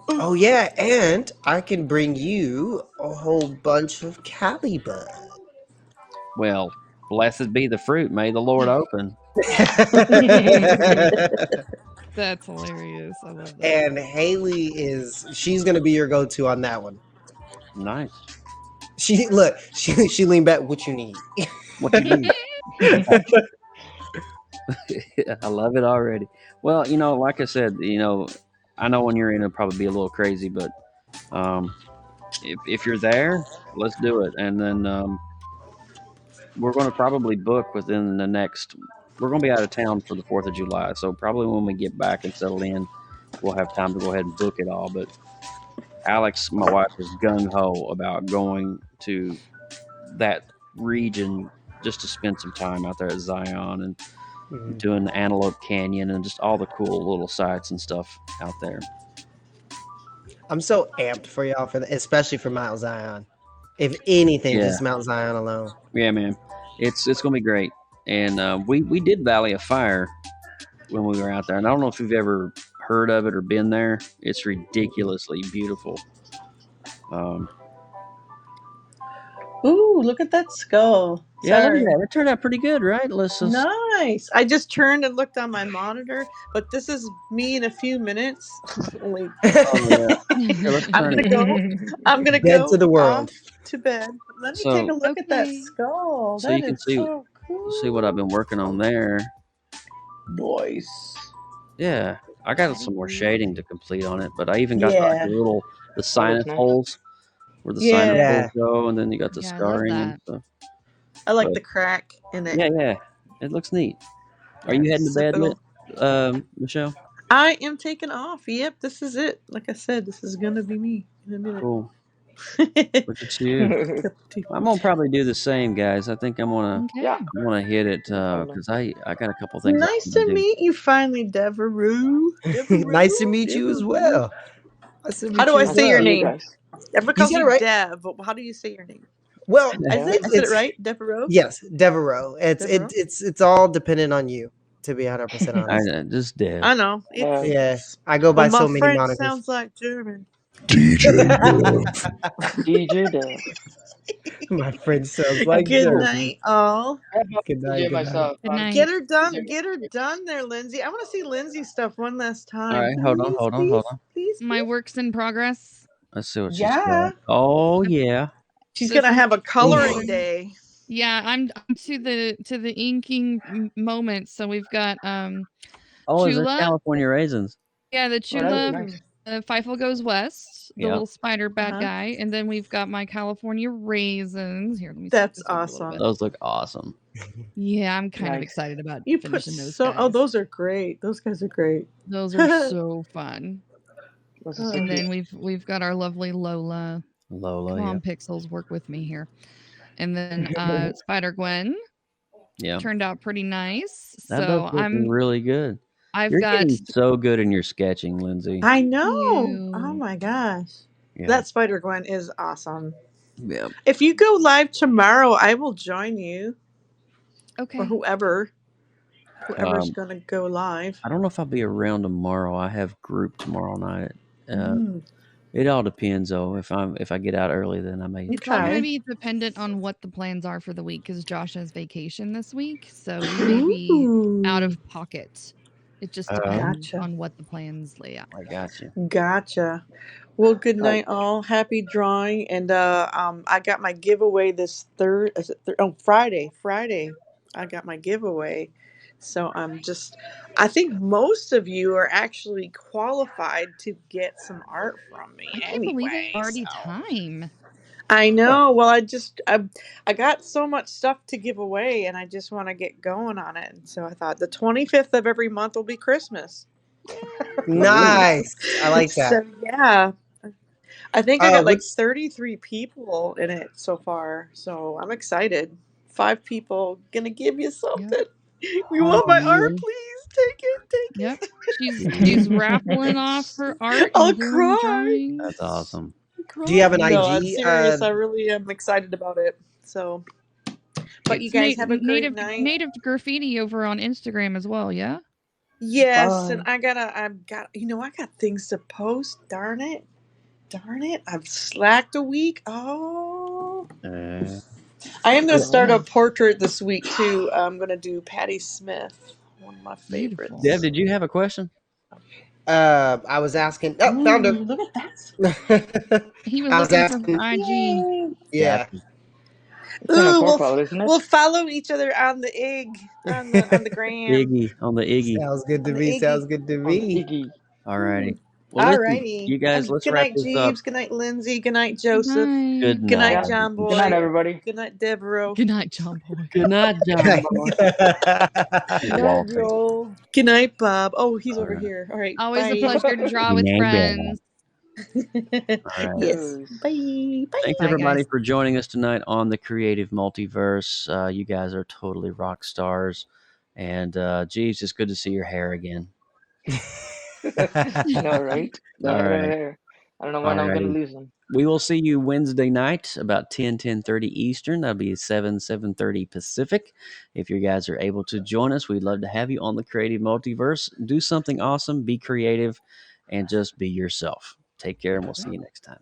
Oh yeah, and I can bring you a whole bunch of Cali bud.
Well, blessed be the fruit. May the Lord open.
That's hilarious. I love that.
And Haley she's gonna be your go-to on that one.
Nice.
She leaned back. What you need?
What you need? I love it already. Well, like I said, I know when you're in, it'll probably be a little crazy, but if you're there, let's do it. And then we're going to probably book within the next. We're going to be out of town for the 4th of July, so probably when we get back and settle in, we'll have time to go ahead and book it all. But Alex, my wife, is gung ho about going to that region just to spend some time out there at Zion and doing the Antelope Canyon and just all the cool little sites and stuff out there.
I'm so amped for y'all especially for Mount Zion. If anything, just Mount Zion alone.
Yeah, man, it's gonna be great. And we did Valley of Fire when we were out there, and I don't know if you've ever heard of it or been there. It's ridiculously beautiful.
Ooh, look at that skull.
Yeah,
Sorry.
it turned out pretty good, right?
Nice. I just turned and looked on my monitor, but this is me in a few minutes. I'm gonna go
to the world.
off to bed. Let me take a look at that skull.
So
That
you can
is so cool.
see what I've been working on there.
Nice.
Yeah, I got some more shading to complete on it, but I even got
Yeah.
the sinus holes where the sinus holes go, and then you got the scarring and stuff.
I like the crack in it.
Yeah, it looks neat. Are you heading to bed yet, Michelle?
I am taking off. Yep, this is it. Like I said, this is gonna be me in a minute.
Cool. Look at you. I'm gonna probably do the same, guys. I think I'm gonna
Okay.
I'm gonna hit it because I got a couple things.
Nice to meet you finally, Devereux.
Nice to meet you as well. Nice to meet
How do
you
I
as
say your
well.
name? Everyone
You
calls
said it
you
right.
Dev, but how do you say your name?
Well,
I said it right, Devereux?
Yes, Devereaux.
Devereaux?
It's all dependent on you, to be 100% honest.
Just Dev.
I know.
Yeah, I go by
But my
so many
French
monikers.
sounds like German.
DJ
DJ Dev.
My friend sounds like
Good
German.
night, all.
Good night.
Good night.
Get her done. Get her done there, Lindsay. I want to see Lindsay's stuff one last time.
All right, hold on.
Please.
My work's in progress.
Let's see what she's
Yeah.
got. Oh yeah.
She's gonna have a coloring day.
Yeah, I'm to the inking moment. So we've got
Oh, is that
Chula.
California raisins?
Yeah, the
Oh,
Chula,
that would be nice.
Feifel Goes West, the
Yep.
little spider bad
Uh-huh.
guy, and then we've got my California raisins. Here, let me.
That's
scoot this over a little
awesome.
bit.
Those look awesome.
Yeah, I'm kind of
Nice.
excited about
You put
finishing those
so.
guys.
Oh, those are great. Those guys are great.
Those are so fun.
Those are so
And
cute.
then we've got our lovely Lola.
Lola,
Come on,
yeah.
Pixels, work with me here. And then Spider Gwen
Yeah.
turned out pretty nice.
That
So
does look really good. You're
got
getting so good in your sketching, Lindsay.
I know.
you.
Oh my gosh.
Yeah.
That Spider Gwen is awesome.
Yeah.
If you go live tomorrow, I will join you.
Okay.
Or whoever's
Um,
going to go live.
I don't know if I'll be around tomorrow. I have group tomorrow night.
Mm.
It all depends, though. If I get out early, then I may.
It's all going to be dependent on what the plans are for the week because Josh has vacation this week. So we may be out of pocket. It just depends
Gotcha.
on what the plans lay out.
I got you.
Gotcha. Well, good night, all. Happy drawing, and I got my giveaway this Friday. Friday, I got my giveaway. So I think most of you are actually qualified to get some art from me.
I can't believe
anyway,
it's already
so.
time.
I know. Well, I got so much stuff to give away, and I just want to get going on it. And so I thought the 25th of every month will be Christmas.
Nice. I like that.
So yeah, I think I got like
what's-
33 people in it so far. So I'm excited. 5 people gonna give you something. You want my art, please? Take it.
Yep. She's raffling off her art.
I'll
and doing
cry.
drawings.
That's awesome.
Do you have an
No, I'm
IG?
serious. I really am excited about it. So, but you
It's
guys have a great night.
native graffiti over on Instagram as well. Yeah.
Yes, and I got things to post. Darn it. I've slacked a week. Oh. I am going to start a portrait this week too. I'm going to do Patti Smith, one of my favorites.
Deb, did you have a question?
I was asking. Oh, found her.
Look at that.
He was
I was
looking for
asking.
IG.
Yeah.
It's in our
Ooh,
profile, isn't it?
we'll follow each other on the on the gram.
Iggy on the Iggy.
Sounds good to
On the
me.
Iggy.
Sounds good to me.
Iggy.
All righty. Well, listen,
Alrighty.
you guys, let's
good
wrap
night,
this
Jeeves.
up.
Good night, Lindsay. Good night, Joseph.
Good
Good night,
night.
John Boy.
Good night, everybody.
Good night, Devereaux.
Good night, John Boy.
Good night, John.
Good night, Joel. Good night, Bob. Oh, he's over
right.
here. All right.
Always a
bye.
pleasure to draw with
Good night,
friends.
All right.
Yes. Bye. Bye.
Thanks
Bye,
everybody
guys.
for joining us tonight on the Creative Multiverse. You guys are totally rock stars. And Jeeves, it's good to see your hair again.
You know, right?
All right.
There. I don't know when I'm
Alrighty.
going to lose them.
We will see you Wednesday night about 10:30 Eastern. That'll be 7:30 Pacific. If you guys are able to join us, we'd love to have you on the Creative Multiverse. Do something awesome, be creative, and just be yourself. Take care, and we'll see you next time.